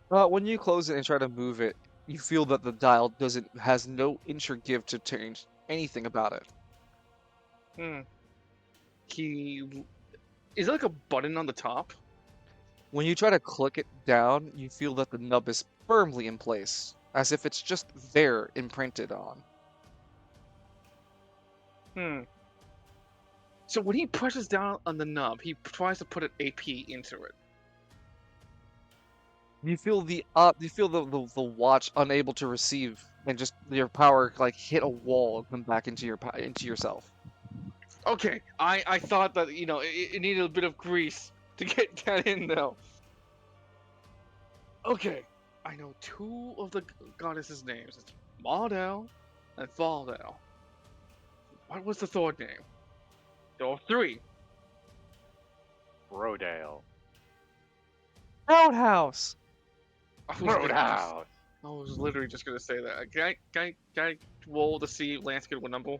When you close it and try to move it, you feel that the dial has no inch or give to change anything about it. Is there like a button on the top? When you try to click it down, you feel that the nub is firmly in place, as if it's just there imprinted on. So when he presses down on the nub, he tries to put an AP into it. You feel the watch unable to receive, and just your power hit a wall and come back into yourself. Okay, I thought that it needed a bit of grease to get that in though. Okay, I know two of the goddesses' names. It's Mardell and Faldell. What was the third name? There were three. Rodale. Roadhouse. Roadhouse. I was literally just gonna say that. Can I roll to see Lance get one number?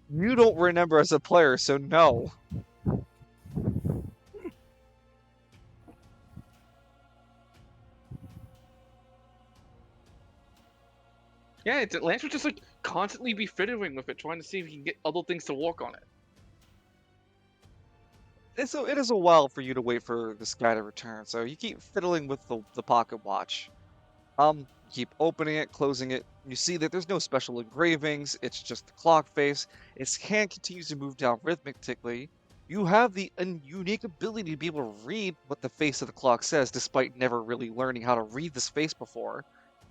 You don't remember as a player, so no. Yeah, Lance would just constantly be fiddling with it, trying to see if he can get other things to work on it. It is a while for you to wait for this guy to return, so you keep fiddling with the pocket watch. Keep opening it, closing it. You see that there's no special engravings, it's just the clock face. Its hand continues to move down rhythmically. You have the unique ability to be able to read what the face of the clock says, despite never really learning how to read this face before.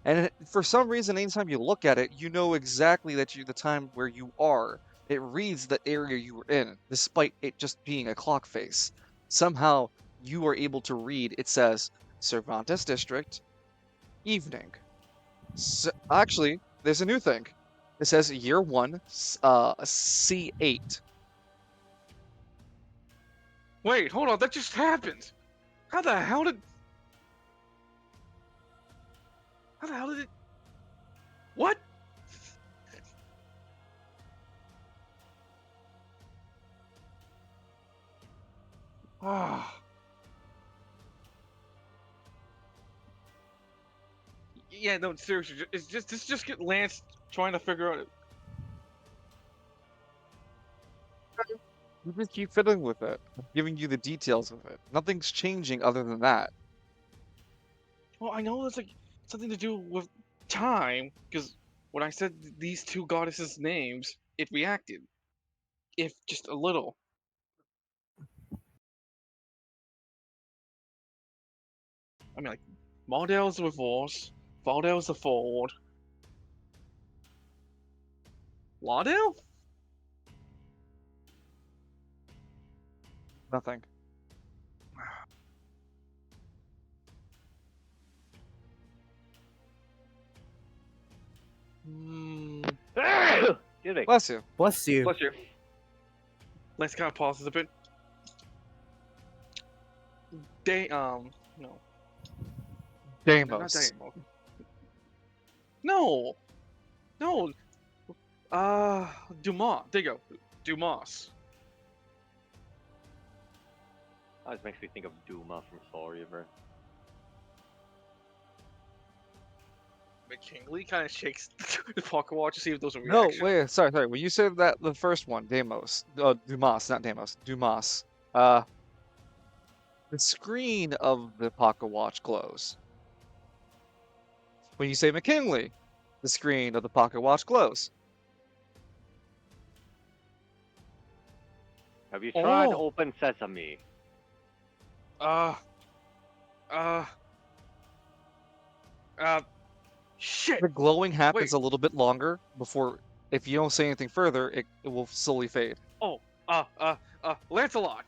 And for some reason, anytime you look at it, you know exactly that the time where you are. It reads the area you were in, despite it just being a clock face. Somehow, you are able to read, it says, Cervantes District, evening. So, actually, there's a new thing. It says year 1, C8. Wait, hold on, that just happened! How the hell did... How the hell did it? What? Ah. Yeah, no, seriously, it's just get Lance trying to figure out. You just keep fiddling with it, giving you the details of it. Nothing's changing other than that. Well, I know it's like something to do with time, because when I said these two goddesses' names, it reacted, if just a little. I mean, like, Mardale's the reverse, Valdale's the forward. Laudale? Nothing. Excuse me. Bless you. Bless you. Bless you. Let's kind of pause this a bit. No. Not Deimos. Deimos. No. No. Dumas. There you go. Dumas. Always makes me think of Duma from Soul Reaver. McKinley kind of shakes the pocket watch to see if those are No, reactions. wait, sorry. When you said that the first one, Deimos, Dumas, not Deimos, Dumas, the screen of the pocket watch glows. When you say McKinley, the screen of the pocket watch glows. Have you tried Oh. Open Sesame? Shit. The glowing happens Wait. a little bit longer before, if you don't say anything further, it will slowly fade. Lancelot.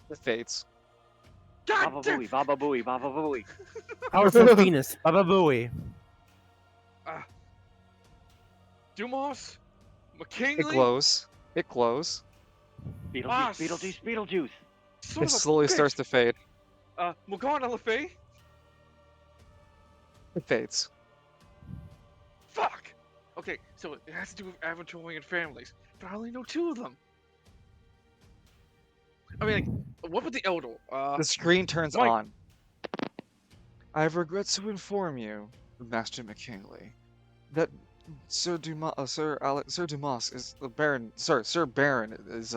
It fades. God Baba damn. Booey, Baba Booey, Baba Booey. Powerful Venus. Baba Booey. Dumas. It McKinley. glows. It glows. Ah, Beetlejuice, Beetlejuice. Son It of a slowly bitch. starts to fade. Morgana Le Fay. It fades. Fuck. Okay, so it has to do with Aventurine families, but I only know two of them. I mean, like, what about the Elder? The screen turns Mike. on. I regret to inform you, Master McKinley, that Sir Dumas, Sir Dumas is the Baron. Sir Baron is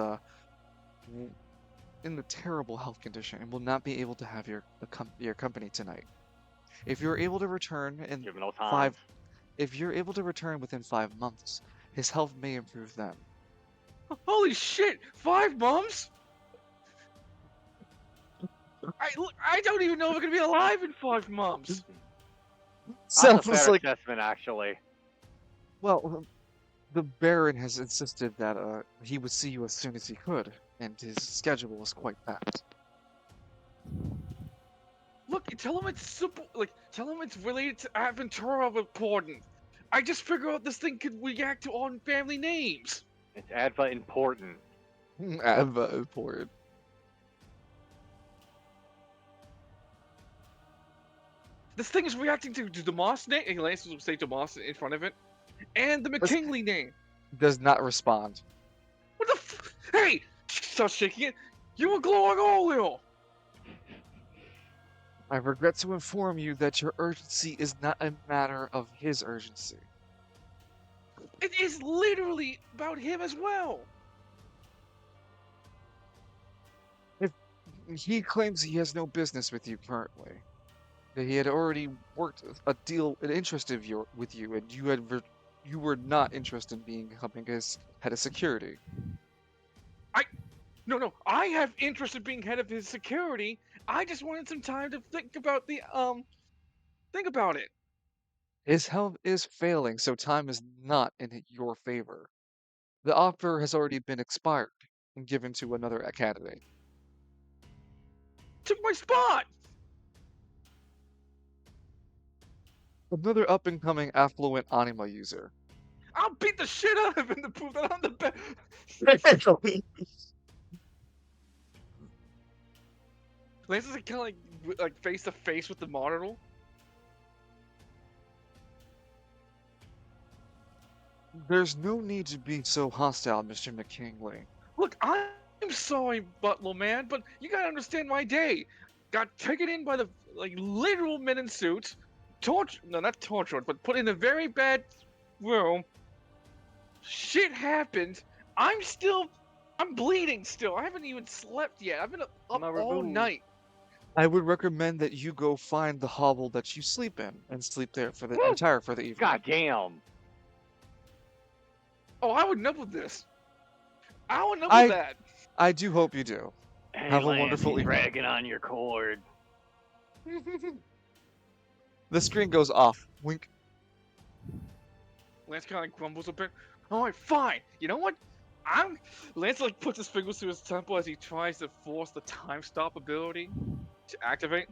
in a terrible health condition and will not be able to have your company tonight. If you're able to return in Give him no time. if you're able to return within 5 months, his health may improve then. Holy shit! 5 months? I don't even know if I'm gonna be alive in 5 months. That's Sounds a fair like, assessment, actually. well, the Baron has insisted that he would see you as soon as he could, and his schedule is quite packed. Look, tell him it's super. Tell him it's related to Aventura important. I just figured out this thing could react to all family names. It's Adva important. Adva important. This thing is reacting to the Moss name, and Lance will say Moss in front of it, and the McKinley name. Does not respond. What the Hey! Stop shaking it! You were glowing earlier! I regret to inform you that your urgency is not a matter of his urgency. It is literally about him as well! He claims he has no business with you currently. That he had already worked an interest with you, and you were not interested in becoming his head of security. No, I have interest in being head of his security. I just wanted some time to think about think about it. His health is failing, so time is not in your favor. The offer has already been expired and given to another candidate. Took my spot! Another up-and-coming affluent anima user. I'll beat the shit out of him to prove that I'm the best. Lance is kind of like face to face with the model. There's no need to be so hostile, Mr. McKinley. Look, I'm sorry, Butler man, but you gotta understand my day. Got taken in by the literal men in suits, not tortured, but put in a very bad room. Shit happened. I'm bleeding still. I haven't even slept yet. I've been up all night. I would recommend that you go find the hovel that you sleep in and sleep there for the evening. God damn. Oh, I would know this. I would know that. I do hope you do. Hey, Have a Lance, wonderful evening. Dragging on your cord. The screen goes off. Wink. Lance kind of grumbles a bit. Alright, fine. You know what? Lance puts his fingers to his temple as he tries to force the time stop ability to activate.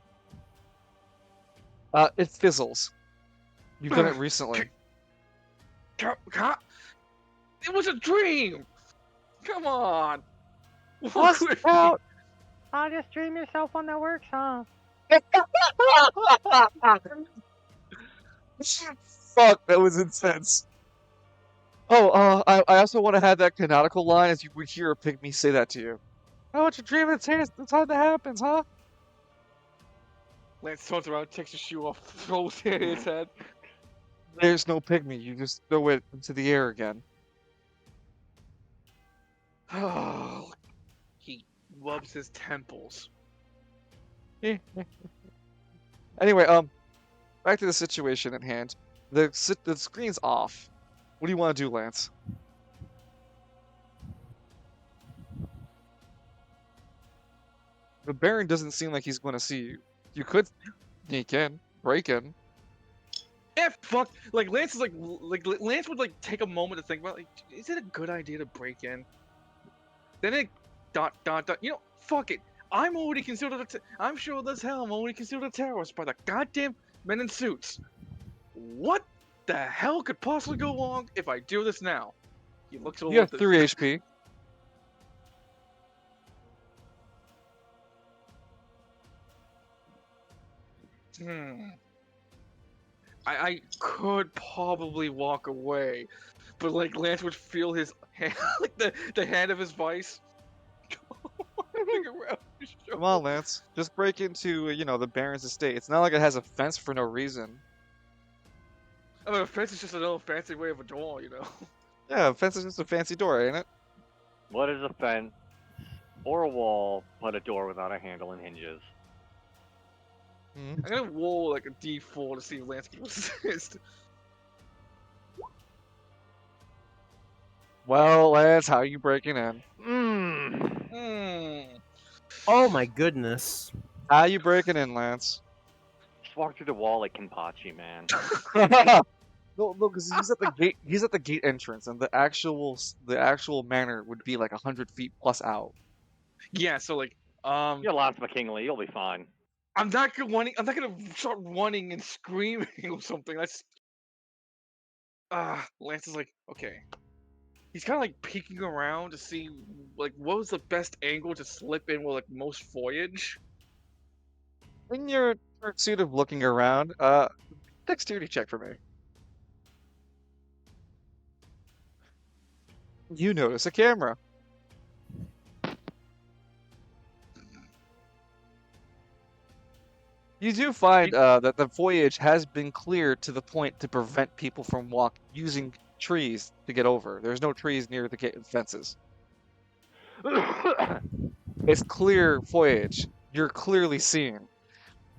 It fizzles. You've done it recently. It was a dream! Come on! What's out? I'll just dream yourself one that works, huh? Fuck, that was intense. Oh, I also want to have that canonical line as you would hear a pygmy say that to you. Oh, what you dreaming? It's the time that happens, huh? Lance turns around, takes his shoe off, throws it in his head. There's no pygmy. You just throw it into the air again. Oh, he rubs his temples. Anyway, back to the situation at hand. The screen's off. What do you want to do, Lance? The Baron doesn't seem like he's going to see you. You could sneak in, break in. Yeah, fuck. Lance is Lance would take a moment to think about is it a good idea to break in? Then it you know, fuck it. I'm already considered I'm sure as hell I'm already considered a terrorist by the goddamn men in suits. What the hell could possibly go wrong if I do this now? He looks over. You have 3 HP. I could probably walk away, but Lance would feel his hand, the hand of his vice. Come on, Lance. Just break into, the Baron's estate. It's not like it has a fence for no reason. I mean, a fence is just another fancy way of a door, Yeah, a fence is just a fancy door, ain't it? What is a fence or a wall but a door without a handle and hinges? I'm gonna roll a D4 to see if Lance can resist. Well, Lance, how are you breaking in? Oh my goodness. How you breaking in, Lance? Just walk through the wall like Kenpachi, man. No, because he's at the gate. He's at the gate entrance, and the actual manor would be 100 feet plus out. Yeah, so You're Lance McKinley. You'll be fine. I'm not gonna start running and screaming or something. That's Lance is okay. He's kind of peeking around to see what was the best angle to slip in with most foliage. In your pursuit of looking around, dexterity check for me. You notice a camera. You do find that the foliage has been cleared to the point to prevent people from using trees to get over. There's no trees near the fences. It's clear foliage. You're clearly seeing.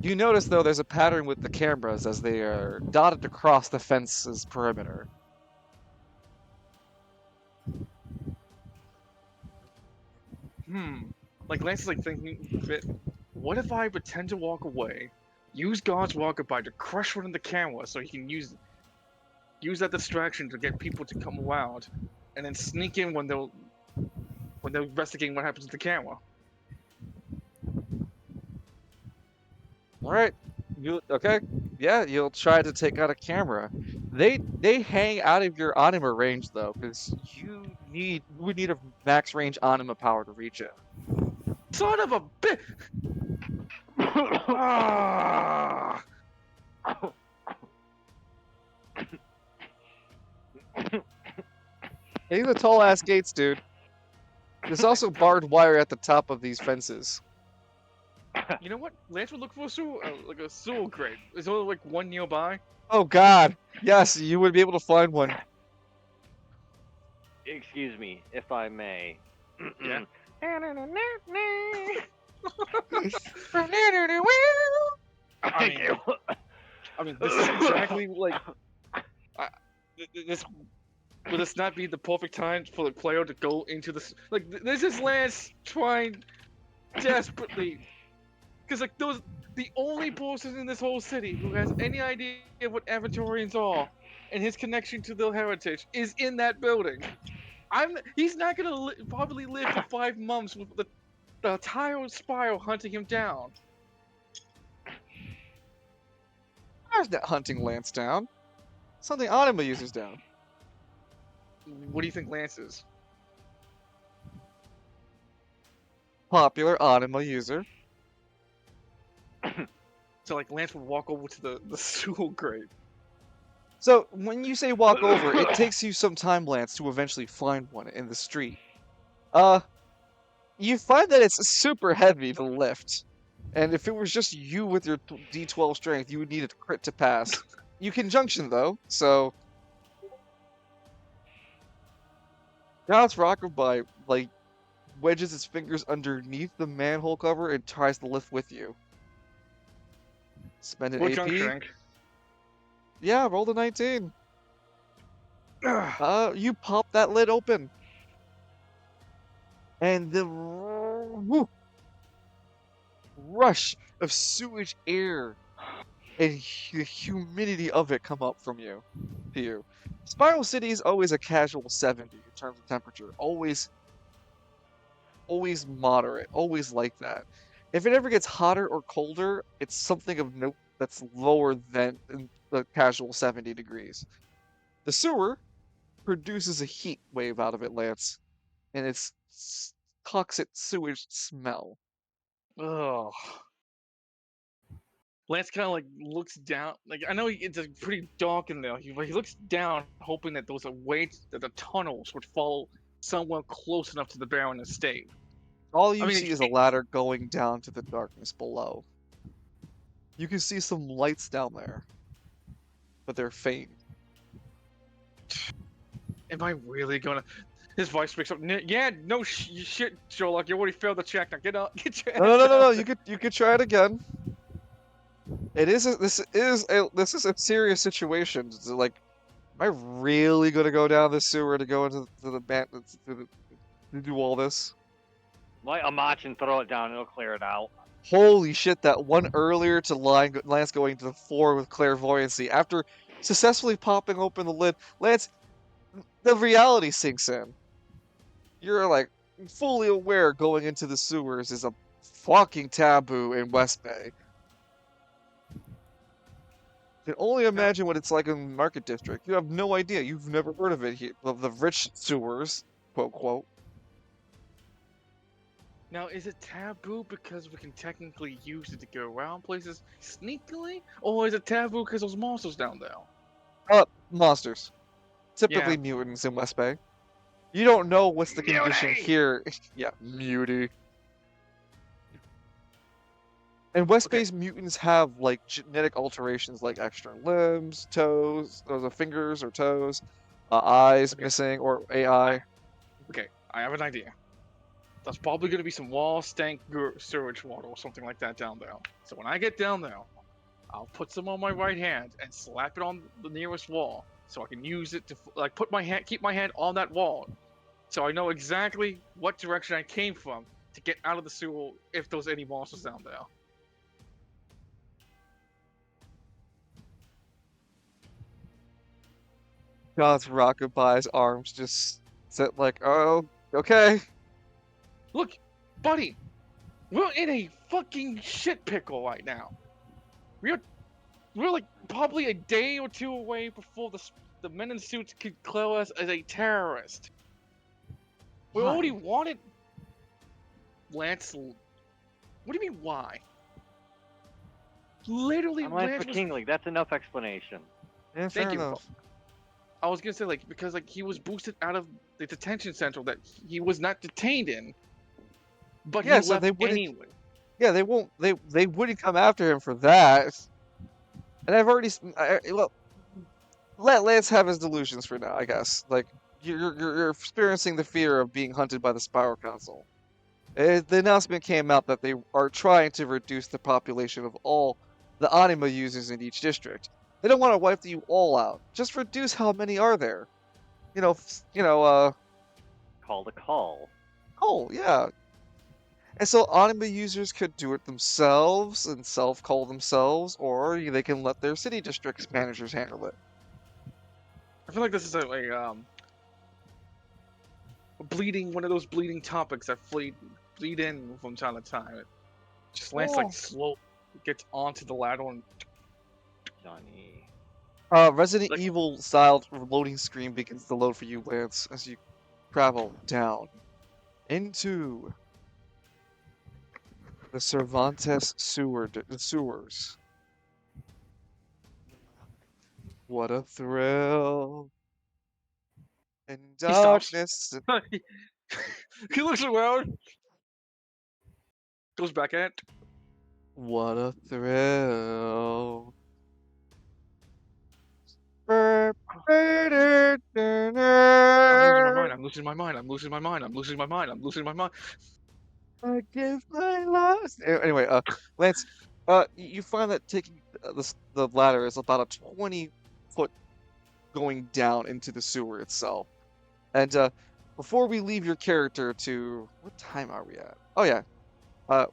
You notice, though, there's a pattern with the cameras as they are dotted across the fence's perimeter. Lance is thinking, what if I pretend to walk away, use God's walkabout to crush one of the cameras so he can use that distraction to get people to come around, and then sneak in when they're investigating what happens to the camera. All right. Okay? Yeah, you'll try to take out a camera. They hang out of your anima range though, because you would need a max range anima power to reach it. Son of a bitch! Hey, the tall ass gates, dude. There's also barbed wire at the top of these fences. You know what? Lance would look for a sewer grate. Is there like one nearby? Oh God, yes, you would be able to find one. Excuse me, if I may. Yeah. Thank you. I mean, this is exactly like. This would this not be the perfect time for the player to go into this? Like, this is Lance trying desperately, because like the only person in this whole city who has any idea of what Avatarians are and his connection to their heritage is in that building. He's not gonna probably live for 5 months with the entire spiral hunting him down. There's not hunting Lance down. Something Anima uses down. What do you think Lance is? Popular Anima user. So like Lance would walk over to the sewer grate. So when you say walk over, it takes you some time, Lance, to eventually find one in the street. You find that it's super heavy to lift. And if it was just you with your D12 strength, you would need a crit to pass. You can junction though, so God's Rockabye like wedges its fingers underneath the manhole cover and tries to lift with you. Spend an What AP. junction? Yeah, roll the 19. You pop that lid open. And the rush of sewage air and the humidity of it come up from you to you. Spiral City is always a casual 70 in terms of temperature. Always moderate. Always like that. If it ever gets hotter or colder, it's something of note that's lower than the casual 70 degrees. The sewer produces a heat wave out of it, Lance, and it's toxic sewage smell. Ugh. Lance kind of like looks down. Like I know it's pretty dark in there, but he looks down, hoping that there was a way that the tunnels would follow somewhere close enough to the Baron estate. All you see is a ladder going down to the darkness below. You can see some lights down there, but they're faint. Am I really gonna? His voice picks up. Yeah, no shit, Sherlock. You already failed the check. Now get up. Get your ass No. out. You could try it again. This is a serious situation. It's like, am I really gonna go down this sewer to go into to do all this? Light a match and throw it down. It'll clear it out. Holy shit! That one earlier to Lance going to the floor with clairvoyancy after successfully popping open the lid, Lance, the reality sinks in. You're like fully aware going into the sewers is a fucking taboo in West Bay. You can only imagine what it's like in the Market District. You have no idea. You've never heard of it here, of the rich sewers, quote quote. Now, is it taboo because we can technically use it to go around places sneakily, or is it taboo because there's monsters down there? Monsters. Typically mutants in West Bay. You don't know what's the condition here. Yeah, muty. And West Bay's mutants have like genetic alterations like extra limbs, toes, those are fingers or toes, eyes missing, or AI. Okay, I have an idea. There's probably going to be some wall stank sewage water or something like that down there. So when I get down there, I'll put some on my right hand and slap it on the nearest wall, so I can use it to like keep my hand on that wall, so I know exactly what direction I came from to get out of the sewer if there's any monsters down there. God's Rockabye's arms just set like, oh, okay. Look, buddy, we're in a fucking shit pickle right now. We're like probably a day or two away before the men in suits could clear us as a terrorist. We already wanted Lance. What do you mean why? Literally, I'm Lance McKinley. That's enough explanation. Yeah, fair Thank you. enough. I was gonna say like because like he was boosted out of the detention center that he was not detained in, but Yeah, he so left they wouldn't. anyway. Yeah, they won't. They wouldn't come after him for that. And I've already. Well, let Lance have his delusions for now, I guess. Like you're experiencing the fear of being hunted by the Spiral Council. The announcement came out that they are trying to reduce the population of all the anima users in each district. They don't want to wipe you all out. Just reduce how many are there. Call the call. Oh, yeah. And so anima users could do it themselves and self-call themselves, or they can let their city districts managers handle it. I feel like this is one of those bleeding topics that bleed in from time to time. It just Lance like slow gets onto the ladder and Johnny. Resident Evil style loading screen begins to load for you, Lance, as you travel down into the Cervantes sewers. What a thrill! In darkness. He looks around, goes back at. What a thrill! I'm losing my mind. I give my last. Anyway, Lance, you find that taking the ladder is about a 20-foot going down into the sewer itself. And before we leave your character to what time are we at? Oh yeah,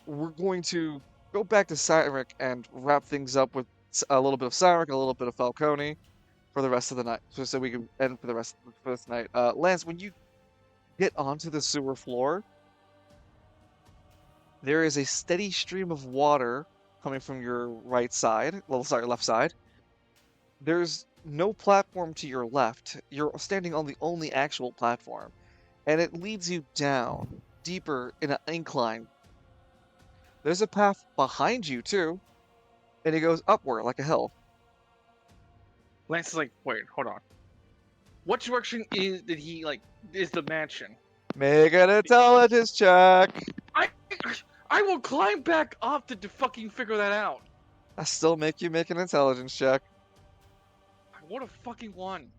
we're going to go back to Cyric and wrap things up with a little bit of Cyric, a little bit of Falcone for the rest of the night, so we can end for the rest of this night. Lance, when you get onto the sewer floor, there is a steady stream of water coming from your right side. Well, sorry, left side. There's no platform to your left. You're standing on the only actual platform, and it leads you down deeper in an incline. There's a path behind you too, and it goes upward like a hill. Lance is like, wait, hold on. What direction is the mansion? Make an intelligence check. I will climb back up to fucking figure that out. I still make you make an intelligence check. What a fucking one.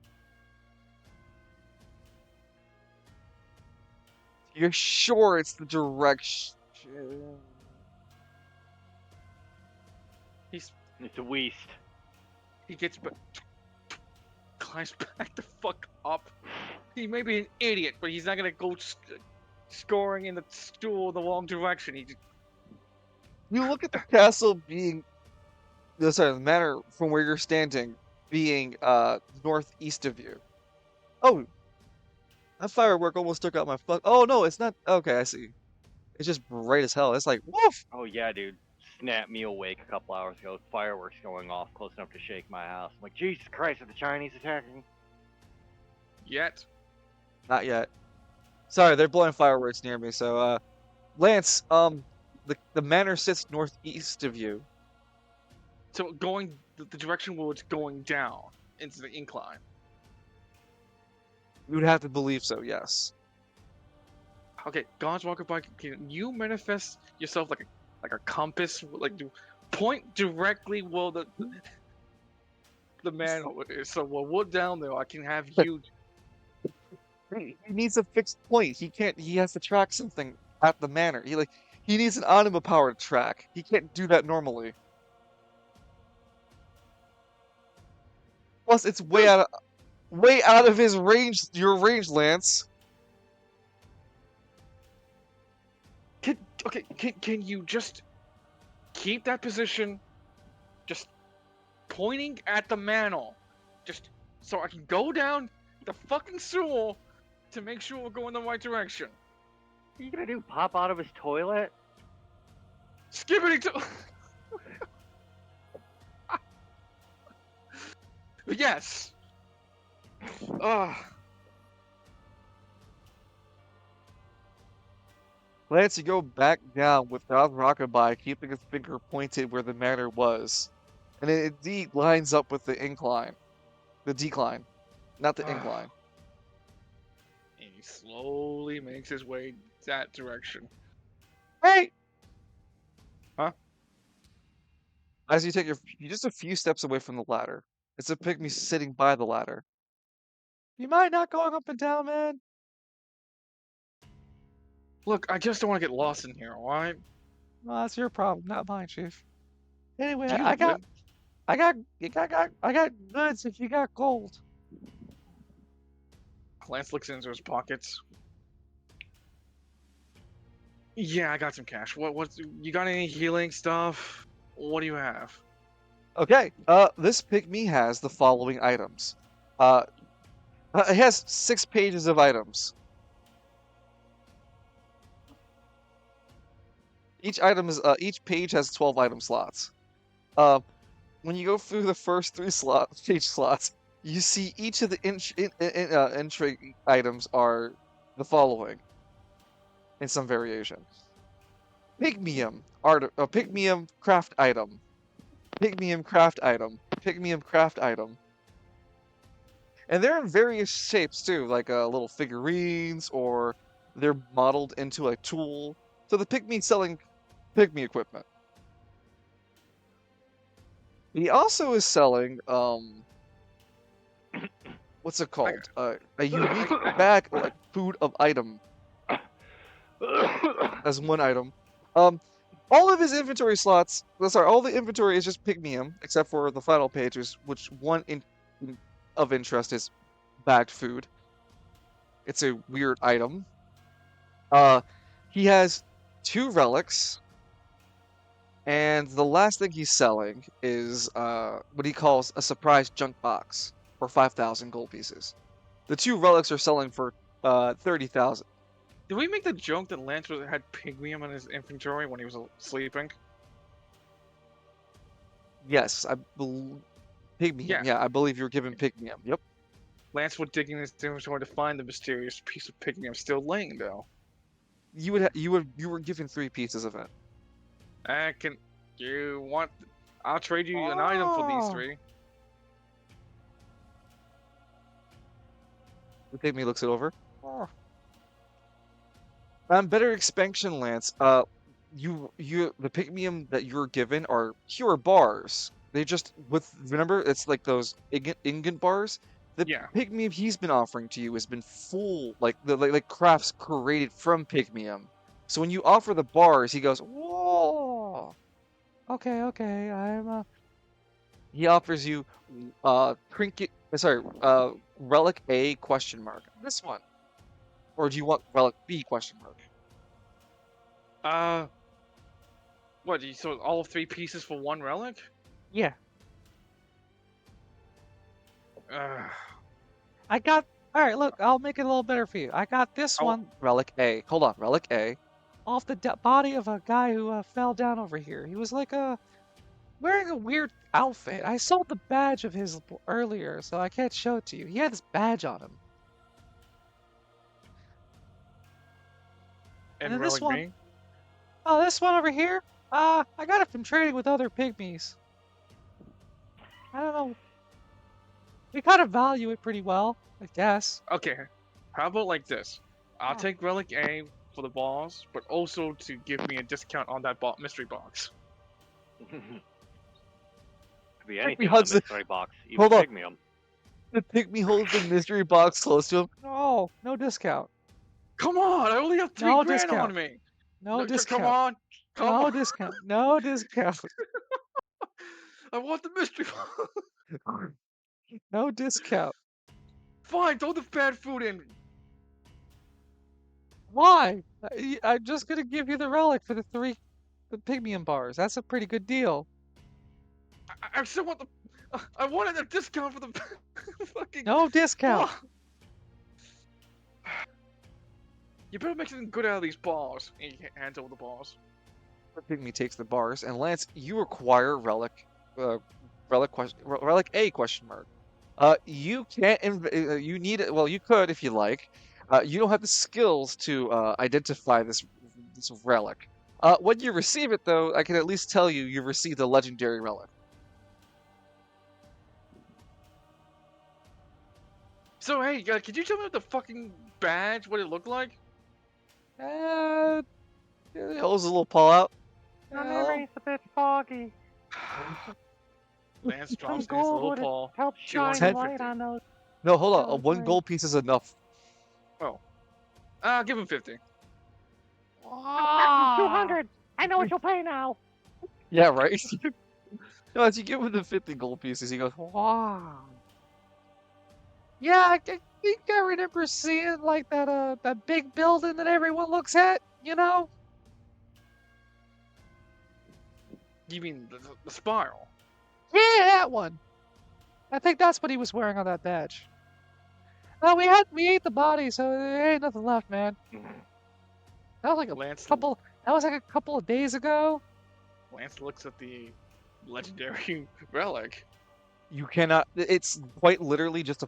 You're sure it's the direction? It's a waste. He gets climbs back the fuck up. He may be an idiot, but he's not gonna go scoring in the stool the wrong direction. You look at the castle being, sorry, the manor from where you're standing being northeast of you. Oh, that firework almost took out my fuck. Oh no, it's not. Okay, I see. It's just bright as hell. It's like woof. Oh yeah, dude. Snapped me awake a couple hours ago. Fireworks going off close enough to shake my house. I'm like, Jesus Christ, are the Chinese attacking? Yet? Not yet. Sorry, they're blowing fireworks near me. So, Lance, the manor sits northeast of you. So going the direction where it's going down into the incline. You would have to believe so, yes. Okay, God's walker bike. Can you manifest yourself like a compass? Like point directly where the manhole is. So while we're down there, I can have you. He needs a fixed point. He can't. He has to track something at the manor. He needs an anima powered track. He can't do that normally. Plus, it's way out of his range. Your range, Lance. Can you just keep that position, just pointing at the manhole, just so I can go down the fucking sewer to make sure we're going the right direction. What are you gonna do? Pop out of his toilet? Skippity to. Yes. Lance, you go back down without Rockabye, keeping his finger pointed where the manor was. And it indeed lines up with the incline. The decline. not the incline. And he slowly makes his way that direction. Hey! Huh? As you take you're just a few steps away from the ladder. It's a pygmy sitting by the ladder. You mind not going up and down, man? Look, I just don't want to get lost in here, alright? Well, that's your problem, not mine, Chief. Anyway, You I got would. goods if you got gold. Lance looks into his pockets. Yeah, I got some cash. What's you got any healing stuff? What do you have? Okay, this pygmy has the following items. It has 6 pages of items. Each page has 12 item slots. When you go through the first 3 page slots, you see each of the entry items are the following, in some variation. Pygmium Pygmium craft item. Pygmium craft item. Pygmium craft item. And they're in various shapes too, like little figurines, or they're modeled into a tool. So the pygmy selling pygmy equipment. He also is selling what's it called? A unique bag like food of item as one item. All of his inventory slots. All the inventory is just pygmium, except for the final pages, which one of interest is bagged food. It's a weird item. He has 2 relics, and the last thing he's selling is what he calls a surprise junk box for 5,000 gold pieces. The 2 relics are selling for 30,000. Did we make the joke that Lance had pygmium in his inventory when he was sleeping? Yes, I believe pygmium. Yeah, I believe you were given pygmium. Yep. Lance would dig in his inventory to find the mysterious piece of pygmium still laying though. You were given 3 pieces of it. I'll trade you an item for these 3. The pygmy looks it over. Better expansion, Lance. The pygmium that you're given are pure bars. They just remember it's like those ingot bars. The pygmium he's been offering to you has been full, like crafts created from pygmium. So when you offer the bars, he goes, "Whoa, okay, He offers you, relic A ? This one, or do you want relic B ? What? You sold all 3 pieces for 1 relic? Yeah. All right, look, I'll make it a little better for you. I got this one, relic A. Hold on, relic A. Off the body of a guy who fell down over here. He was like wearing a weird outfit. I sold the badge of his earlier, so I can't show it to you. He had this badge on him. And then this one. Oh, this one over here? I got it from trading with other pygmies. I don't know. We kind of value it pretty well, I guess. Okay, how about like this? I'll take relic A for the balls, but also to give me a discount on that mystery box. Could be anything on the mystery box, even Hold on. pygmium. The pygmy holds the mystery box close to him. No discount. Come on, I only have 3 grand on me. No discount. Come on. No discount. No discount. I want the mystery box. No discount. Fine, throw the bad food in. Why? I'm just gonna give you the relic for the pygmium bars. That's a pretty good deal. I still want I wanted a discount for the fucking. No discount. You better make something good out of these bars. And he hands over the bars. The pygmy takes the bars, and Lance, you acquire relic A ? You can't. You need it. Well, you could if you like. You don't have the skills to identify this relic. When you receive it, though, I can at least tell you you've received a legendary relic. So hey, could you tell me what the fucking badge, what it looked like? It holds a little paw out. My memory's a bit foggy. Lance Some drops in his gold little would paw. help shine 250. light on those. No, hold on. Sounds One nice. gold piece is enough. Give him 50. 200. I know what you'll pay now. Yeah, right? No, as you give him the 50 gold pieces, he goes, wow. Yeah, I think I remember seeing like that big building that everyone looks at, you know? You mean the spiral? Yeah, that one. I think that's what he was wearing on that badge. Well, we ate the body, so there ain't nothing left, man. That was like Lance, that was like a couple of days ago. Lance looks at the legendary relic. You cannot. It's quite literally just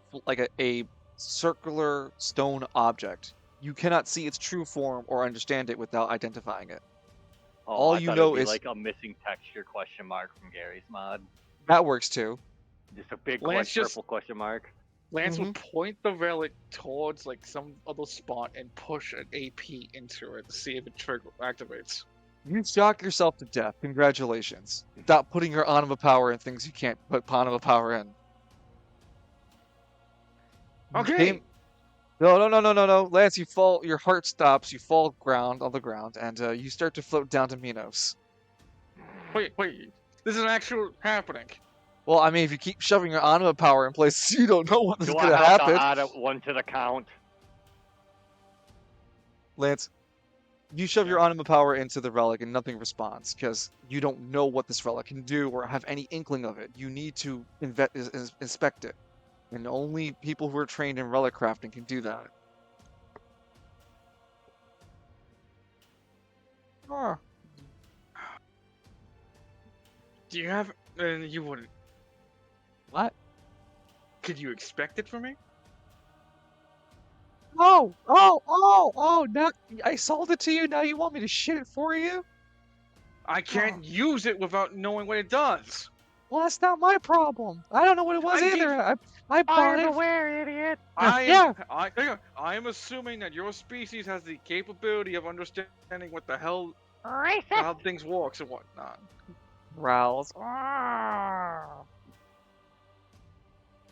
a circular stone object. You cannot see its true form or understand it without identifying it. Oh, All I you thought know it'd be is like a missing texture question mark from Gary's mod. that works too. Just a big Lance purple question mark. Lance would point the relic towards like some other spot and push an AP into it to see if it activates. You shock yourself to death. Congratulations. Stop putting your anima power in things you can't put anima power in. Okay. No. Lance, you fall. Your heart stops. You fall on the ground, and you start to float down to Minos. Wait. This is actually happening. Well, I mean, if you keep shoving your anima power in places, you don't know what's Do going to I have happen. to add one to the count? Lance, you shove your anima power into the relic and nothing responds because you don't know what this relic can do or have any inkling of it. You need to inspect it. And only people who are trained in relic crafting can do that. Oh. Do you have? You wouldn't. What? Could you expect it from me? Oh! Now I sold it to you. Now you want me to shit it for you? I can't use it without knowing what it does. Well, that's not my problem. I don't know what it was either. I bought Buyer it. beware, idiot. Yeah. I am assuming that your species has the capability of understanding what the hell Racist. how things works and whatnot. Growls.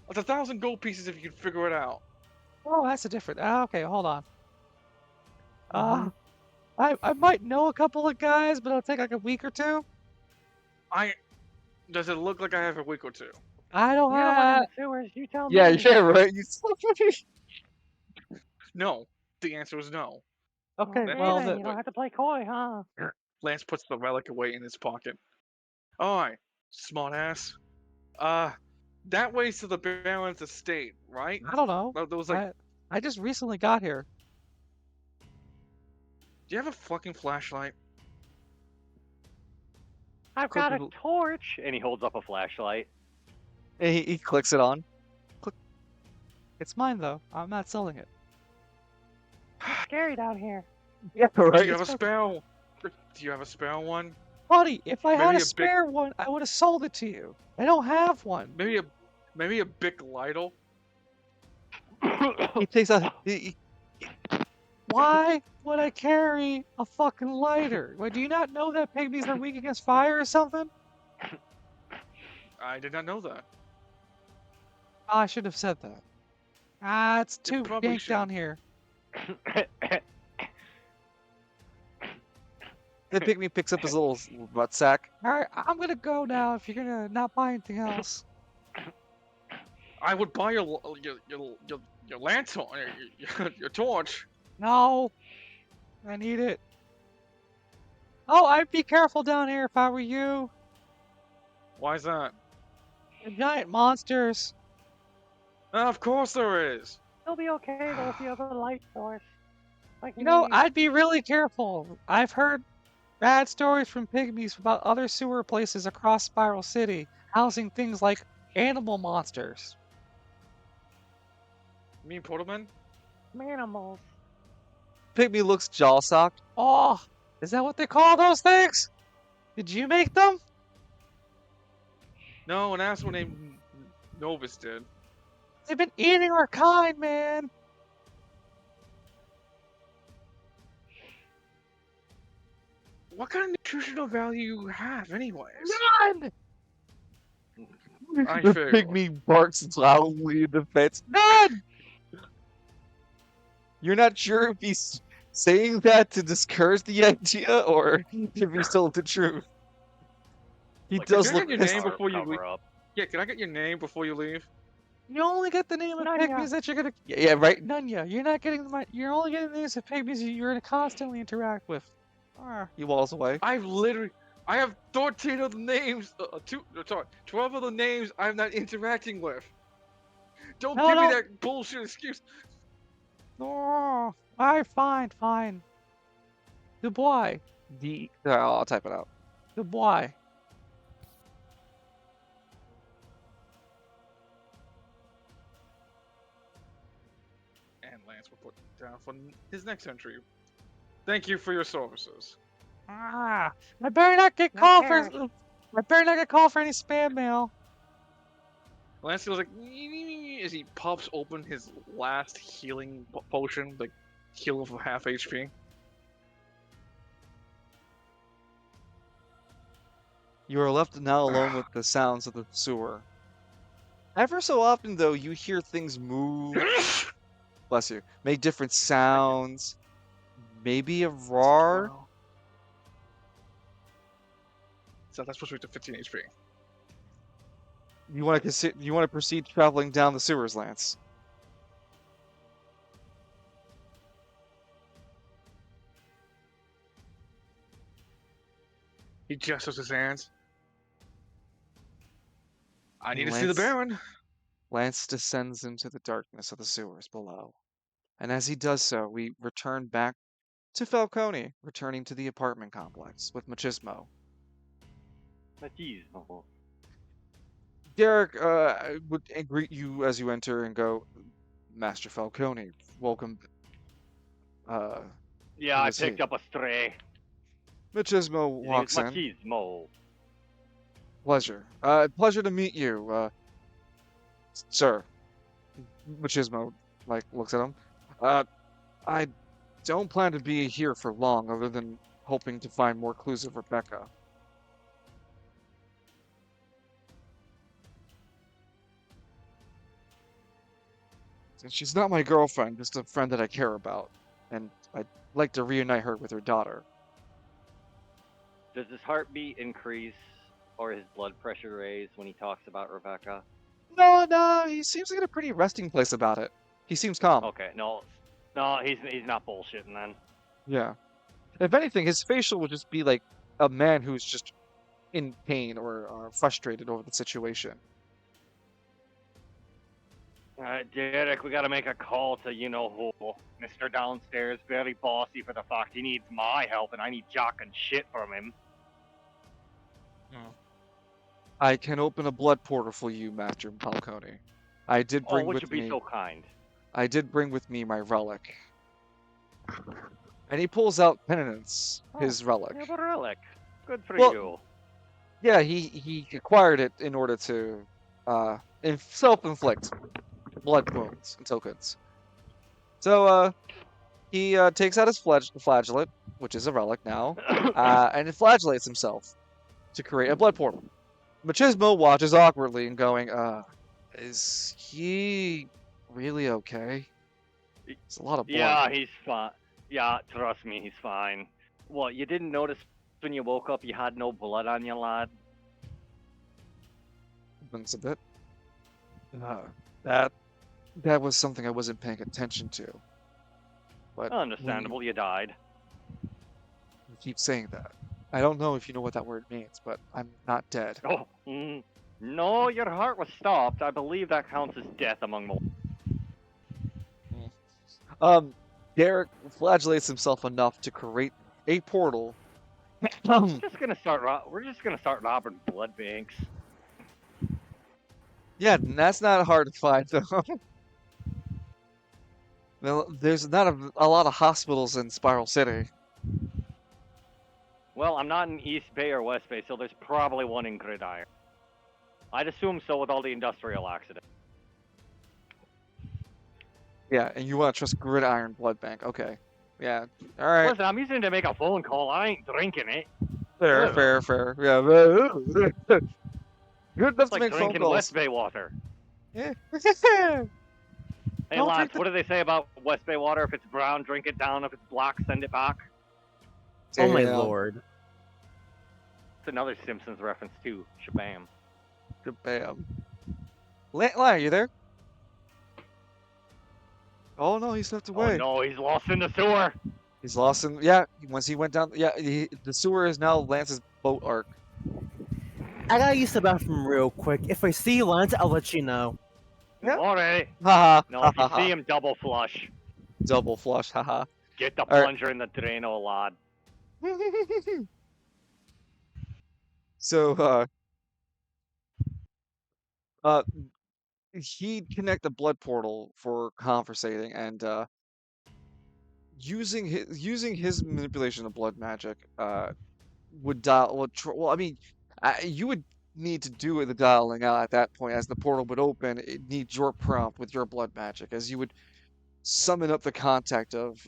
It's 1,000 gold pieces if you can figure it out. Oh, that's a different. Okay, hold on. I might know a couple of guys, but it'll take like a week or two. Does it look like I have a week or two? I don't You're the one in have. the sewers. You tell Yeah, me. yeah, right. No. The answer is no. Okay, Okay, well, then, you don't have to play coy, huh? Lance puts the relic away in his pocket. Alright, smart ass. That way's to the Baron's estate, right? I don't know. There was like, I just recently got here. do you have a fucking flashlight? I've got a Click- torch. And he holds up a flashlight. And he clicks it on. Click. It's mine though. I'm not selling it. It's scary down here. Yeah, Do you have a spare? Do you have a spare one? Buddy, if I had Maybe a a big- spare one, I would have sold it to you. I don't have one. Maybe a Bic Lidl? He takes a. Why would I carry a fucking lighter? Wait, do you not know that pygmies are weak against fire or something? I did not know that. Oh, I should have said that. It's too probably dank should. down here. The pygmy picks up his little butt sack. Alright, I'm gonna go now if you're gonna not buy anything else. I would buy your lantern, your torch. No! I need it. Oh, I'd be careful down here if I were you. Why is that? The giant monsters. Of course there is. It'll be okay though if you have a light source. Like You know, me. I'd be really careful. I've heard bad stories from pygmies about other sewer places across Spiral City, housing things like animal monsters. You mean Portalman? Animals. Pygmy looks jaw-socked. Oh, is that what they call those things? Did you make them? No, an asshole named Novus did. They've been eating our kind, man. What kind of nutritional value you have, anyways? None! I The feel. pygmy barks loudly in defense. None! You're not sure if he's saying that to discourage the idea or if he's told the truth. He Like, does Can I look get your pissed. name before you cover leave? up. Yeah, can I get your name before you leave? You only get the name of Nanya. pygmies that you're gonna. Yeah, right, Nunya. You're not getting the. You're only getting the names of pygmies you're gonna constantly interact with. He walls away. I have 13 of the names. 12 of the names I'm not interacting with. Don't No, give me no. that bullshit excuse. Oh, alright, fine. Dubois. I'll type it out. Dubois. And Lance will put down for his next entry. Thank you for your services. I better not get No called for. cares. I better not get called for any spam mail. Lance feels like as he pops open his last healing potion, like heal for half HP. You are left now alone with the sounds of the sewer. Ever so often, though, you hear things move. Bless you. Make different sounds. Maybe a roar. So that's supposed to be to 15 HP. You want to proceed traveling down the sewers, Lance? He gestures his hands. I need to see the Lance- Baron. Lance descends into the darkness of the sewers below. And as he does so, we return back to Falcone, returning to the apartment complex with Machismo. Machismo. Derek would greet you as you enter and go, Master Falcone, welcome. Yeah, Who I is he? picked up a stray. Machismo His walks in. name's Machismo. Pleasure. Pleasure to meet you, sir. Machismo, looks at him. I don't plan to be here for long, other than hoping to find more clues of Rebecca. She's not my girlfriend, just a friend that I care about, and I'd like to reunite her with her daughter. Does his heartbeat increase or his blood pressure raise when he talks about Rebecca? No, he seems like in a pretty resting place about it. He seems calm. Okay, no, he's not bullshitting then. Yeah. If anything, his facial would just be like a man who's just in pain or frustrated over the situation. Alright, Derek, we gotta make a call to you-know-who. Mr. Downstairs, very bossy for the fact he needs my help and I need jock and shit from him. I can open a blood portal for you, Master Falcone. I did bring would with you be me. so kind? I did bring with me my relic. And he pulls out Penitence, his relic. You have a relic. Good for Well, you. Yeah, he acquired it in order to self-inflict blood wounds and tokens. So he takes out his flagellate, which is a relic now, and it flagellates himself to create a blood portal. Machismo watches awkwardly and going, is he really okay? It's a lot of blood. Yeah, he's fine. Yeah, trust me, he's fine. What, you didn't notice when you woke up you had no blood on you, lad? Thinks a bit. That was something I wasn't paying attention to. But Understandable, you died. you keep saying that. I don't know if you know what that word means, but I'm not dead. Oh, no, your heart was stopped. I believe that counts as death among mortals. Derek flagellates himself enough to create a portal. We're just gonna start robbing blood banks. Yeah, that's not hard to find, though. Well, there's not a lot of hospitals in Spiral City. Well, I'm not in East Bay or West Bay, so there's probably one in Gridiron. I'd assume so with all the industrial accidents. Yeah, and you want to trust Gridiron Blood Bank. Okay. Yeah. All right. Listen, I'm using it to make a phone call. I ain't drinking it. Fair, Ugh. fair. Yeah. Good enough It's to like make phone drinking calls. West Bay water. Yeah. Hey, Don't lads, drink the- what do they say about West Bay water? If it's brown, drink it down. If it's black, send it back. Oh my Damn. lord. It's another Simpsons reference too. Shabam. Bam. Lion, you there? Oh no, he stepped Oh away. no, he's lost in the sewer. He's lost in. Yeah, once he went down. Yeah, the sewer is now Lance's boat arc. I gotta use the bathroom real quick. If I see Lance, I'll let you know. Yeah. Alright. Haha. No, if you see him, double flush. Double flush. Haha. Get the All right. plunger in the drain, oh lad. So, he'd connect the blood portal for conversating, and using his manipulation of blood magic, would dial. Well, I mean, you would need to do the dialing out at that point, as the portal would open. It needs your prompt with your blood magic, as you would summon up the contact of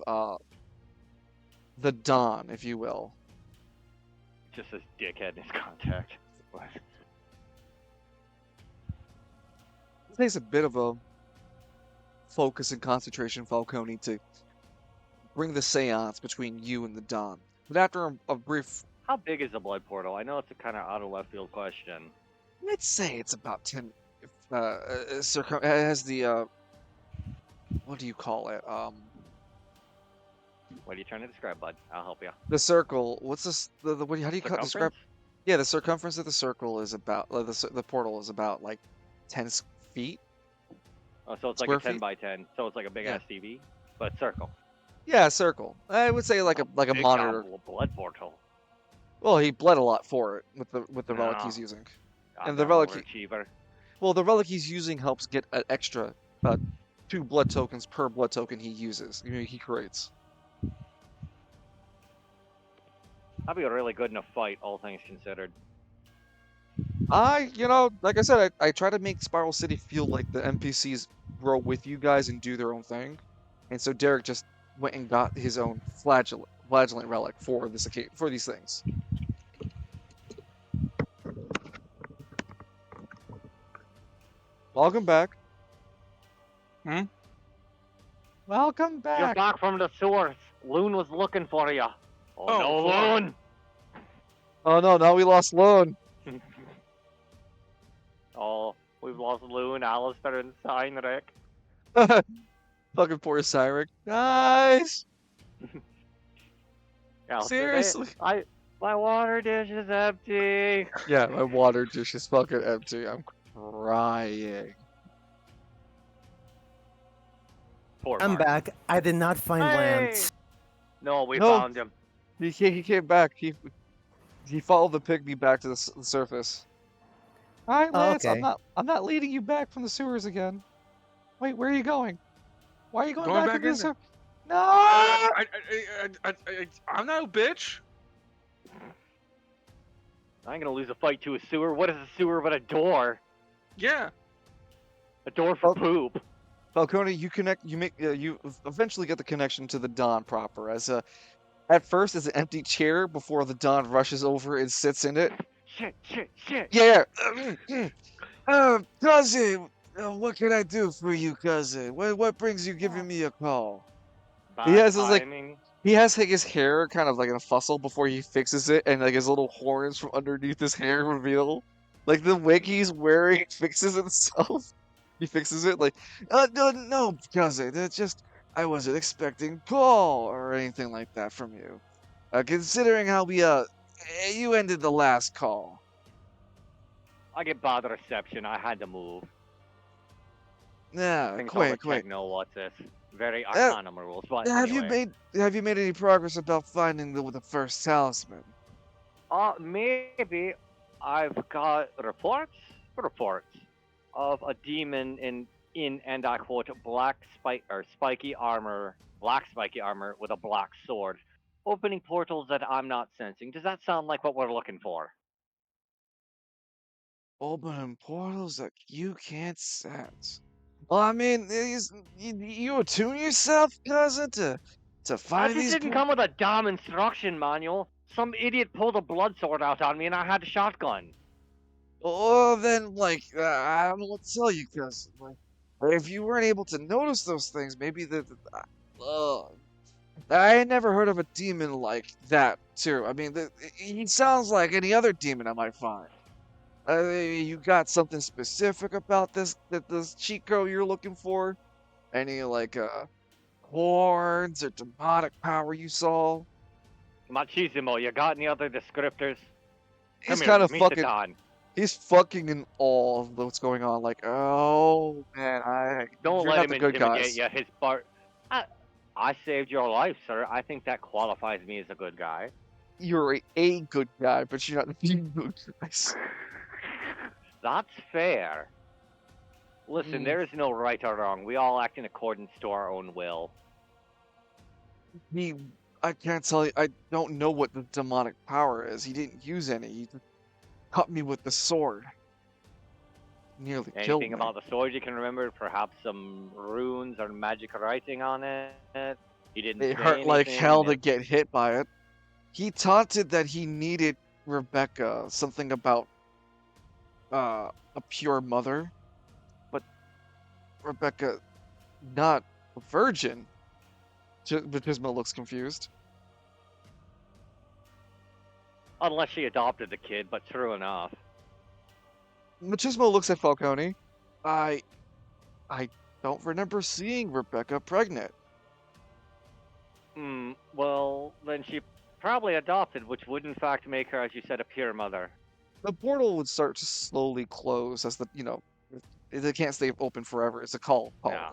the Dawn, if you will. Just this dickhead in his contact. What? It takes a bit of a focus and concentration, Falcone, to bring the seance between you and the Dawn. But after a brief, How big is the blood portal? I know it's a kind of out of left field question. let's say it's about 10. It has the what do you call it? What are you trying to describe, bud? I'll help you. The circle. What's this? How do you describe? Circumference? Yeah, the circumference of the circle is about. The portal is about like 10 feet. Oh, so it's like Square a 10 feet? by 10. So it's like a big Yeah. ass TV, but circle. Yeah, a circle. I would say like a Big monitor. blood portal. Well, he bled a lot for it with the relic No. he's using. I'm And the an relic overachiever. Well, the relic he's using helps get an extra 2 blood tokens per blood token he uses. He creates. I'd be really good in a fight, all things considered. Like I said, I try to make Spiral City feel like the NPCs grow with you guys and do their own thing. And so Derek just went and got his own flagellant relic for these things. Welcome back. Hmm? Welcome You're back. back from the sewers. Loon was looking for you. Oh, Oh, no, fuck. Loon! Oh no, now we lost Lone. Oh, we've lost Loon, Alistair, and Cynric. Fucking poor Cyric. Guys! Alistair, Seriously? My water dish is empty. Yeah, my water dish is fucking empty. I'm crying. Poor I'm Mark. back. I did not find Lance. No, we No. found him. He came back. He followed the pygmy back to the surface. All right, Oh, Lance. okay. I'm not leading you back from the sewers again. Wait, where are you going? Why are you going Going back back into the in there. sewer? No! I'm not a bitch. I ain't gonna lose a fight to a sewer. What is a sewer but a door? Yeah. A door for Oh. poop. Falcone, you eventually get the connection to the Dawn proper. At first, it's an empty chair before the Dawn rushes over and sits in it. Shit. Yeah. Cousin, what can I do for you, cousin? What brings you giving me a call? Bad He has his, like- timing. He has like his hair kind of like in a fussle before he fixes it, and like his little horns from underneath his hair reveal. Like the wig he's wearing fixes itself. He fixes it like, no, cousin, it's just I wasn't expecting call or anything like that from you. Considering how you ended the last call. I get bad reception. I had to move. Yeah, Things quick. know what's this. Very Arcanum rules, but Have anyway. you made any progress about finding the first talisman? Maybe I've got reports of a demon in and I quote black spiky armor with a black sword, opening portals that I'm not sensing. Does that sound like what we're looking for? Opening portals that you can't sense. Well, I mean, you attune yourself, cousin, to I find just these. didn't come with a damn instruction manual. Some idiot pulled a blood sword out on me and I had a shotgun. Well, then, like, I don't know what to tell you, cousin. Like, if you weren't able to notice those things, maybe I had never heard of a demon like that, too. I mean, he sounds like any other demon I might find. You got something specific about this Chico you're looking for? Any, like, horns or demonic power you saw? Machismo, you got any other descriptors? Come He's here, kind of meet the fucking, Don. he's fucking in awe of what's going on. Like, oh, man, Don't you're let not him the good intimidate guys. you. I saved your life, sir. I think that qualifies me as a good guy. You're a good guy, but you're not the good guys. That's fair. Listen, there is no right or wrong. We all act in accordance to our own will. I can't tell you. I don't know what the demonic power is. He didn't use any. He just cut me with the sword. Nearly killed Anything me. about the sword you can remember? Perhaps some runes or magic writing on it? He didn't It say hurt like anything, hell to get hit by it. He taunted that he needed Rebecca, something about a pure mother, but Rebecca, not a virgin. Batismo looks confused. Unless she adopted the kid, but true enough. Machismo looks at Falcone. I don't remember seeing Rebecca pregnant. Well, then she probably adopted, which would in fact make her, as you said, a pure mother. The portal would start to slowly close as they can't stay open forever. It's a call. Yeah.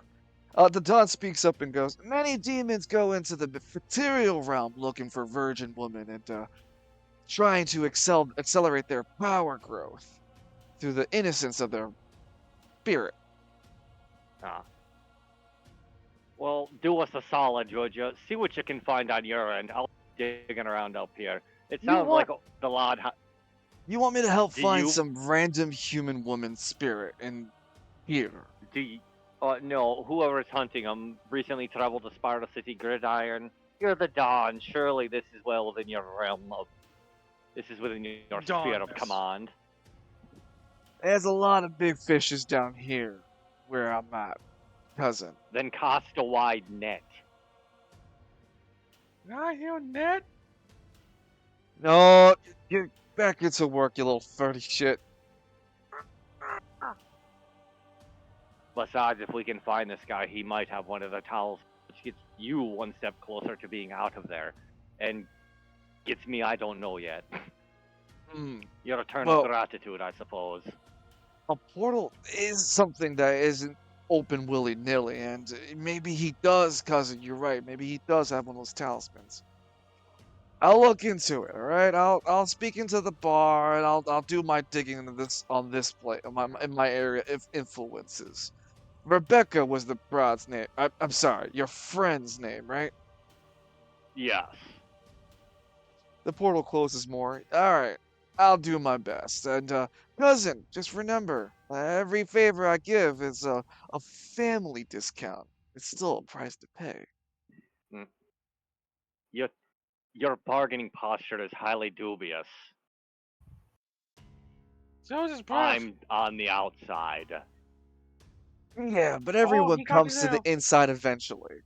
The Don speaks up and goes, many demons go into the material realm looking for virgin women and trying to accelerate their power growth through the innocence of their spirit. Ah. Well, do us a solid, Georgia. See what you can find on your end. I'll be digging around up here. It sounds like the Lord. You want me to help find some random human woman's spirit in here? No, whoever's hunting them recently traveled to Sparta City Gridiron. You're the Don. Surely this is well within your realm of. This is within your sphere of command. There's a lot of big fishes down here where I'm at, cousin. Then cast a wide net. Not your net? No, get back into work, you little 30 shit. Besides, if we can find this guy, he might have one of the towels, which gets you one step closer to being out of there. And gets me, I don't know yet. Your eternal gratitude, I suppose. A portal is something that isn't open willy-nilly, and maybe he does, cousin, you're right. Maybe he does have one of those talismans. I'll look into it, all right? I'll speak into the bar, and I'll do my digging into this on this plate in my area of influences. Rebecca was the broad's name. I'm sorry, your friend's name, right? Yes. The portal closes more. All right, I'll do my best. And cousin, just remember, every favor I give is a family discount. It's still a price to pay. Your bargaining posture is highly dubious. So is his breath. I'm on the outside. Yeah, but everyone comes to the inside eventually.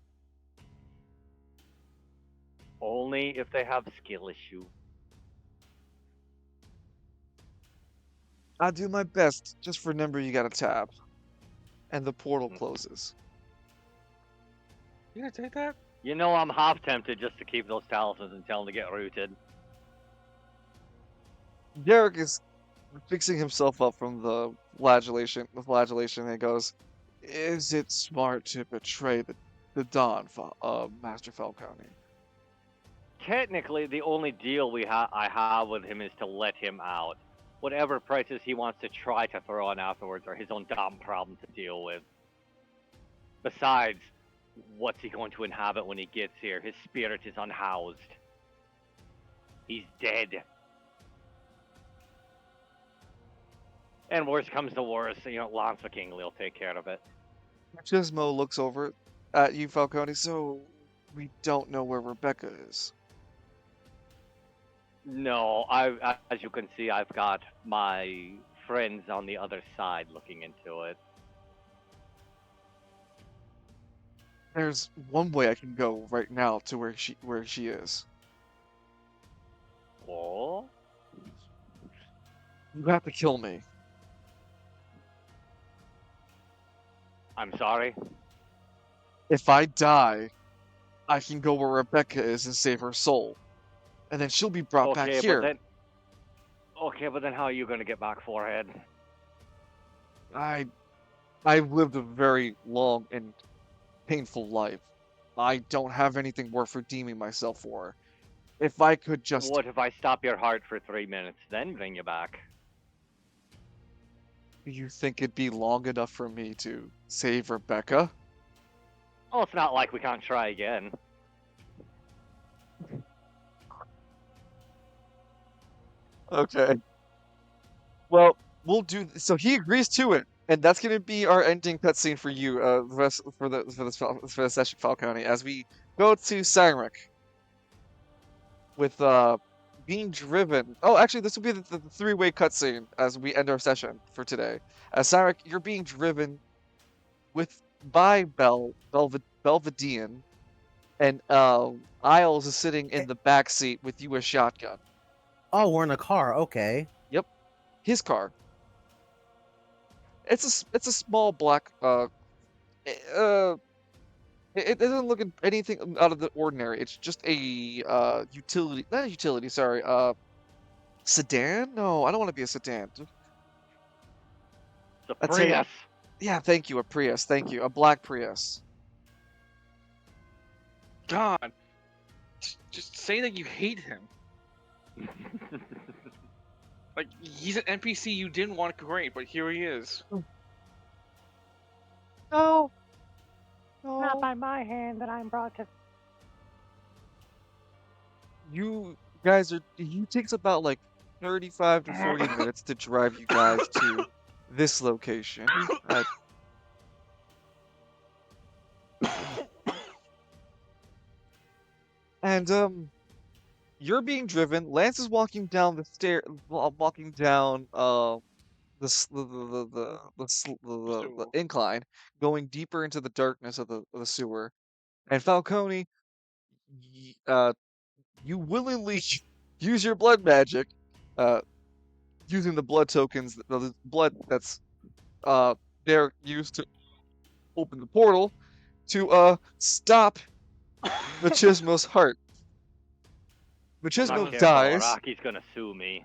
Only if they have skill issue. I'll do my best. Just remember you gotta tap. And the portal closes. You gonna take that? You know I'm half tempted just to keep those talismans and tell them to get rooted. Derek is fixing himself up from the flagellation, and he goes, is it smart to betray the Don, Master Falcone? Technically, the only deal I have with him is to let him out. Whatever prices he wants to try to throw on afterwards are his own damn problem to deal with. Besides, what's he going to inhabit when he gets here? His spirit is unhoused. He's dead. And worst comes to worst, Lanza Kingley will take care of it. Machismo looks over at you, Falcone. So we don't know where Rebecca is. No, as you can see, I've got my friends on the other side looking into it. There's one way I can go right now to where she is. Oh? You have to kill me. I'm sorry. If I die, I can go where Rebecca is and save her soul. And then she'll be brought back here. Okay, but then how are you gonna get back, Forehead? I've lived a very long and painful life. I don't have anything worth redeeming myself for. If I could just... What if I stop your heart for 3 minutes, then bring you back? Do you think it'd be long enough for me to save Rebecca? Oh, it's not like we can't try again. Okay. Well, we'll do. So he agrees to it, and that's gonna be our ending cutscene for you. For the session, Falcone, as we go to Sangrick with being driven. Oh, actually, this will be the three-way cutscene as we end our session for today. As Sangrick, you're being driven by Belvedian, and Isles is sitting in the back seat with you a shotgun. Oh, we're in a car. Okay. Yep, his car. It's a small black it doesn't look anything out of the ordinary. It's just a utility, not a utility, sorry, sedan? No, I don't want to be a sedan. The Prius. Yeah, thank you, a Prius. Thank you, a black Prius. God, just say that you hate him. Like, he's an NPC you didn't want to create, but here he is. No. Not by my hand that I'm brought to. You guys are. He takes about like 35 to 40 minutes to drive you guys to this location. And you're being driven. Lance is walking down the walking down the incline, going deeper into the darkness of the sewer. And Falcone, you willingly use your blood magic, using the blood tokens, the blood that's they're used to open the portal to stop Machismo's heart. Machismo dies. Araki's gonna sue me.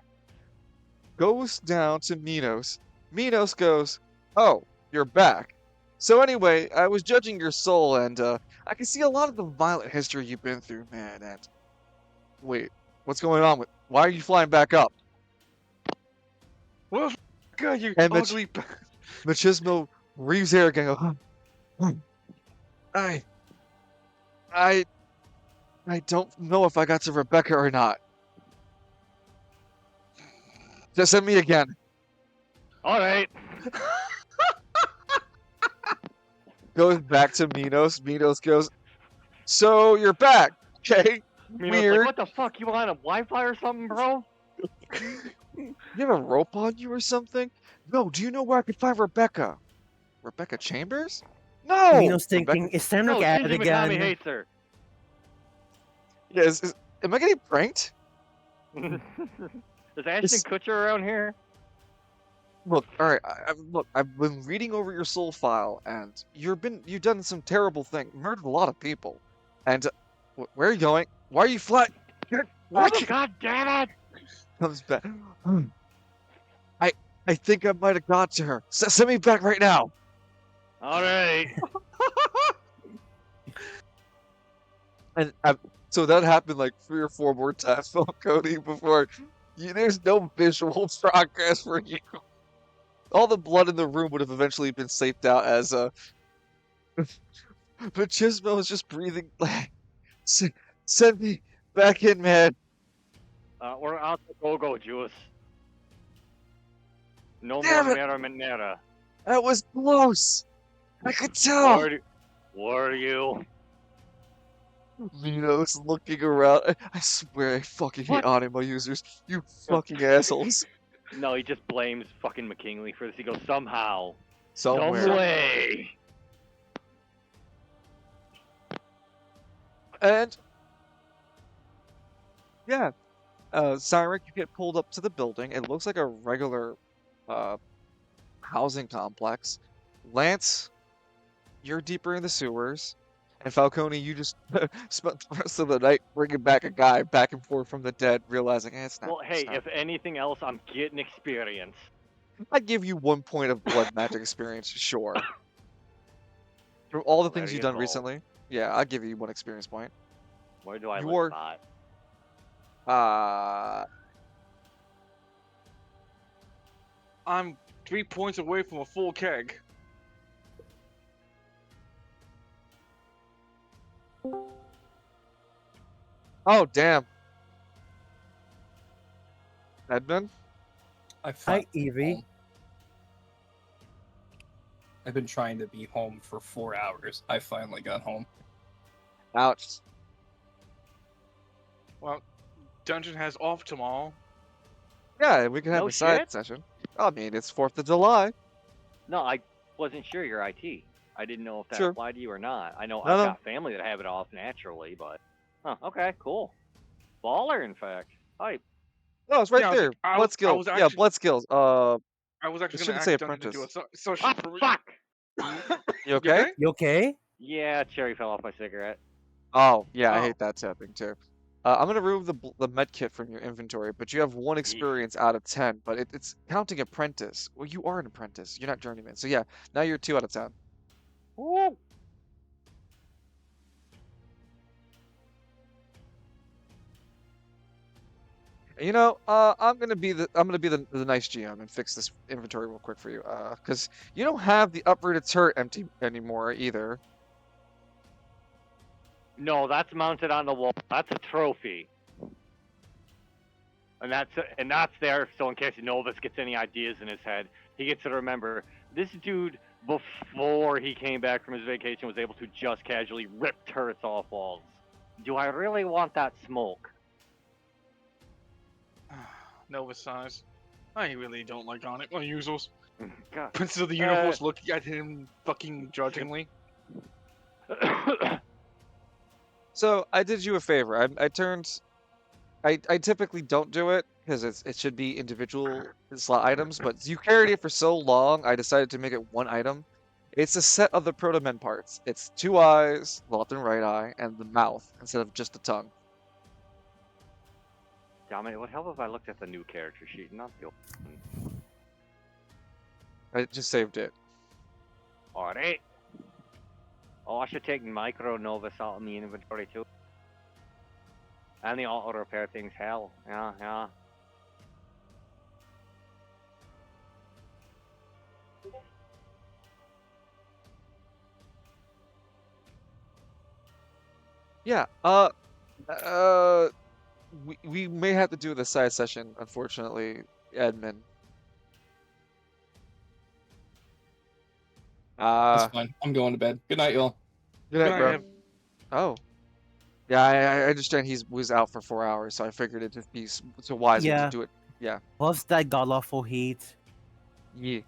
Goes down to Minos. Minos goes, "Oh, you're back." So anyway, I was judging your soul, and I can see a lot of the violent history you've been through, man. And wait, what's going on with? Why are you flying back up? Well, God, you And ugly. Machismo breathes air again. I don't know if I got to Rebecca or not. Just send me again. All right. Goes back to Minos. Minos goes, "So you're back, okay? Minos Weird. like, what the fuck? You on a Wi-Fi or something, bro? You have a rope on you or something? No. Do you know where I could find Rebecca? Rebecca Chambers? No. Minos thinking, is Sandrick at it Shinji Mikami again? hates her. Yeah, am I getting pranked? Is Ashton Kutcher around here? Look, all right. Look, I've been reading over your soul file, and you've done some terrible thing, murdered a lot of people, and where are you going? Why are you flying? What? God damn it! Comes back. I think I might have got to her. Send me back right now. All right. And so that happened like 3 or 4 more times, Falcone, before there's no visual progress for you. All the blood in the room would have eventually been safed out as but Chismo is just breathing like, send me back in, man. We're out the go-go juice. No Damn more it. marinara. That was close. I could tell. Were you? Vito's looking around. I swear I fucking hate What? Anima users. You fucking assholes. No, he just blames fucking McKinley for this. He goes, somehow. Somewhere. Some way. And yeah, Cyrus, you get pulled up to the building. It looks like a regular housing complex. Lance, you're deeper in the sewers. And Falcone, you just spent the rest of the night bringing back a guy back and forth from the dead, realizing it's not. Well, hey, if anything else, I'm getting experience. I give you 1 point of blood magic experience, sure. From all the things you've done recently, yeah, I'll give you 1 experience point. Where do I look that? I'm 3 points away from a full keg. Oh, damn. Edmund? Hi, Evie. I've been trying to be home for 4 hours. I finally got home. Ouch. Well, Dungeon has off tomorrow. Yeah, we can have a side session. I mean, it's 4th of July. No, I wasn't sure you're IT. I didn't know if that Sure. applied to you or not. I know No, I've no. got family that have it off naturally, but... Huh, okay, cool. Baller, in fact. Hype. No, it's right Yeah, there. I Blood was skills. actually- Yeah, blood skills. I was it actually shouldn't going say to ask Dungeon to do a apprentice. social Ah, fuck! You okay? You okay? Yeah, cherry fell off my cigarette. Oh, yeah, I Oh. hate that tapping too. I'm gonna remove the med kit from your inventory, but you have 1 experience out of 10. But it's counting apprentice. Well, you are an apprentice. You're not journeyman. So yeah, now you're 2 out of 10. Woo! You know, I'm gonna be the nice GM and fix this inventory real quick for you. Because you don't have the uprooted turret empty anymore either. No, that's mounted on the wall. That's a trophy. And that's there so in case Novus gets any ideas in his head, he gets to remember this dude before he came back from his vacation was able to just casually rip turrets off walls. Do I really want that smoke? Nova size. I really don't like on it. Users. God. Princes of the Universe looking at him fucking judgingly. So I did you a favor. I typically don't do it because it should be individual slot items, but you carried it for so long, I decided to make it 1 item. It's a set of the Proto-Men parts. It's 2 eyes, left and right eye, and the mouth instead of just the tongue. Damn it, it would help if I looked at the new character sheet, not the old one. I just saved it. Alright. Oh, I should take Micro Novus out in the inventory too. And the auto repair things, hell. Yeah, yeah. Yeah, we may have to do the side session, unfortunately, Edmund. That's fine. I'm going to bed. Good night, y'all. Good night, Good bro. night, Oh. Yeah, I understand he was out for 4 hours, so I figured it'd just be so wise Yeah. to do it. Yeah. Plus that god awful heat. Yeah.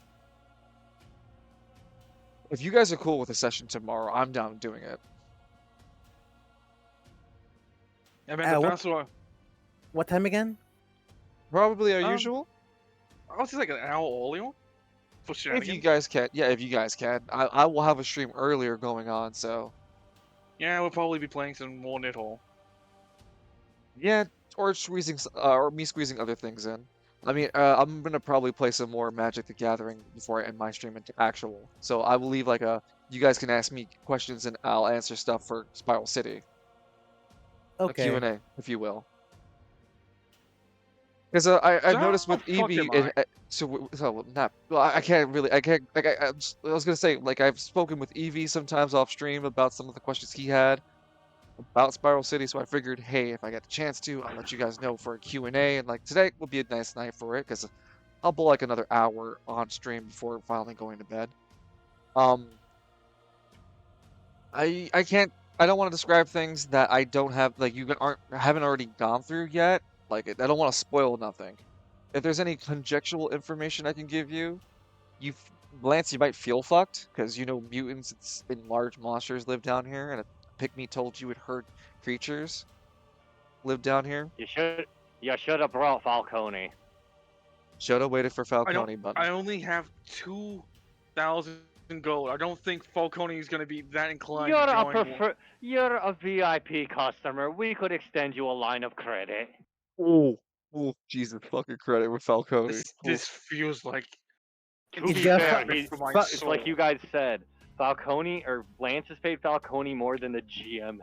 If you guys are cool with a session tomorrow, I'm down doing it. I mean, the what- dinosaur. What time again? Probably our Um, usual. I was just like an hour earlier. For If shenanigans. you guys can. Yeah, if you guys can. I will have a stream earlier going on, so. Yeah, we'll probably be playing some more Nidhole. Yeah, or or me squeezing other things in. I mean, I'm gonna probably play some more Magic the Gathering before I end my stream into actual. So I will leave like you guys can ask me questions and I'll answer stuff for Spiral City. Okay. A Q&A, if you will. Because I've noticed with Fuck Eevee, am I? I was gonna say, like, I've spoken with Eevee sometimes off stream about some of the questions he had about Spiral City, so I figured, hey, if I get the chance to, I'll let you guys know for a Q&A, and like today will be a nice night for it, because I'll bowl like another hour on stream before finally going to bed. I can't. I don't want to describe things that I don't have, like haven't already gone through yet. Like I don't want to spoil nothing. If there's any conjectural information I can give you, Lance, you might feel fucked because mutants and large monsters live down here, and a pygmy told you it heard creatures live down here. You should have brought Falcone. Should have waited for Falcone, but I only have 2,000 gold. I don't think Falcone is gonna be that inclined. You're a VIP customer. We could extend you a line of credit. Oh, Jesus fucking credit with Falcone. This feels like. To be fair, it's like you guys said. Falcone or Lance has paid Falcone more than the GM.